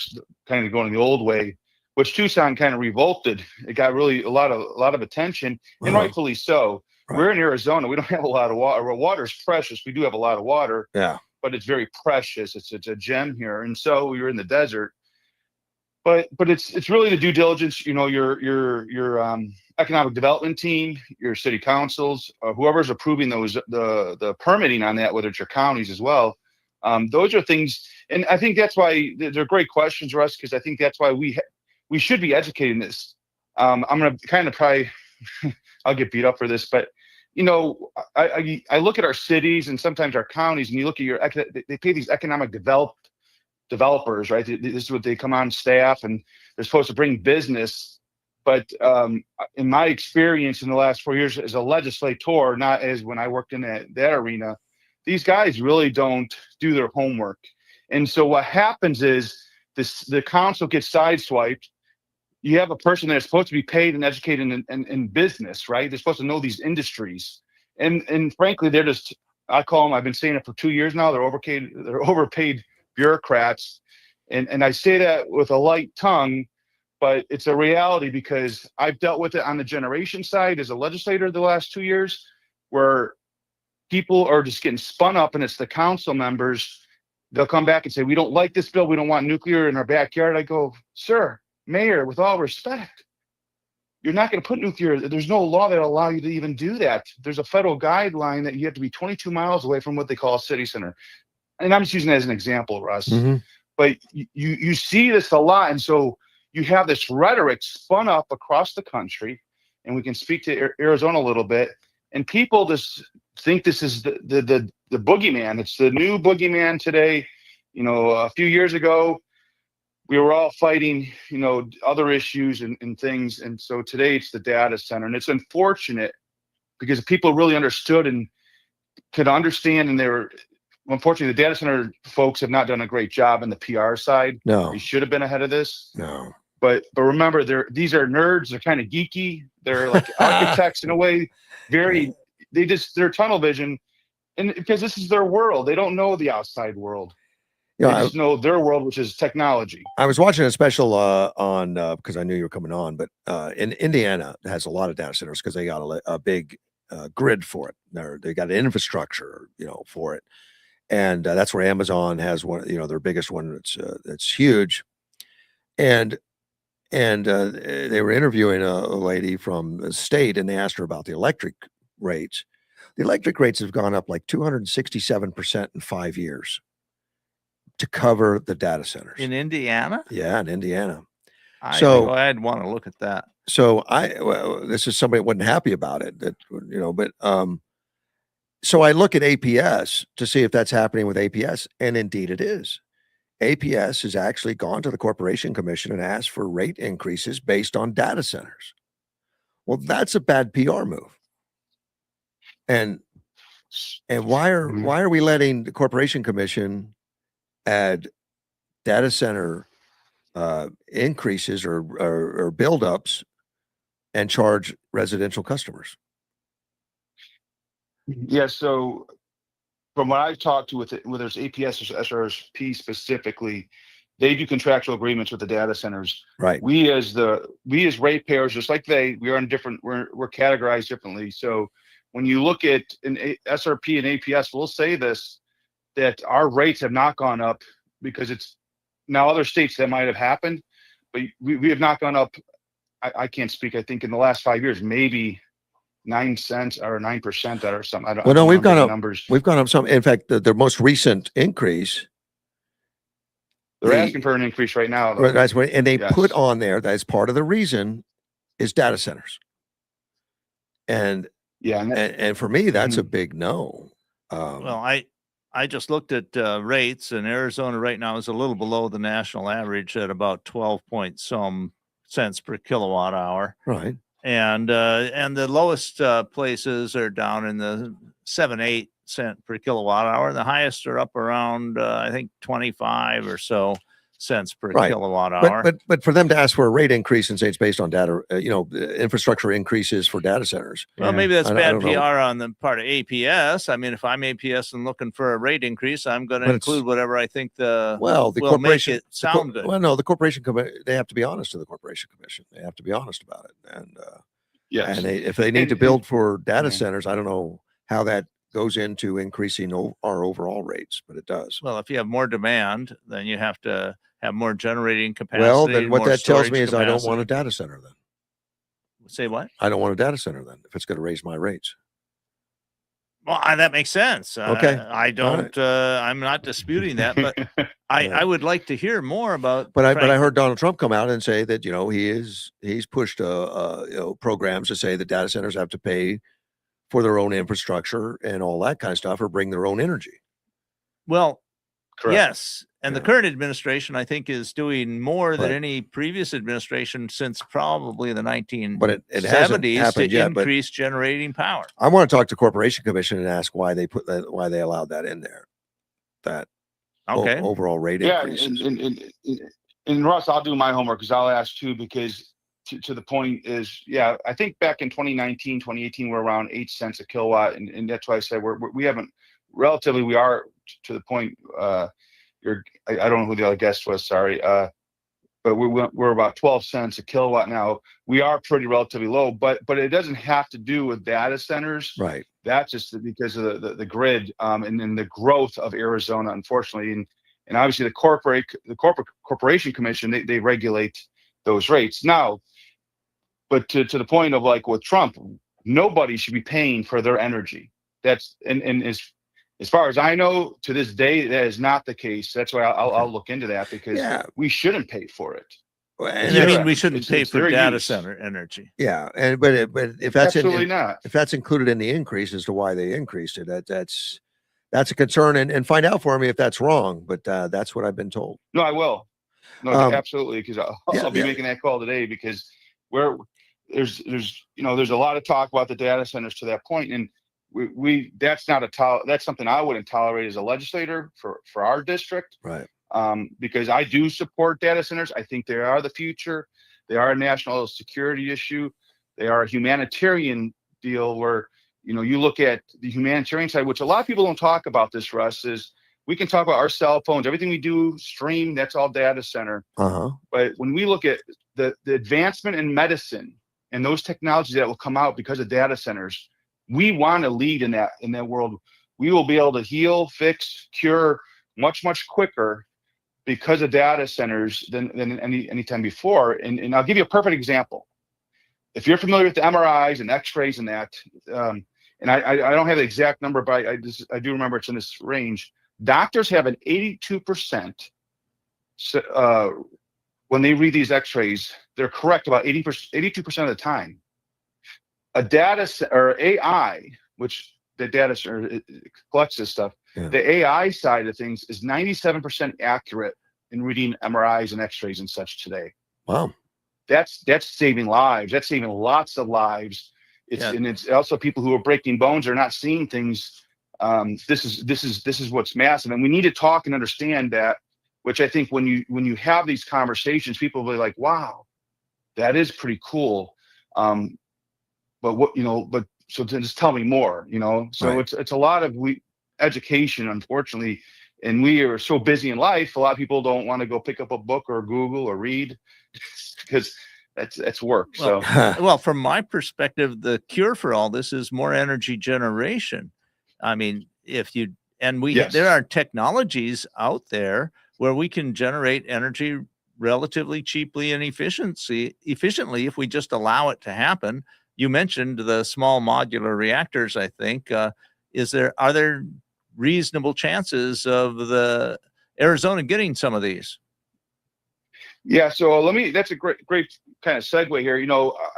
kind of going the old way, which Tucson kind of revolted. It got really a lot of attention, and rightfully so. Right. We're in Arizona. We don't have a lot of water. Well, water is precious. We do have a lot of water. Yeah. But it's very precious. It's a gem here, and so we were in the desert. But it's really the due diligence. Your economic development team, your city councils, whoever's approving the permitting on that, whether it's your counties as well. Those are things, and I think that's why they're great questions, Russ, because I think that's why we should be educating this. I'm gonna kind of probably I'll get beat up for this, but I look at our cities and sometimes our counties, and you look at they pay these economic developers, right? This is what they come on staff, and they're supposed to bring business. But in my experience in the last 4 years as a legislator, not as when I worked in that arena, these guys really don't do their homework. And so what happens is the council gets sideswiped. You have a person that's supposed to be paid and educated in business, right? They're supposed to know these industries. And frankly, they're just, I call them, I've been saying it for 2 years now, they're overpaid bureaucrats. And I say that with a light tongue, but it's a reality because I've dealt with it on the generation side as a legislator the last 2 years, where people are just getting spun up, and it's the council members. They'll come back and say, we don't like this bill. We don't want nuclear in our backyard. I go, sir, mayor, with all respect, you're not going to put nuclear. There's no law that will allow you to even do that. There's a federal guideline that you have to be 22 miles away from what they call a city center. And I'm just using that as an example, Russ. Mm-hmm. But you see this a lot. And so you have this rhetoric spun up across the country, and we can speak to Arizona a little bit. And people just think this is the boogeyman. It's the new boogeyman today. A few years ago, we were all fighting, other issues and things. And so today it's the data center. And it's unfortunate because people really understood and could understand, and unfortunately, the data center folks have not done a great job in the PR side. No, They should have been ahead of this. no. But remember, these are nerds. They're kind of geeky. They're like architects in a way. They're tunnel vision, and because this is their world, they don't know the outside world. You They know, just know their world, which is technology. I was watching a special on because I knew you were coming on, but in Indiana has a lot of data centers because they got a big grid for it. They got an infrastructure, for it, and that's where Amazon has one. Their biggest one. It's huge, and they were interviewing a lady from the state, and they asked her about the electric rates. The electric rates have gone up like 267% in 5 years to cover the data centers. In Indiana? Yeah, in Indiana. So I'd want to look at that. So this is somebody that wasn't happy about it, but so I look at APS to see if that's happening with APS, and indeed it is. APS has actually gone to the Corporation Commission and asked for rate increases based on data centers. Well, that's a bad PR move. And why are we letting the Corporation Commission add data center increases or buildups and charge residential customers? Yeah. So from what I've talked to whether it's APS or SRP specifically, they do contractual agreements with the data centers. Right. We as ratepayers, just like we are in different. We're categorized differently. So when you look at an SRP and APS, we'll say this, that our rates have not gone up because it's now other states that might have happened, but we have not gone up. I can't speak. I think in the last 5 years, maybe 9 cents or 9% or something. I don't. Well, no, we've gone up. Numbers. We've gone up some. In fact, the most recent increase. They're asking for an increase right now. Right, that's what, and they Yes. put on there that as part of the reason is data centers. And Yeah, and for me, that's a big no. Well, I just looked at rates, and Arizona right now is a little below the national average at about 12 point some cents per kilowatt hour. Right. And the lowest places are down in the 7-8 cent per kilowatt hour. The highest are up around I think 25 or so cents per Right. kilowatt hour. But for them to ask for a rate increase and say it's based on data, infrastructure increases for data centers. Well, maybe that's I bad don't PR know. on the part of APS. I mean, if I'm APS and looking for a rate increase, I'm going to But it's- include whatever I think The will make corporation it sound good. Well, no, the corporation they have to be honest to the Corporation Commission. They have to be honest about it. And yes. and if they need to build for data yeah. centers, I don't know how that goes into increasing our overall rates, but it does. Well, if you have more demand, then you have to have more generating capacity. Well, then what more that tells me storage is I don't want a capacity. data center then. Say what? I don't want a data center then if it's going to raise my rates. Well, that makes sense. Okay. I don't. I'm not disputing that, but I would like to hear more about. But I heard Donald Trump come out and say that he's pushed programs to say that data centers have to pay for their own infrastructure and all that kind of stuff, or bring their own energy. Well, Correct. yes, and the Yeah. current administration, I think, is doing more than But- any previous administration since probably the 1970s But it hasn't happened to yet. But increase generating power. I want to talk to Corporation Commission and ask why they allowed that in there. That Okay. overall rate Yeah, increases. and Russ, I'll do my homework because I'll ask too, because to the point is, yeah, I think back in 2019, 2018, we're around 8 cents a kilowatt. And that's why I said we haven't relatively, we are to the point, I don't know who the other guest was, sorry. But we're about 12 cents a kilowatt now. We are pretty relatively low, but it doesn't have to do with data centers. Right. That's just because of the grid and then the growth of Arizona, unfortunately, and obviously the Corporation Commission, they regulate those rates now. But to the point of like with Trump, nobody should be paying for their energy. That's and as far as I know, to this day, that is not the case. That's why I'll look into that because we shouldn't pay for it. And You Yeah. mean we shouldn't It's- pay it's for their data use. center energy? yeah, but if that's Absolutely not. if that's included in the increase as to why they increased it, that's a concern. And find out for me if that's wrong. But that's what I've been told. No, I will. No, absolutely, because I'll be yeah. making that call today because there's a lot of talk about the data centers to that point, and we that's not that's something I wouldn't tolerate as a legislator for our district. Right. Because I do support data centers. I think they are the future. They are a national security issue. They are a humanitarian deal where, you look at the humanitarian side, which a lot of people don't talk about this, Russ, is we can talk about our cell phones, everything we do stream, that's all data center. Uh-huh. But when we look at the advancement in medicine and those technologies that will come out because of data centers, we want to lead in that world. We will be able to heal, fix, cure much, much quicker because of data centers than any time before. And I'll give you a perfect example. If you're familiar with the MRIs and X-rays and that, and I don't have the exact number, but I do remember it's in this range. Doctors have an 82%. When they read these X-rays, they're correct about 82% of the time. A data or AI, which the data center it collects this stuff. Yeah. The AI side of things is 97% accurate in reading MRIs and X-rays and such today. Wow. That's saving lives. That's saving lots of lives. And it's also people who are breaking bones are not seeing things. This is what's massive, and we need to talk and understand that. Which I think when you have these conversations, people will be like, "Wow, that is pretty cool." But so just tell me more. So Right. it's a lot of education, unfortunately, and we are so busy in life. A lot of people don't want to go pick up a book or Google or read because that's work. Well, So well, from my perspective, the cure for all this is more energy generation. I mean, Yes. there are technologies out there where we can generate energy relatively cheaply and efficiently if we just allow it to happen. You mentioned the small modular reactors, I think. Are there reasonable chances of the Arizona getting some of these? yeah, so that's a great kind of segue here.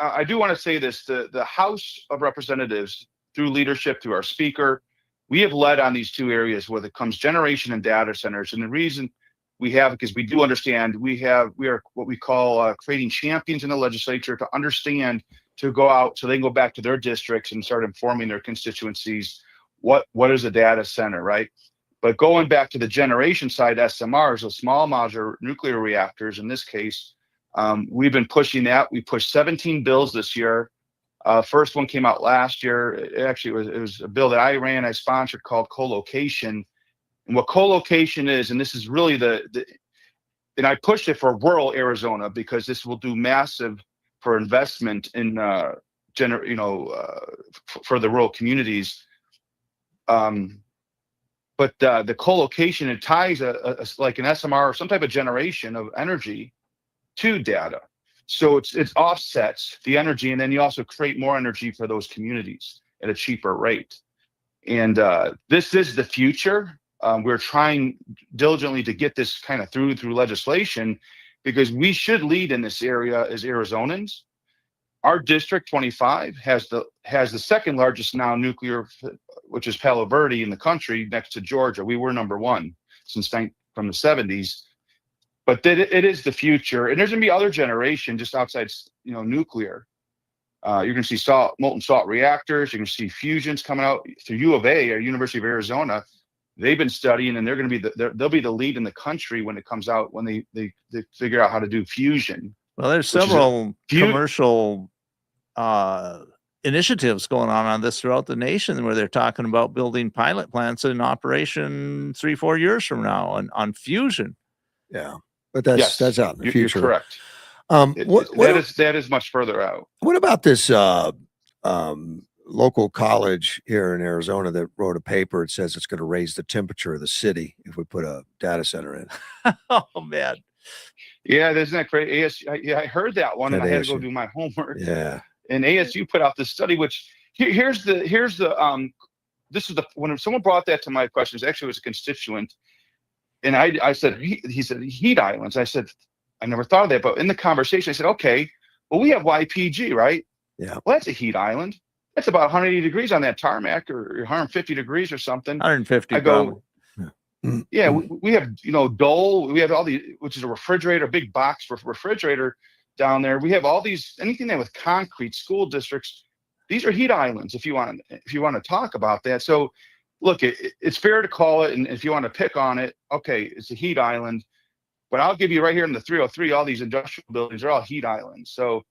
I do want to say this, the House of Representatives, through leadership, through our speaker, we have led on these two areas where it comes generation and data centers. And the reason we have, because we do understand we are what we call creating champions in the legislature to understand, to go out so they can go back to their districts and start informing their constituencies what is a data center, right? But going back to the generation side, SMRs, so small modular nuclear reactors, in this case, we've been pushing that. We pushed 17 bills this year. First one came out last year. It was a bill that I sponsored called co-location. And what co-location is, and this is really and I pushed it for rural Arizona because this will do massive for investment in for the rural communities. But the co-location, it ties like an SMR or some type of generation of energy to data. So it offsets the energy, and then you also create more energy for those communities at a cheaper rate. And this is the future. We're trying diligently to get this kind of through legislation because we should lead in this area as Arizonans. Our District 25 has the second largest now nuclear, which is Palo Verde in the country, next to Georgia. We were number one from the 70s. But it is the future, and there's going to be other generation just outside, nuclear. You're going to see molten salt reactors. You're going to see fusions coming out through U of A or University of Arizona. They've been studying, and they're going to be they'll be the lead in the country when it comes out, when they figure out how to do fusion. Well, there's several commercial initiatives going on this throughout the nation where they're talking about building pilot plants in operation 3-4 years from now on fusion. Yeah. But that's out in the future. You're correct. That is much further out. What about this local college here in Arizona that wrote a paper? It says it's going to raise the temperature of the city if we put a data center in. Oh man. Yeah, isn't that great? I heard that one, and I had to go do my homework. Yeah. And ASU put out this study, which here's the when someone brought that to my questions, actually it was a constituent. And I said, he said heat islands. I said, I never thought of that. But in the conversation, I said, okay, well, we have YPG, right? Yeah. Well, that's a heat island. That's about 180 degrees on that tarmac, or 150 degrees or something. 150. I go, yeah, we have, Dole. We have all these, which is a refrigerator, big box for refrigerator down there. We have all these, anything that with concrete, school districts. these are heat islands. If you want to talk about that. So look, it's fair to call it, and if you want to pick on it, okay, it's a heat island. But I'll give you right here in the 303, all these industrial buildings are all heat islands. So,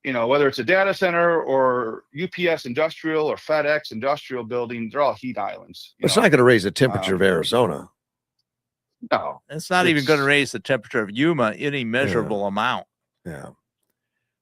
whether it's a data center or UPS industrial or FedEx industrial building, they're all heat islands. It's not going to raise the temperature of Arizona. No, It's not even going to raise the temperature of Yuma any measurable amount. Yeah.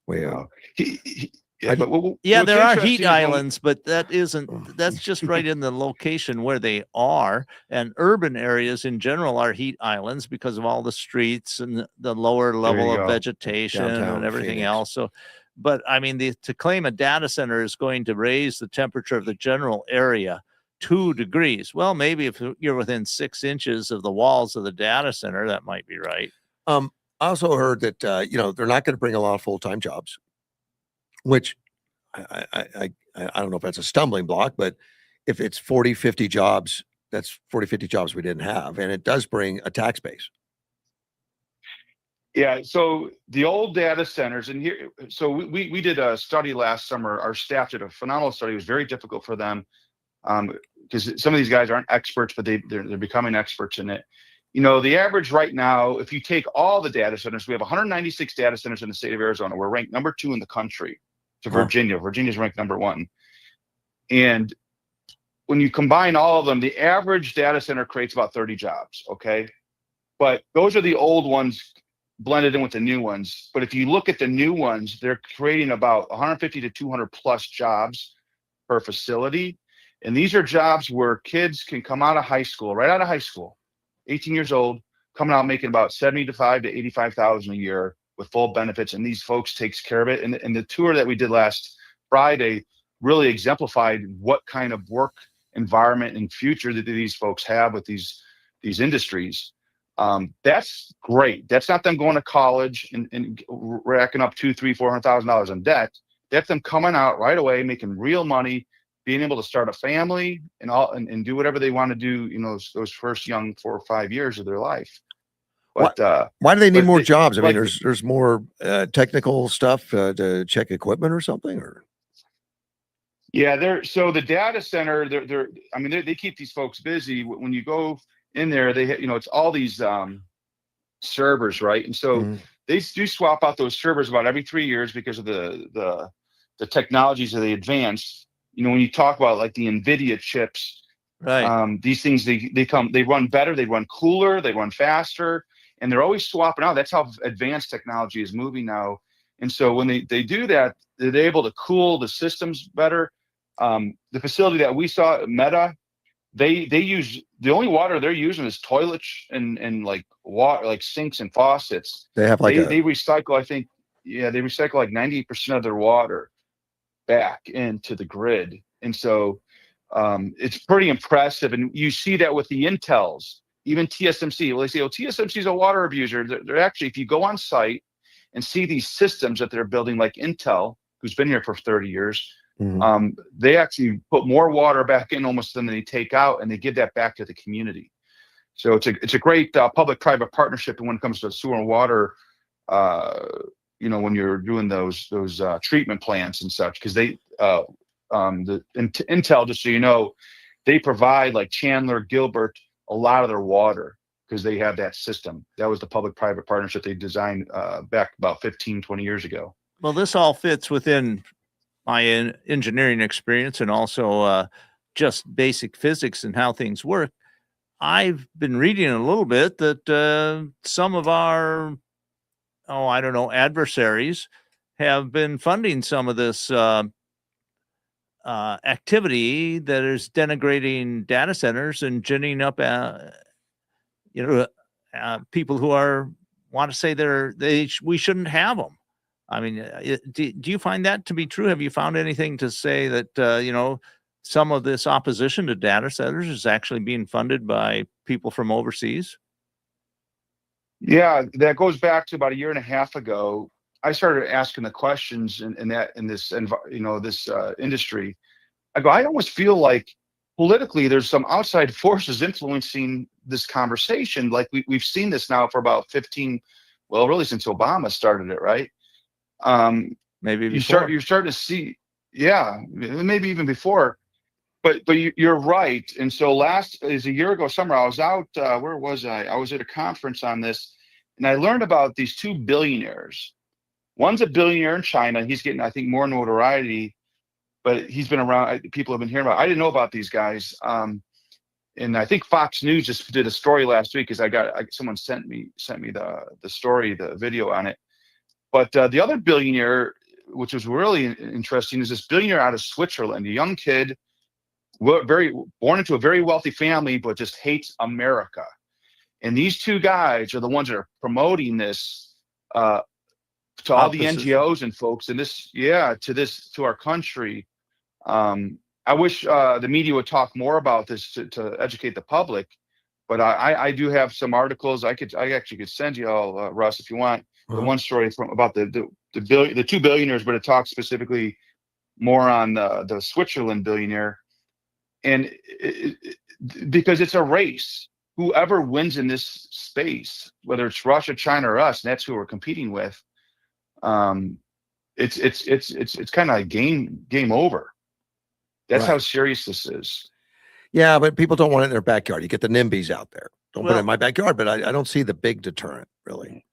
Well, but yeah, what's there are interesting heat is islands, but that's just right in the location where they are. And urban areas in general are heat islands because of all the streets and the lower level of go. vegetation Downtown and everything Phoenix. else. So, but I mean, to claim a data center is going to raise the temperature of the general area 2 degrees. Well, maybe if you're within 6 inches of the walls of the data center, that might be right. I also heard that they're not going to bring a lot of full-time jobs, which I don't know if that's a stumbling block, but if it's 40, 50 jobs, that's 40, 50 jobs we didn't have, and it does bring a tax base. Yeah, so the old data centers, and here, so we did a study last summer. Our staff did a phenomenal study. It was very difficult for them because some of these guys aren't experts, but they're becoming experts in it. The average right now, if you take all the data centers, we have 196 data centers in the state of Arizona. We're ranked number 2 in the country to Virginia. Virginia's ranked number 1. And when you combine all of them, the average data center creates about 30 jobs, okay? But those are the old ones blended in with the new ones. But if you look at the new ones, they're creating about 150 to 200 plus jobs per facility. And these are jobs where kids can come out of high school, right out of high school, 18 years old, coming out making about 75 to 85,000 a year with full benefits. And these folks takes care of it. And the tour that we did last Friday really exemplified what kind of work environment and future that these folks have with these industries. That's great. That's not them going to college and racking up $200,000, $300,000, $400,000 in debt. That's them coming out right away, making real money, being able to start a family and do whatever they want to do, those first young 4 or 5 years of their life. But why do they need more jobs? I mean, there's more technical stuff to check equipment or something, or. Yeah, so the data center, they keep these folks busy. When you go in there, it's all these servers, right? And so they do swap out those servers about every 3 years because of the technologies that they advance. When you talk about like the NVIDIA chips, right? These things they run better, they run cooler, they run faster, and they're always swapping out. That's how advanced technology is moving now. And so when they do that, they're able to cool the systems better. The facility that we saw at Meta, they use the only water they're using is toilets and like water, like sinks and faucets. They have like they recycle, I think, they recycle like 98% of their water back into the grid. And so it's pretty impressive. And you see that with the Intels, even TSMC. Well, they say, TSMC is a water abuser. They're actually, if you go on site and see these systems that they're building, like Intel, who's been here for 30 years, they actually put more water back in almost than they take out, and they give that back to the community. So it's a great public-private partnership when it comes to sewer and water. When you're doing those treatment plants and such, because they Intel, just so you know, they provide like Chandler, Gilbert, a lot of their water because they have that system. That was the public-private partnership they designed back about 15, 20 years ago. Well, this all fits within my engineering experience and also just basic physics and how things work. I've been reading a little bit that some of our, adversaries have been funding some of this activity that is denigrating data centers and ginning up, people who want to say we shouldn't have them. I mean, do you find that to be true? Have you found anything to say that, some of this opposition to data centers is actually being funded by people from overseas? Yeah, that goes back to about 1.5 years ago. I started asking the questions in this industry. I almost feel like politically there's some outside forces influencing this conversation. Like we've seen this now for about 15, really since Obama started it, right? Maybe you're starting to see, yeah, maybe even before. But you're right. And so a year ago summer, I was out. Where was I? I was at a conference on this, and I learned about these two billionaires. One's a billionaire in China. He's getting, I think, more notoriety, but he's been around. People have been hearing about. I didn't know about these guys. And I think Fox News just did a story last week because someone sent me the story, the video on it. But the other billionaire, which was really interesting, is this billionaire out of Switzerland, a young kid, born into a very wealthy family, but just hates America. And these two guys are the ones that are promoting this to all the NGOs and folks, and to our country. I wish the media would talk more about this to educate the public. But I do have some articles I actually could send you all, Russ, if you want. The one story about the two billionaires, but it talks specifically more on the Switzerland billionaire. And because it's a race, whoever wins in this space, whether it's Russia, China, or us, and that's who we're competing with. It's kind of a game over. That's Right. how serious this is. Yeah, but people don't want it in their backyard. You get the NIMBYs out there. Don't put it Well- in my backyard, but I don't see the big deterrent really.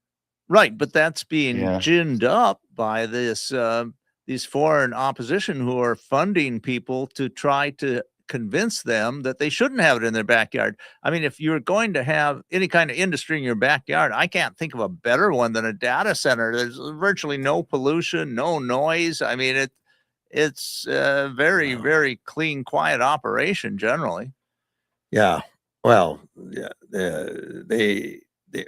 Right, but that's being Yeah. ginned up by these foreign opposition who are funding people to try to convince them that they shouldn't have it in their backyard. I mean, if you're going to have any kind of industry in your backyard, I can't think of a better one than a data center. There's virtually no pollution, no noise. I mean, it's a very, Wow. very clean, quiet operation generally. Yeah. Well, yeah.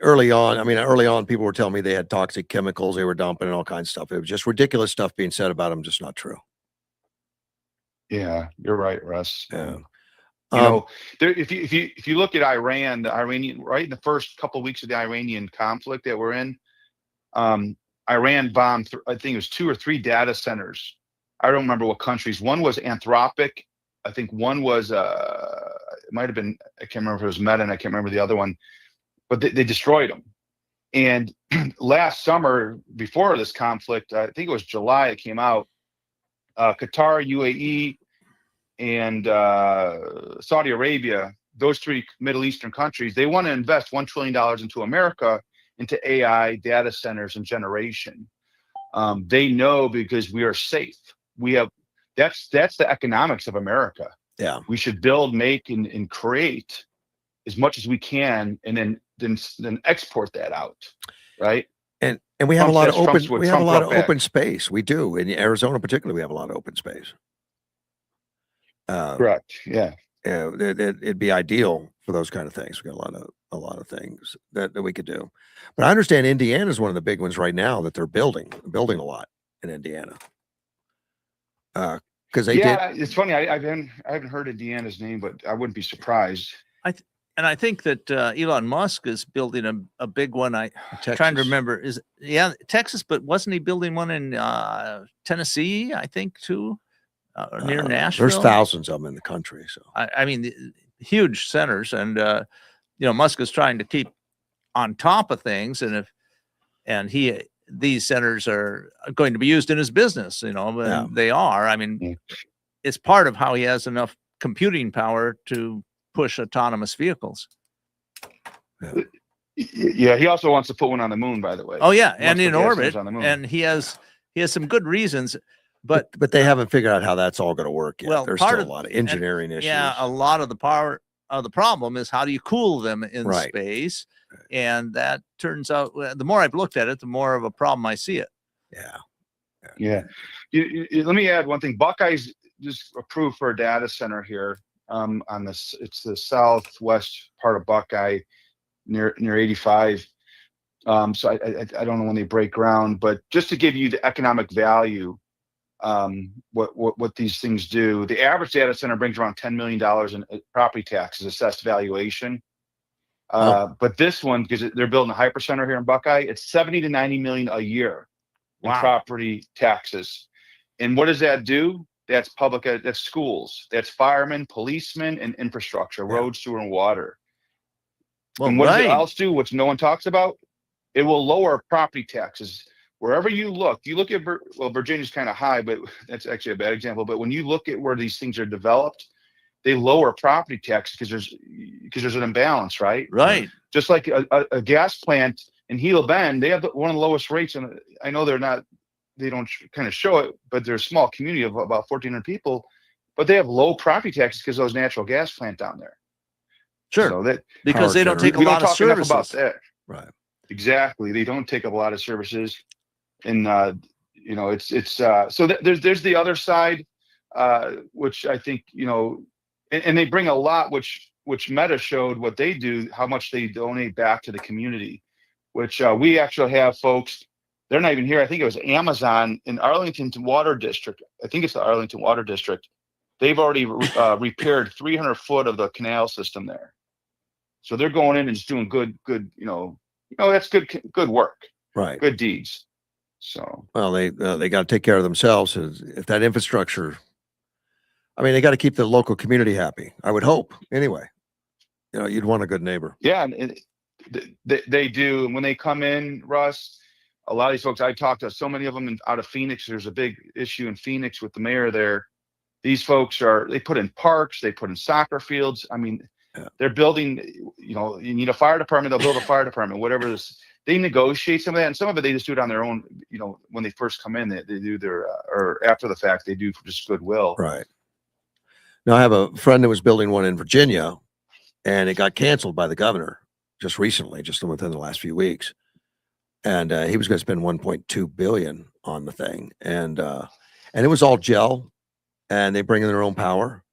Early on, people were telling me they had toxic chemicals they were dumping and all kinds of stuff. It was just ridiculous stuff being said about them, just not true. Yeah, you're right, Russ. Yeah. You know, if you look at Iran, the Iranian, right in the first couple of weeks of the Iranian conflict that we're in, Iran bombed, I think it was 2 or 3 data centers. I don't remember what countries. One was Anthropic. I think one was, it might have been, I can't remember if it was Meta, and I can't remember the other one, but they destroyed them. And last summer, before this conflict, I think it was July, it came out, Qatar, UAE, and Saudi Arabia, those 3 Middle Eastern countries, they want to invest $1 trillion into America, into AI, data centers, and generation. They know because we are safe. That's the economics of America. Yeah. We should build, make, and create as much as we can, and then export that out, right? And we have a lot of Trump's open what we have a Trump lot of brought back. open space. We do. In Arizona particularly, we have a lot of open space. Correct. Yeah. It'd be ideal for those kind of things. We got a lot of things that we could do. But I understand Indiana is one of the big ones right now that they're building a lot in Indiana. Because they did. It's funny. I haven't heard of Deanna's name, but I wouldn't be surprised. And I think that Elon Musk is building a big one. I'm trying to Texas. remember, Texas, but wasn't he building one in Tennessee, I think, too, near Nashville? There's thousands of them in the country. So I mean, huge centers, and Musk is trying to keep on top of things, these centers are going to be used in his business, and they are. I mean, it's part of how he has enough computing power to push autonomous vehicles. Yeah, he also wants to put one on the moon, by the way. Oh yeah, He and wants to in put gas orbit, engines on the moon. and he has some good reasons, but they haven't figured out how that's all going to work yet. Well, There's part still of- a lot of engineering issues. yeah, a lot of the power of the problem is how do you cool them in Right. space, and that turns out the more I've looked at it, the more of a problem I see it. Yeah. Yeah. Let me add one thing. Buckeye's just approved for a data center here on this. It's the southwest part of Buckeye near 85. So I don't know when they break ground, but just to give you the economic value, what these things do, the average data center brings around $10 million in property taxes, assessed valuation. But this one, because they're building a hypercenter here in Buckeye, it's 70 to 90 million a year in Wow. property taxes. And what does that do? That's public, that's schools, that's firemen, policemen, and infrastructure, roads, sewer, and water. Well, And what does it right. else do, which no one talks about? It will lower property taxes. wherever you look at, well, Virginia's kind of high, but that's actually a bad example. But when you look at where these things are developed, they lower property tax because there's an imbalance, right? Right. Just like a gas plant in Gila Bend, they have one of the lowest rates. And I know they don't kind of show it, but they're a small community of about 1,400 people, but they have low property taxes because of those natural gas plant down there. Sure. So that Because they don't take a we lot don't of talk enough about services. that. Right. Exactly. They don't take up a lot of services. And, so there's the other side, which I think, and they bring a lot, which Meta showed what they do, how much they donate back to the community, which we actually have folks, they're not even here. I think it was Amazon in Arlington Water District. I think it's the Arlington Water District. They've already repaired 300 foot of the canal system there. So they're going in and just doing good, that's good work, Right. good deeds. So, Well, they got to take care of themselves. If that infrastructure, I mean, they got to keep the local community happy. I would hope anyway. You'd want a good neighbor. yeah, and they do. And when they come in, Russ, a lot of these folks, I talked to so many of them out of Phoenix. There's a big issue in Phoenix with the mayor there. These folks they put in parks, they put in soccer fields. I mean, they're building, you need a fire department, they'll build a fire department, whatever this. They negotiate some of that, and some of it they just do it on their own. When they first come in, they do their, or after the fact, they do for just goodwill. Right. Now, I have a friend that was building one in Virginia, and it got canceled by the governor just recently, just within the last few weeks. And he was going to spend 1.2 billion on the thing, and it was all gel, and they bring in their own power,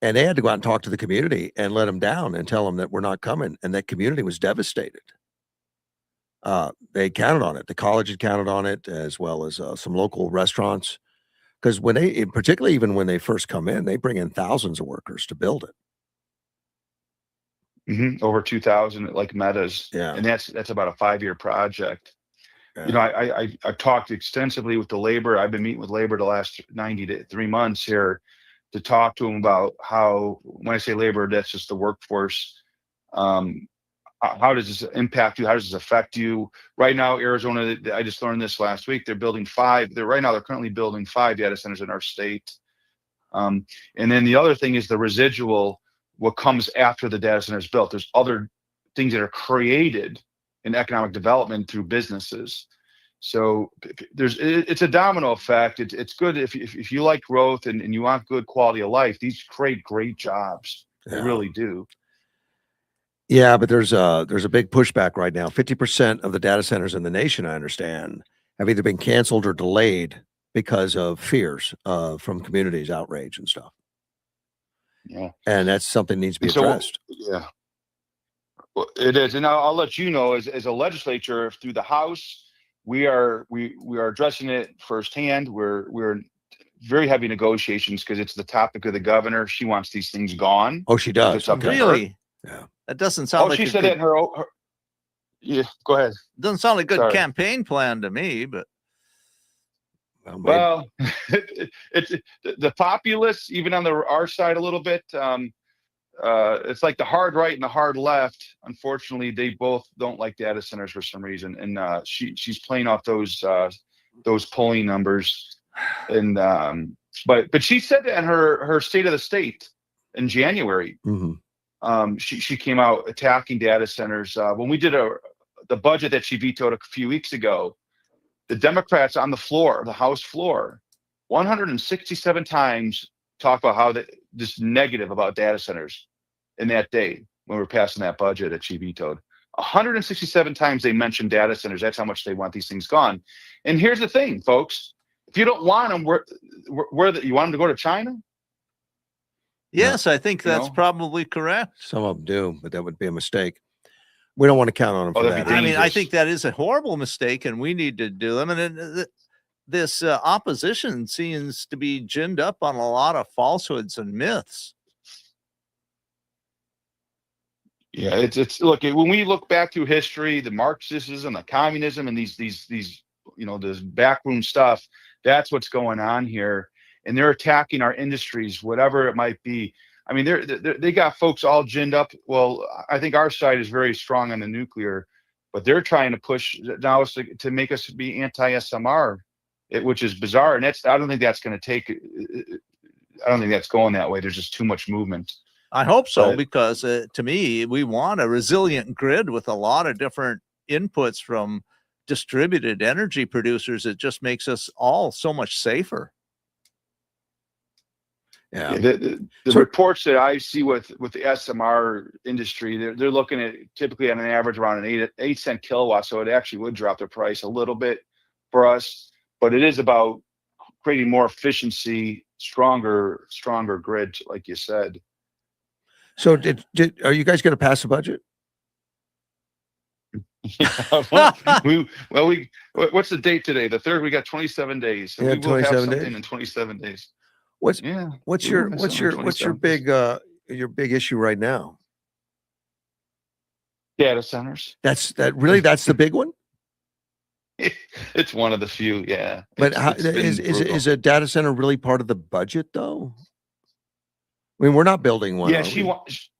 and they had to go out and talk to the community and let them down and tell them that we're not coming, and that community was devastated. They counted on it. The college had counted on it, as well as some local restaurants, because particularly even when they first come in, they bring in thousands of workers to build it. Over 2,000, like Meta's. Yeah. And that's about a 5-year project. Yeah. I've talked extensively with the labor. I've been meeting with labor the last 90 to 3 months here to talk to them about how, when I say labor, that's just the workforce. How does this impact you? How does this affect you? Right now, Arizona, I just learned this last week, they're building 5. They're currently building 5 data centers in our state. And then the other thing is the residual, what comes after the data center is built. There's other things that are created in economic development through businesses. So it's a domino effect. It's good if you like growth and you want good quality of life. These create great jobs. They really do. Yeah, but there's a big pushback right now. 50% of the data centers in the nation, I understand, have either been canceled or delayed because of fears from communities, outrage and stuff. Yeah, and that's something that needs to be addressed. Yeah, well, it is, and I'll let you know, as a legislature through the House, we are addressing it firsthand. We're very heavy negotiations because it's the topic of the governor. She wants these things gone. Oh, she does. It's up to her. Really? Yeah. That doesn't sound like she said that in her. Yeah, go ahead. Doesn't sound like a good Sorry. campaign plan to me, but Well, it's the populists, even on our side a little bit. It's like the hard right and the hard left. Unfortunately, they both don't like data centers for some reason, and she's playing off those polling numbers. And but she said that in her State of the State in January. Mm-hmm. She came out attacking data centers when we did the budget that she vetoed a few weeks ago. The Democrats on the floor, the House floor, 167 times talk about how just negative about data centers in that day when we were passing that budget that she vetoed. 167 times they mentioned data centers. That's how much they want these things gone. And here's the thing, folks. If you don't want them, you want them to go to China? yes, I think that's probably correct. Some of them do, but that would be a mistake. We don't want to count on them for that'd that. be I mean, I dangerous. think that is a horrible mistake, and we need to do them. And this opposition seems to be ginned up on a lot of falsehoods and myths. Yeah, it's look, when we look back through history, the Marxism, the communism, and these this backroom stuff, that's what's going on here. And they're attacking our industries, whatever it might be. I mean, they got folks all ginned up. Well, I think our side is very strong on the nuclear, but they're trying to push now to make us be anti-SMR, which is bizarre. And I don't think that's going to take. I don't think that's going that way. There's just too much movement. I hope so, But- because to me, we want a resilient grid with a lot of different inputs from distributed energy producers. It just makes us all so much safer. Yeah. The So- reports that I see with the SMR industry, they're looking at typically on an average around an 8 cent kilowatt. So it actually would drop the price a little bit for us, but it is about creating more efficiency, stronger grid, like you said. So are you guys going to pass a budget? What's the date today? The 3rd. We got 27 days. So Yeah, we will have 27 something days. in 27 days. What's Yeah. what's we your will have what's something in your what's your 27 days. big issue right now? Data centers? That's the big one. It's one of the few, yeah. But It's been brutal. is a data center really part of the budget though? I mean, we're not building one. Yeah, are she we? wants.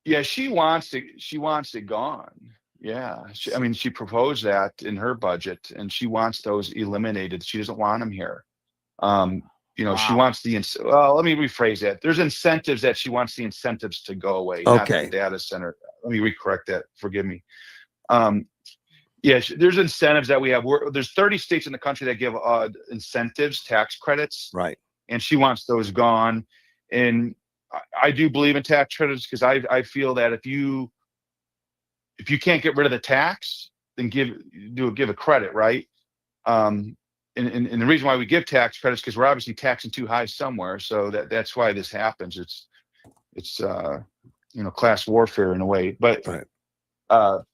Yeah, she wants it gone. Yeah, I mean, she proposed that in her budget, and she wants those eliminated. She doesn't want them here. She Wow. wants well, let me rephrase that. There's incentives that she wants the incentives to go away. Not Okay. the data center. Let me recorrect that. Forgive me. There's incentives that we have. There's 30 states in the country that give incentives, tax credits, Right. and she wants those gone. And I do believe in tax credits because I feel that if you can't get rid of the tax, then give a credit, right? And the reason why we give tax credits because we're obviously taxing too high somewhere. So that's why this happens. It's class warfare in a way. But Right.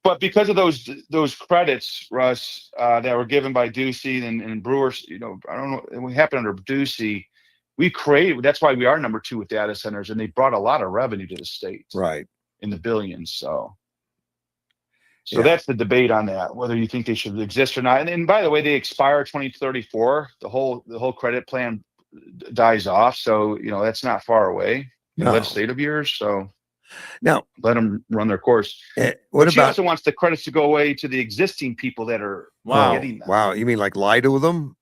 But because of those credits, Russ, that were given by Ducey and Brewers, I don't know, and we happened under Ducey, that's why we are number 2 with data centers, and they brought a lot of revenue to the state, Right. in the billions. So Yeah. that's the debate on that, whether you think they should exist or not. And by the way, they expire 2034. The whole credit plan dies off, so that's not far away. No. Legislative years, so Now, let them run their course. what But she about? also wants the credits to go away to the existing people that are Wow. getting them. Wow. You mean like lie to them?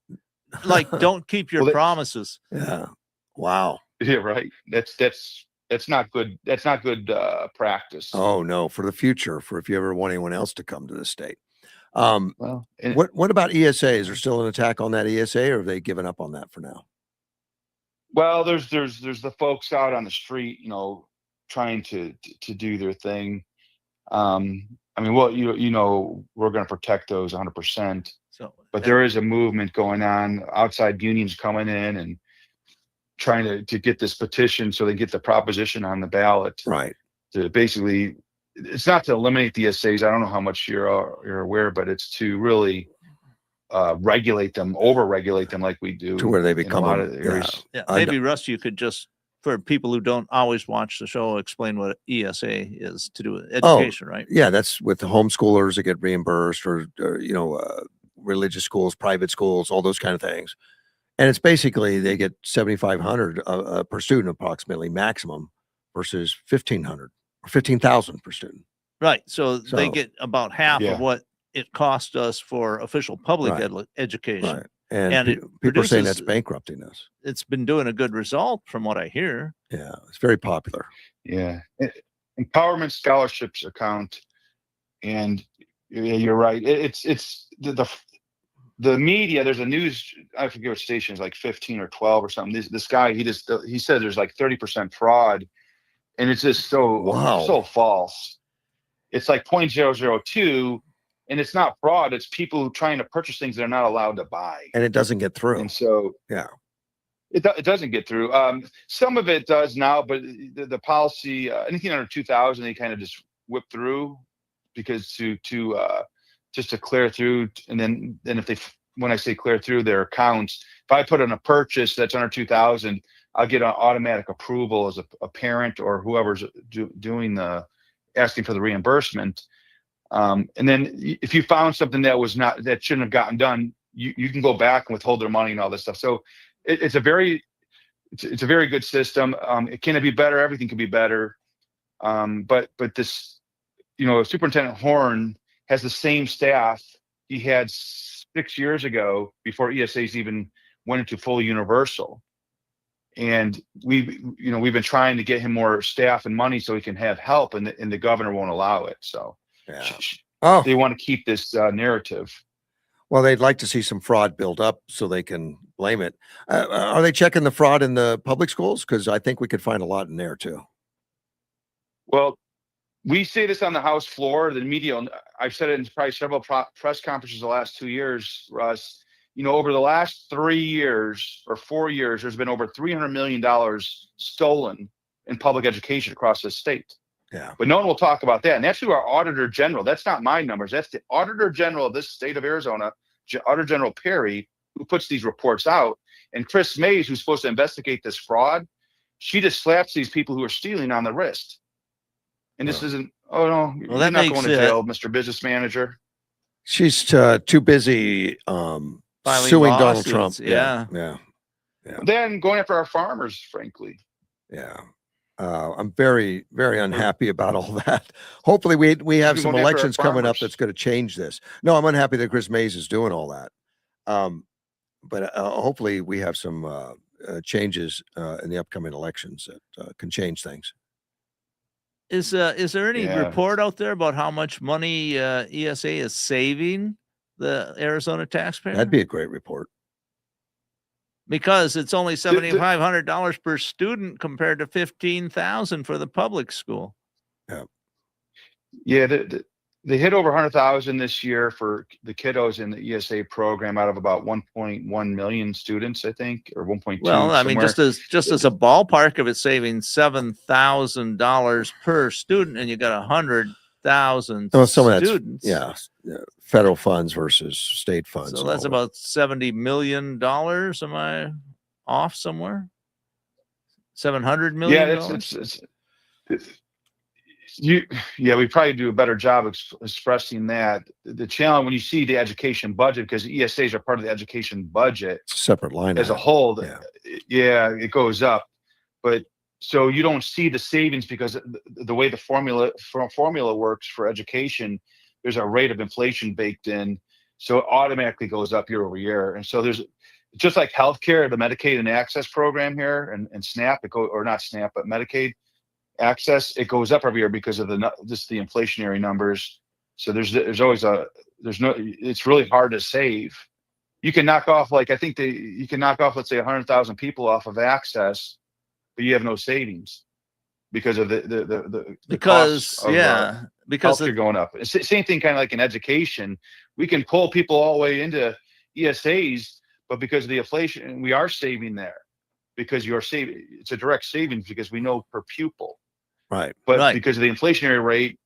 Like, don't keep your Well, promises. Yeah. Wow. Yeah, right. That's not good. That's not good practice. Oh no, for the future, for if you ever want anyone else to come to the state. Well, and What about ESA? Is there still an attack on that ESA, or have they given up on that for now? well, there's the folks out on the street, trying to do their thing. I mean, well, we're going to protect those 100%. So, But there is a movement going on. Outside unions coming in and trying to get this petition so they get the proposition on the ballot. Right. To basically, it's not to eliminate the ESAs. I don't know how much you're aware, but it's to really regulate them, over-regulate them like we do To where they in a become lot a- of areas. yeah, I maybe Russ, you could just, for people who don't always watch the show, explain what ESA is to do with education, right? Yeah, that's with the homeschoolers that get reimbursed, or religious schools, private schools, all those kind of things. And it's basically they get 7,500 per student, approximately maximum, versus 1,500 or 15,000 per student. Right. So they So- get about half Yeah. of what it cost us for official public Right. education. Right. And, And it people are saying produces- that's bankrupting us. It's been doing a good result from what I hear. Yeah, it's very popular. Yeah. Empowerment scholarships account. And you're right. It's the media. There's a news, I forget what station, it's like 15 or 12 or something. This guy, he said there's like 30% fraud, and it's just Wow. so false. It's like 0.002, and it's not fraud. It's people trying to purchase things they're not allowed to buy. And it doesn't get through. And so Yeah. it doesn't get through. Some of it does now, but the policy, anything under 2,000, they kind of just whip through, because just to clear through. And then when I say clear through their accounts, if I put in a purchase that's under 2,000, I'll get an automatic approval as a parent or whoever's asking for the reimbursement. And then if you found something that shouldn't have gotten done, you can go back and withhold their money and all this stuff. So it's a very good system. It can be better. Everything can be better. But this, Superintendent Horn has the same staff he had 6 years ago before ESAs even went into full universal. And we've been trying to get him more staff and money so he can have help, and the governor won't allow it. So Yeah. Oh, they want to keep this narrative. well, they'd like to see some fraud build up so they can blame it. Are they checking the fraud in the public schools? Because I think we could find a lot in there too. Well, we say this on the House floor, the media, and I've said it in probably several press conferences the last 2 years, Russ. Over the last 3 years or 4 years, there's been over $300 million stolen in public education across the state. Yeah. But no one will talk about that. And that's who our Auditor General, that's not my numbers. That's the Auditor General of this state of Arizona, Auditor General Perry, who puts these reports out. And Chris Mays, who's supposed to investigate this fraud, she just slaps these people who are stealing on the wrist. And this isn't, oh no, Well, you're that not makes going to jail, Mr. Business Manager. She's too busy Filing suing Donald lawsuits, Trump. yeah. Yeah. Then going after our farmers, frankly. Yeah. I'm very, very unhappy about all that. Hopefully we have You're some going after our elections coming up farmers. that's going to change this. No, I'm unhappy that Chris Mays is doing all that. But hopefully we have some changes in the upcoming elections that can change things. Is there any Yeah. report out there about how much money ESA is saving the Arizona taxpayer? That'd be a great report. Because it's only $7,500 per student compared to $15,000 for the public school. Yeah, they hit over 100,000 this year for the kiddos in the ESA program out of about 1.1 million students, I think, or 1.2. Well, I mean, somewhere. just as a ballpark of it saving $7,000 per student, and you got 100,000 Well, some of that's students. federal funds versus state funds. So and that's all that. about $70 million. Am I off somewhere? $700 million. We probably do a better job expressing that. The challenge when you see the education budget, because ESAs are part of the education budget It's a separate line as a item. whole, Yeah. it goes up. But so you don't see the savings because the way the formula works for education, there's a rate of inflation baked in, so it automatically goes up year over year. And so there's just like healthcare, the Medicaid and Access program here, and SNAP, or not SNAP, but Medicaid Access, it goes up every year because of the inflationary numbers. So there's always it's really hard to save. You can knock off, let's say 100,000 people off of Access, but you have no savings because of the Because cost of, because healthcare going up. It's the same thing kind of like in education. We can pull people all the way into ESAs, but because of the inflation, we are saving there because you're saving. It's a direct savings because we know per pupil. Right. But Right. because of the inflationary rate,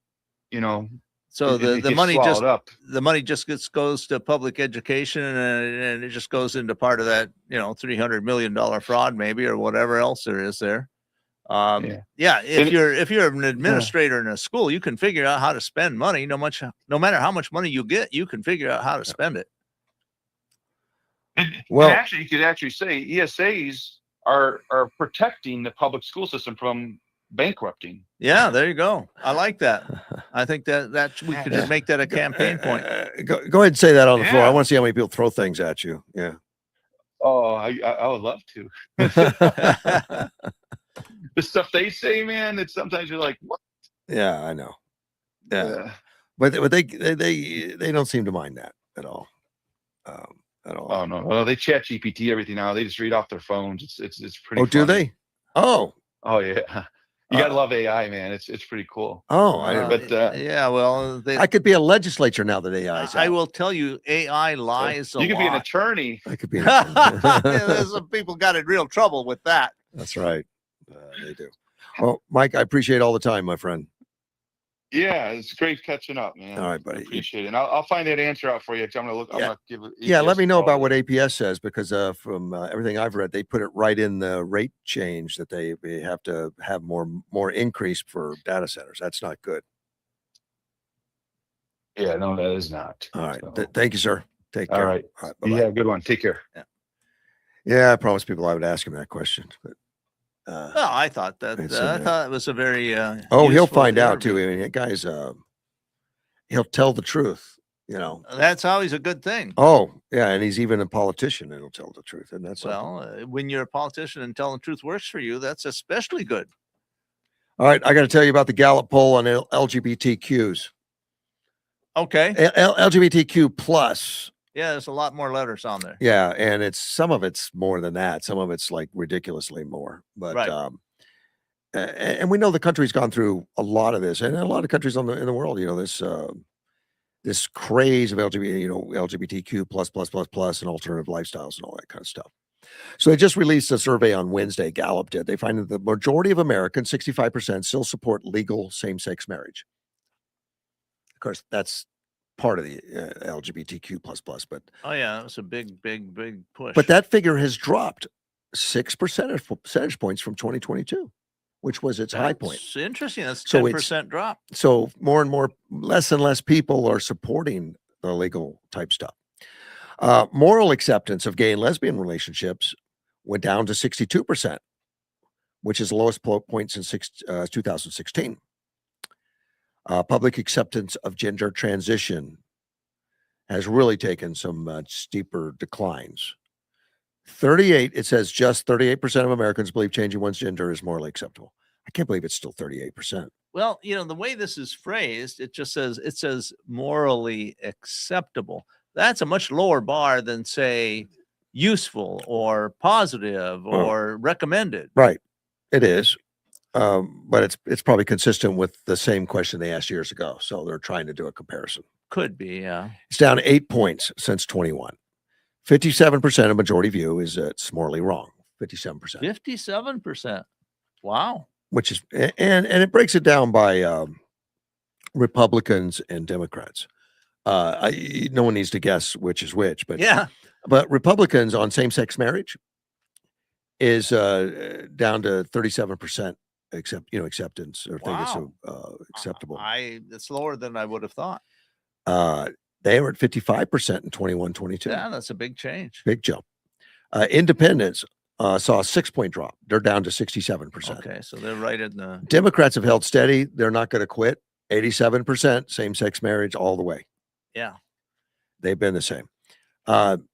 so it the gets money swallowed up. the money just goes to public education, and it just goes into part of that $300 million fraud maybe, or whatever else there is there. If you're an administrator in a school, you can figure out how to spend money. No matter how much money you get, you can figure out how to spend it. Well, actually, you could actually say ESAs are protecting the public school system from bankrupting. Yeah, there you go. I like that. I think that we could just make that a campaign point. Go ahead and say that on the floor. I Yeah. want to see how many people throw things at you. Yeah. Oh, I would love to. The stuff they say, man, it's sometimes you're like, what? Yeah, I know. Yeah. But they don't seem to mind that at all. At all. Oh no, well, they chat GPT everything now. They just read off their phones. It's pretty. Oh, do funny. they? Oh. Oh yeah. You gotta love AI, man. It's pretty cool. Oh, I didn't. But yeah, well, I could be a legislature now that AI is. I will tell you, AI lies a you could be an lot. attorney. I could be. There's some people got in real trouble with that. That's right. They do. Well, Mike, I appreciate all the time, my friend. Yeah, it's great catching up, man. All right, buddy. I appreciate it. And I'll find that answer out for you. I'm gonna look. I'm Yeah. gonna give it. Yeah, let EPS me a know call. about what APS says, because from everything I've read, they put it right in the rate change that they have to have more increase for data centers. That's not good. Yeah, no, that is not. All right. So, Thank you, sir. Take care. all right. Bye-bye. Yeah, good one. Take care. Yeah, I promised people I would ask him that question. But Oh, I thought that. It's I in thought it was a very. he'll useful find out too. interview. I mean, that guy's he'll tell the truth, you know. That's always a good thing. Oh, yeah, and he's even a politician and he'll tell the truth, and that's something. Well, when you're a politician and telling the truth works for you, that's especially good. All right, I got to tell you about the Gallup poll on LGBTQs. Okay. LGBTQ plus. Yeah, there's a lot more letters on there. Yeah, and some of it's more than that. Some of it's like ridiculously more. But Right. and we know the country's gone through a lot of this, and a lot of countries in the world, you know, this craze of LGBTQ plus and alternative lifestyles and all that kind of stuff. So they just released a survey on Wednesday. Gallup did. They find that the majority of Americans, 65%, still support legal same-sex marriage. Of course, that's part of the LGBTQ plus, but Oh yeah, that was a big push. but that figure has dropped 6 percentage points from 2022, which was its high point. It's interesting. That's So 10% drop. So more and more, less and less people are supporting the legal type stuff. Moral acceptance of gay and lesbian relationships went down to 62%, which is the lowest point since 2016. Public acceptance of gender transition has really taken some steeper declines. It says just 38% of Americans believe changing one's gender is morally acceptable. I can't believe it's still 38%. Well, you know, the way this is phrased, it says morally acceptable. That's a much lower bar than, say, useful or positive or recommended. Right. It is. But it's probably consistent with the same question they asked years ago. So they're trying to do a comparison. Could be, yeah. It's down 8 points since 21. 57% of majority view is it's morally wrong. 57%. 57%. Wow. Which is and it breaks it down by Republicans and Democrats. No one needs to guess which is which, but Yeah. But Republicans on same-sex marriage is down to 37% acceptance or think it's acceptable. It's lower than I would have thought. They were at 55% in 21-22. Yeah, that's a big change. Big jump. Independents saw a 6-point drop. They're down to 67%. Okay, so they're right in the Democrats have held steady. They're not going to quit. 87% same-sex marriage all the way. yeah. They've been the same.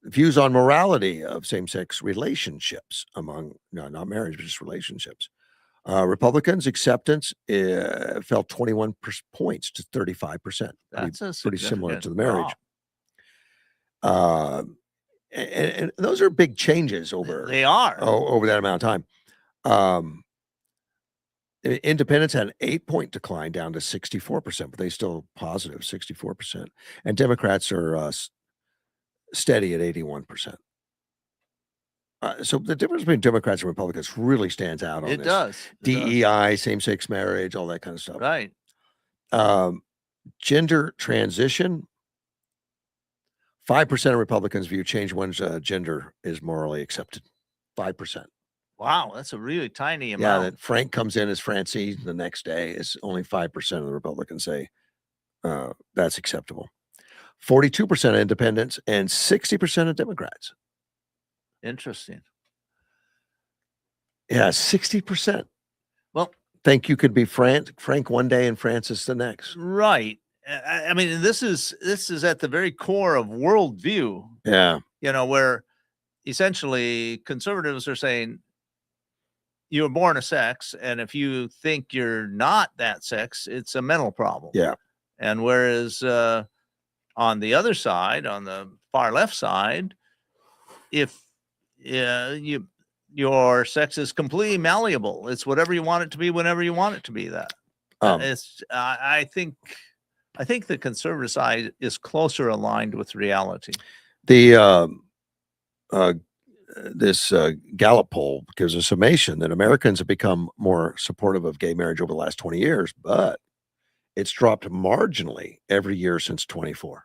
Views on morality of same-sex relationships not marriage, but just relationships. Republicans' acceptance fell 21 points to 35%. That's pretty similar significant to the marriage. drop. And those are big changes over They are. over that amount of time. Independents had an 8-point decline down to 64%, but they still positive 64%. And Democrats are steady at 81%. So the difference between Democrats and Republicans really stands out on It this. does. DEI, same-sex marriage, all that kind of stuff. Right. Gender transition. 5% of Republicans view change one's gender is morally accepted. 5%. Wow, that's a really tiny Yeah, amount. that Frank comes in as Francine the next day is only 5% of the Republicans say that's acceptable. 42% of independents and 60% of Democrats. Interesting. Yeah, 60%. Well, think you could be Frank one day and Francis the next. right. I mean, this is at the very core of worldview. Yeah. You know, where essentially conservatives are saying you were born a sex, and if you think you're not that sex, it's a mental problem. Yeah. And whereas on the other side, on the far left side, if your sex is completely malleable, it's whatever you want it to be, whenever you want it to be. That I think the conservative side is closer aligned with reality. The this Gallup poll gives a summation that Americans have become more supportive of gay marriage over the last 20 years, but it's dropped marginally every year since 24.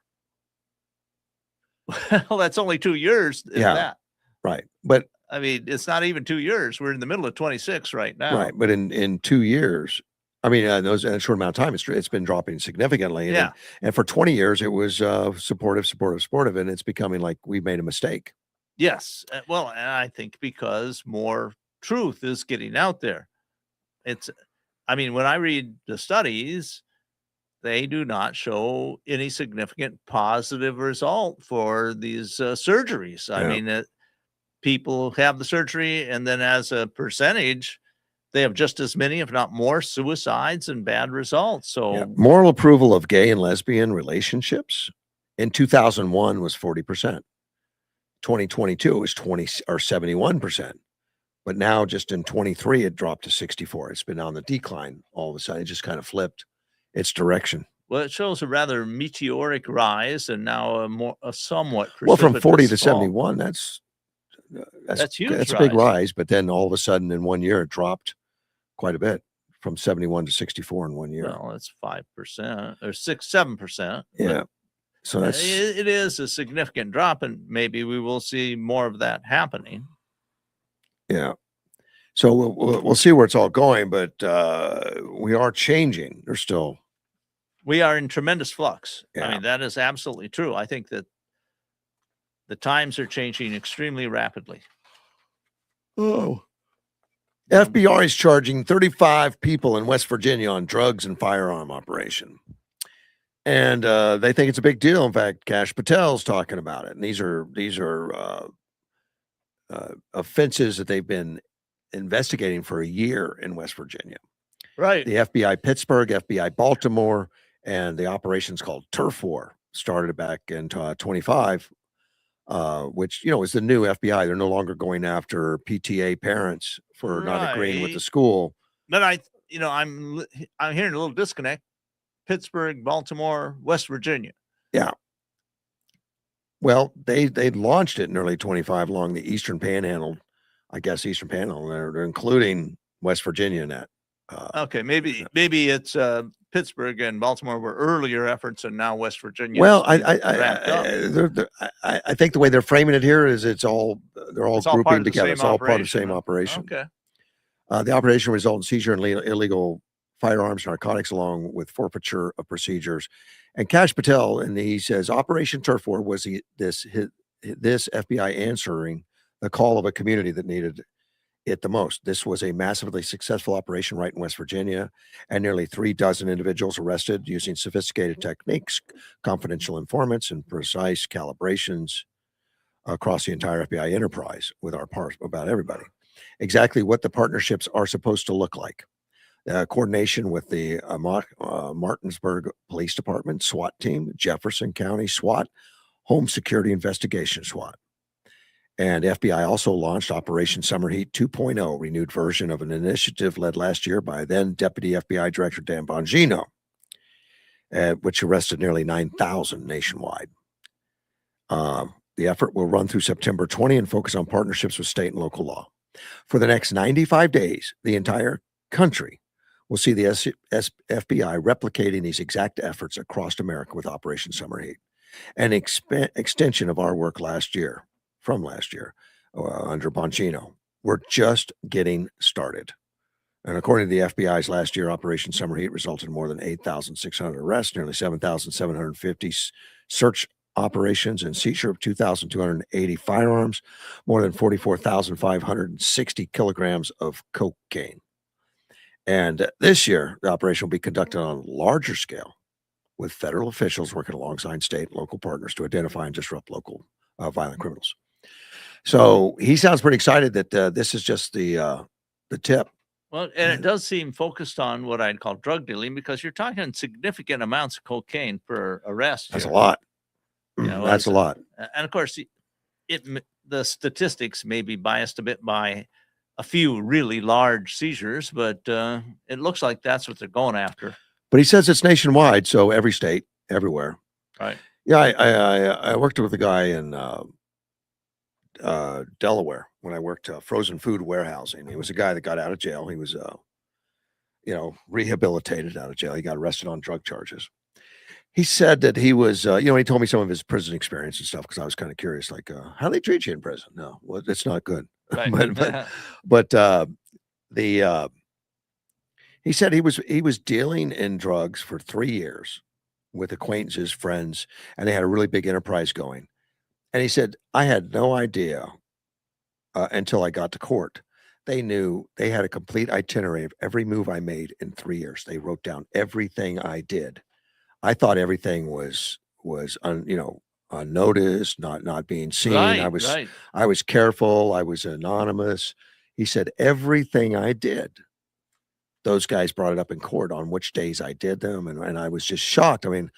Well, that's only 2 years. Yeah. That. Right. But I mean, it's not even 2 years. We're in the middle of 26 right now. right. But in 2 years, I mean, in a short amount of time, it's been dropping significantly. And, Yeah. and for 20 years, it was supportive, and it's becoming like we made a mistake. Yes. Well, and I think because more truth is getting out there. I mean, when I read the studies, they do not show any significant positive result for these surgeries. I Yeah. mean, people have the surgery, and then as a percentage, they have just as many, if not more, suicides and bad results. So, Yeah. Moral approval of gay and lesbian relationships in 2001 was 40%. 2022 was 20 or 71%. But now just in 23, it dropped to 64. It's been on the decline all of a sudden. It just kind of flipped its direction. well, it shows a rather meteoric rise, and now a somewhat Well, from 40 to precipitous fall. 71, That's huge. that's a big rise. But then all of a sudden in 1 year, it dropped quite a bit from 71 to 64 in 1 year. Well, that's 5% or 7%. Yeah. So that's it is a significant drop, and maybe we will see more of that happening. yeah. So we'll see where it's all going, but we are changing. There's still We are in tremendous flux. Yeah. I mean, that is absolutely true. I think that the times are changing extremely rapidly. FBI is charging 35 people in West Virginia on drugs and firearm operation. And they think it's a big deal. In fact, Kash Patel's talking about it. And these are offenses that they've been investigating for a year in West Virginia. Right. The FBI Pittsburgh, FBI Baltimore, and the operation's called Turf War. Started back in 25, which is the new FBI. They're no longer going after PTA parents for not agreeing with the Right. school. But I'm hearing a little disconnect. Pittsburgh, Baltimore, West Virginia. Well, they launched it in early 25 along the Eastern Panhandle. I guess Eastern Panhandle. They're including West Virginia in that. Okay, maybe it's Pittsburgh and Baltimore were earlier efforts, and now West Virginia. Well, is ramped up. I think the way they're framing it here is they're all It's all part grouping of the together. same It's all part of the operation, same huh? operation. Okay. The operation resulted in seizure and illegal firearms, narcotics, along with forfeiture of procedures. And Kash Patel, and he says Operation Turf War was this FBI answering the call of a community that needed it the most. This was a massively successful operation right in West Virginia, and nearly 36 individuals arrested using sophisticated techniques, confidential informants, and precise calibrations across the entire FBI enterprise with our part about everybody. Exactly what the partnerships are supposed to look like. Coordination with the Martinsburg Police Department, SWAT team, Jefferson County SWAT, Home Security Investigation SWAT. And FBI also launched Operation Summer Heat 2.0, renewed version of an initiative led last year by then Deputy FBI Director Dan Bongino, which arrested nearly 9,000 nationwide. The effort will run through September 20 and focus on partnerships with state and local law. For the next 95 days, the entire country will see the FBI replicating these exact efforts across America with Operation Summer Heat, an extension of our work from last year under Bongino. We're just getting started. And according to the FBI's last year, Operation Summer Heat resulted in more than 8,600 arrests, nearly 7,750 search operations, and seizure of 2,280 firearms, more than 44,560 kilograms of cocaine. And this year, the operation will be conducted on a larger scale with federal officials working alongside state and local partners to identify and disrupt local violent criminals. So he sounds pretty excited that this is just the tip. Well, and it does seem focused on what I'd call drug dealing, because you're talking significant amounts of cocaine per arrest. That's a here. lot. Well, That's a lot. And of course, the statistics may be biased a bit by a few really large seizures, but it looks like that's what they're going after. But he says it's nationwide, so every state, everywhere. Right. Yeah, I worked with a guy in Delaware when I worked frozen food warehousing. He was a guy that got out of jail. He was, rehabilitated out of jail. He got arrested on drug charges. He said that he was, he told me some of his prison experience and stuff because I was kind of curious, like, how do they treat you in prison? No, well, it's not good. Right. but he said he was dealing in drugs for 3 years with acquaintances, friends, and they had a really big enterprise going. And he said, I had no idea until I got to court. They knew they had a complete itinerary of every move I made in 3 years. They wrote down everything I did I thought everything was unnoticed, not being seen. I Right, was right. I was careful. I was anonymous. He said everything I did, those guys brought it up in court on which days I did them, and I was just shocked. I mean,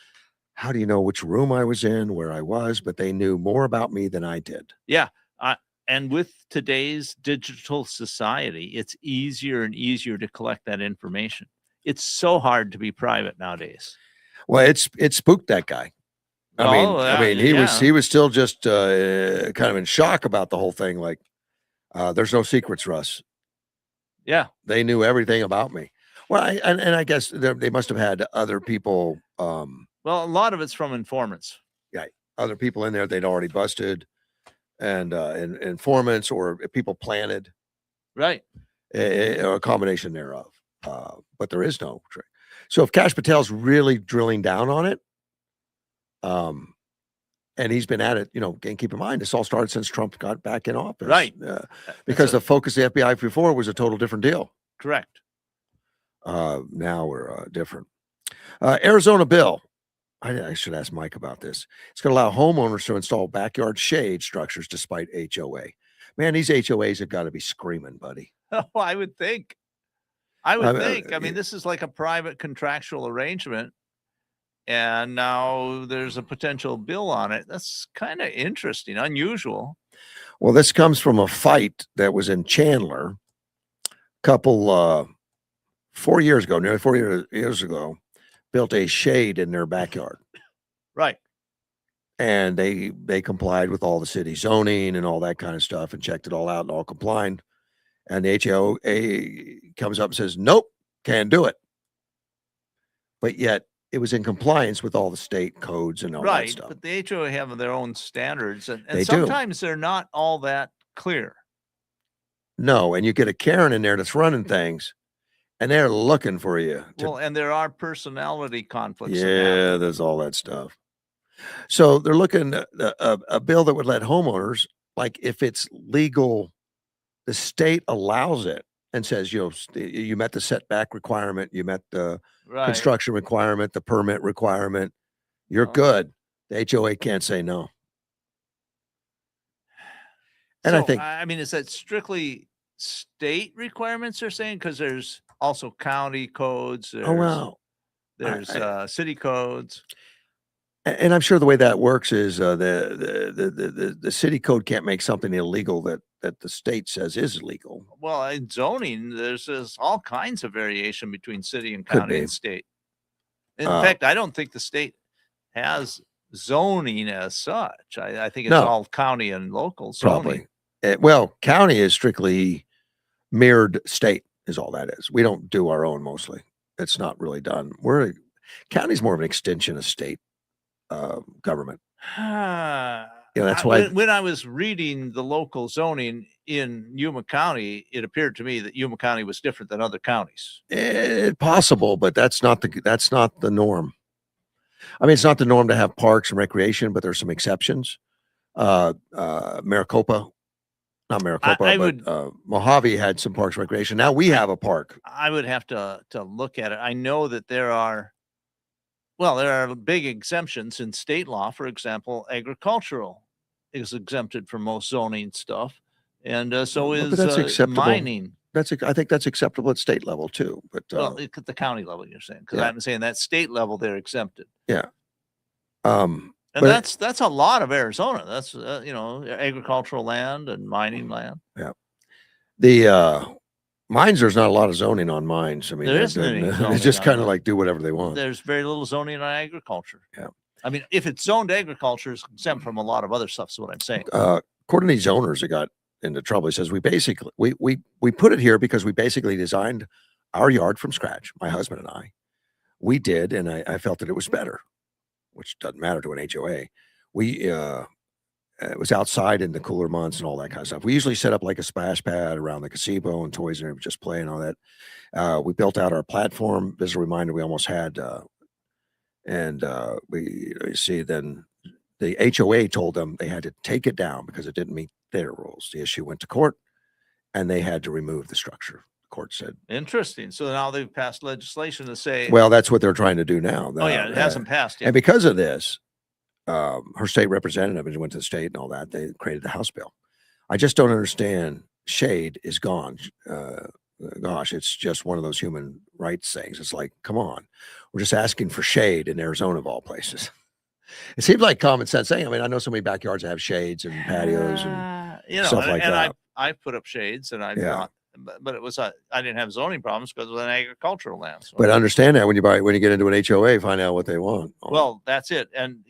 how do you know which room I was in, where I was? But they knew more about me than I did. Yeah. And with today's digital society, it's easier and easier to collect that information. It's so hard to be private nowadays. Well, it spooked that guy. Yeah. He was still just kind of in shock about the whole thing. Like, there's no secrets, Russ. Yeah. They knew everything about me. Well, and I guess they must have had other people, Well, a lot of it's from informants. other people in there they'd already busted, and informants or people planted, Right. or a combination thereof. But there is no trick. So if Kash Patel's really drilling down on it, and he's been at it, and keep in mind, this all started since Trump got back in office. Right. Because the focus of the FBI before was a total different deal. Correct. Now we're different. Arizona bill. I should ask Mike about this. It's going to allow homeowners to install backyard shade structures despite HOA. Man, these HOAs have got to be screaming, buddy. Oh, I would think. I would think. I yeah. mean, this is like a private contractual arrangement, and now there's a potential bill on it. That's kind of interesting, unusual. Well, this comes from a fight that was in Chandler couple 4 years ago, nearly 4 years ago, built a shade in their backyard. Right. And they complied with all the city zoning and all that kind of stuff and checked it all out and all complied. And the HOA comes up and says, nope, can't do it. But yet it was in compliance with all the state codes and all that Right. stuff. But the HOA have their own standards, and They do. sometimes they're not all that clear. No, and you get a Karen in there that's running things, and they're looking for you. Well, and there are personality conflicts. that Yeah, happen. there's all that stuff. So they're looking at a bill that would let homeowners, like if it's legal, the state allows it and says, you met the setback requirement, you met the Right. construction requirement, the permit requirement, you're good. The HOA can't say no. And I So, think, I mean, is that strictly state requirements they're saying? Because there's also county codes. There's, oh wow. There's I- city codes. And I'm sure the way that works is the city code can't make something illegal that the state says is illegal. Well, in zoning, there's all kinds of variation between city and Could county be. and state. In fact, I don't think the state has zoning as such. I think it's No. all county and local zoning. Probably. Well, county is strictly mirrored state is all that is. We don't do our own mostly. It's not really done. County's more of an extension of state government. That's why when I was reading the local zoning in Yuma County, it appeared to me that Yuma County was different than other counties. possible, but that's not the norm. I mean, it's not the norm to have parks and recreation, but there's some exceptions. Maricopa, not Maricopa, Mojave had some parks and recreation. Now we have a park. I would have to look at it. I know that there are big exemptions in state law. For example, agricultural is exempted from most zoning stuff, and so But is that's acceptable. mining. I think that's acceptable at state level too. But Well, at the county level, you're saying, because yeah. I'm saying that state level they're exempted, um, and but that's a lot of Arizona. That's agricultural land and mining land. the mines, there's not a lot of zoning on mines. I mean, There isn't any they zoning just on kind of mines. like do whatever they want. There's very little zoning on agriculture. Yeah. I mean, if it's zoned agriculture, it's exempt from a lot of other stuff. Is what I'm saying. According to these owners that got into trouble, he says we basically we put it here because we basically designed our yard from scratch. My husband and I, we did, and I felt that it was better, which doesn't matter to an HOA. It was outside in the cooler months and all that kind of stuff. We usually set up like a splash pad around the gazebo and toys and just play and all that. We built out our platform. As a reminder, we almost had, we see then the HOA told them they had to take it down because it didn't meet their rules. The issue went to court and they had to remove the structure. court said. Interesting. So now they've passed legislation to say, Well, that's what they're trying to do now. oh yeah, it hasn't passed yet. And because of this, her state representative went to the state and all that. They created the House bill. I just don't understand. Shade is gone. Gosh, it's just one of those human rights things. It's like, come on, we're just asking for shade in Arizona of all places. It seems like common sense thing. I mean, I know so many backyards that have shades and patios and stuff like that. I've put up shades, and I Yeah. thought, but it was I didn't have zoning problems because it was an agricultural land. So. But understand that when you get into an HOA, find out what they want. Well, that's it. And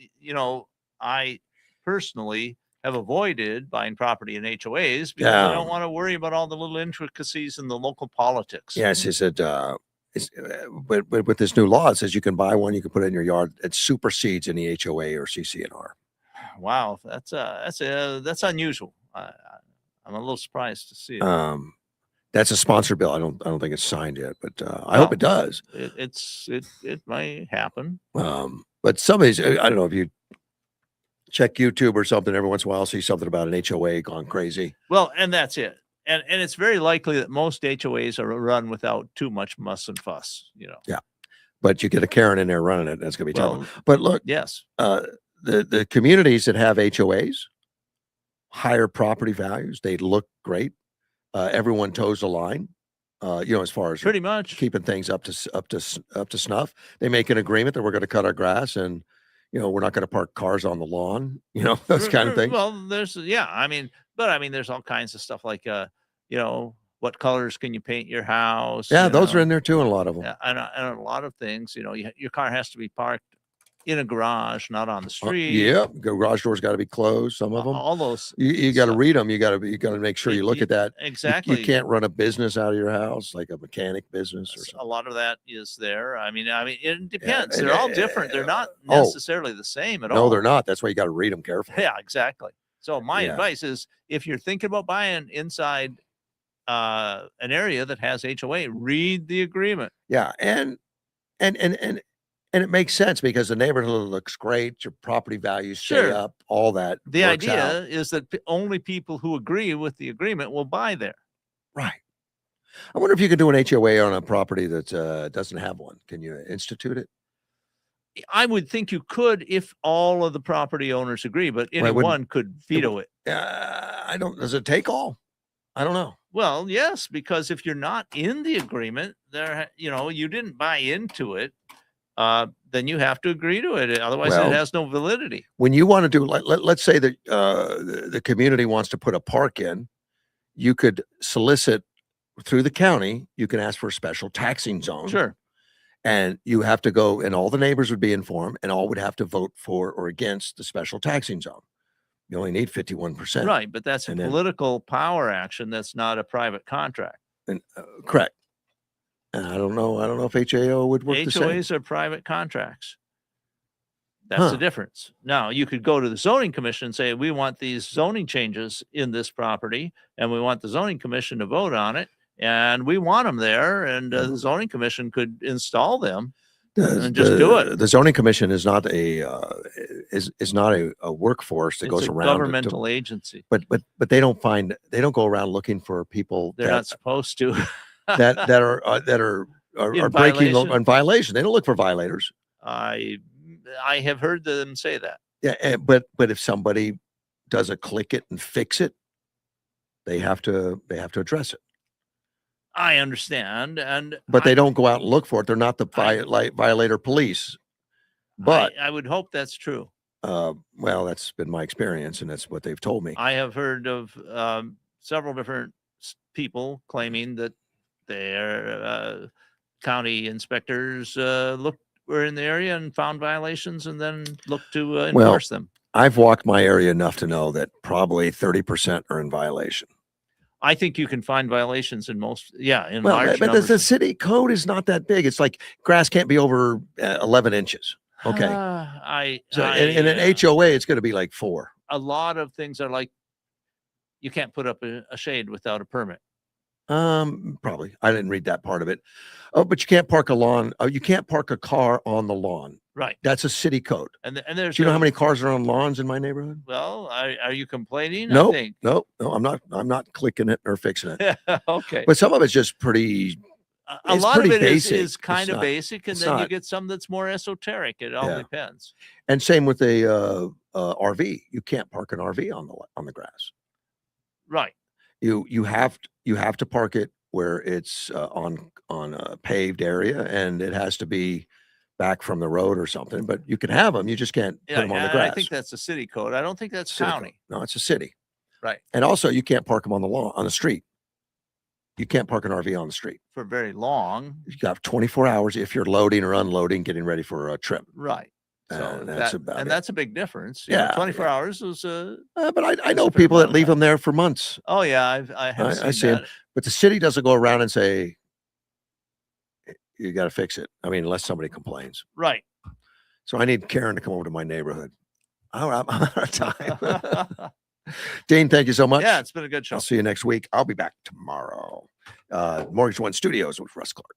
I personally have avoided buying property in HOAs because I don't want to worry about all the little intricacies in the local politics. Yes, he said. But with this new law, it says you can buy one, you can put it in your yard. It supersedes any HOA or CCNR. Wow, that's unusual. I'm a little surprised to see it. That's a sponsored bill. I don't think it's signed yet, but I hope it does. It might happen. But some of these, I don't know if you check YouTube or something every once in a while, see something about an HOA gone crazy. Well, and that's it. And it's very likely that most HOAs are run without too much muss and fuss, Yeah. But you get a Karen in there running it, that's gonna be Well, tough. But look, yes. The communities that have HOAs, higher property values, they look great. Everyone toes the line, as far as Pretty much. keeping things up to snuff. They make an agreement that we're going to cut our grass and we're not going to park cars on the lawn, those kind of things. Well, there's there's all kinds of stuff like what colors can you paint your house? Yeah, those are in there too, and a lot of them. Yeah, and a lot of things, your car has to be parked in a garage, not on the street. Yeah, garage doors got to be closed. Some of them, all those. you got to read them. You got to make sure you look at that. Exactly. You can't run a business out of your house, like a mechanic business or something. A lot of that is there. I mean, it depends. Yeah, They're all different. They're not necessarily the same at all. No, they're not. That's why you got to read them carefully. Yeah, exactly. So my advice is, if you're thinking about buying inside an area that has HOA, read the agreement. Yeah, and it makes sense because the neighborhood looks great, your property values stay up, all that. The works idea out. is that only people who agree with the agreement will buy there. Right. I wonder if you could do an HOA on a property that doesn't have one. Can you institute it? I would think you could if all of the property owners agree, but anyone could veto it. Does it take all? I don't know. Well, yes, because if you're not in the agreement, you didn't buy into it, then you have to agree to it. Otherwise, it has no validity. When you want to do, let's say that the community wants to put a park in, you could solicit through the county. You can ask for a special taxing zone. Sure. And you have to go, and all the neighbors would be informed, and all would have to vote for or against the special taxing zone. You only need 51%. Right, but that's a political power action. That's not a private contract. And correct. And I don't know if HAO would work the same. HOAs are private contracts. That's the difference. Now, you could go to the zoning commission and say, we want these zoning changes in this property, and we want the zoning commission to vote on it, and we want them there, and the zoning commission could install them and just do it. The zoning commission is not a workforce that goes around. It's a governmental agency. But they don't go around looking for people. They're not supposed to. that are breaking in violation. They don't look for violators. I have heard them say that. Yeah, but if somebody does a click it and fix it, they have to address it. I understand, but they don't go out and look for it. They're not the violator police. But I would hope that's true. Well, that's been my experience, and that's what they've told me. I have heard of several different people claiming that their county inspectors were in the area and found violations, and then looked to enforce them. I've walked my area enough to know that probably 30% are in violation. I think you can find violations in most, in well, large but numbers. The city code is not that big. It's like grass can't be over 11 inches. Okay. In an HOA, it's going to be like 4. A lot of things are like, you can't put up a shade without a permit. Probably. I didn't read that part of it. Oh, but you can't park a lawn. Oh, you can't park a car on the lawn. Right. That's a city code. And there's Do you know how many cars are on lawns in my neighborhood? Well, are you complaining? I No, think. no, no. I'm not clicking it or fixing it. Okay. But some of it's just pretty. A it's lot of pretty it is basic. It's kind of not- basic, and it's then you not- get some that's more esoteric. It all Yeah. depends. And same with a RV. You can't park an RV on the grass. Right. You have to park it where it's on a paved area, and it has to be back from the road or something. But you can have them. You just can't put Yeah, them on the and grass. I think that's a city code. I don't think that's City code. county. No, it's a city. Right. And also, you can't park them on the lawn on the street. You can't park an RV on the street. For very long. You got 24 hours if you're loading or unloading, getting ready for a trip. Right. So And that's about it. that's a big difference. You know, Yeah, 24 yeah. hours is But I That's know a fair people amount that of leave time. them there for months. oh yeah, I have I seen see 'em. that. But the city doesn't go around and say, you got to fix it. I mean, unless somebody complains. Right. So I need Karen to come over to my neighborhood. I'm out of time. Dean, thank you so much. Yeah, it's been a good show. I'll see you next week. I'll be back tomorrow. Mortgage One Studios with Russ Clark.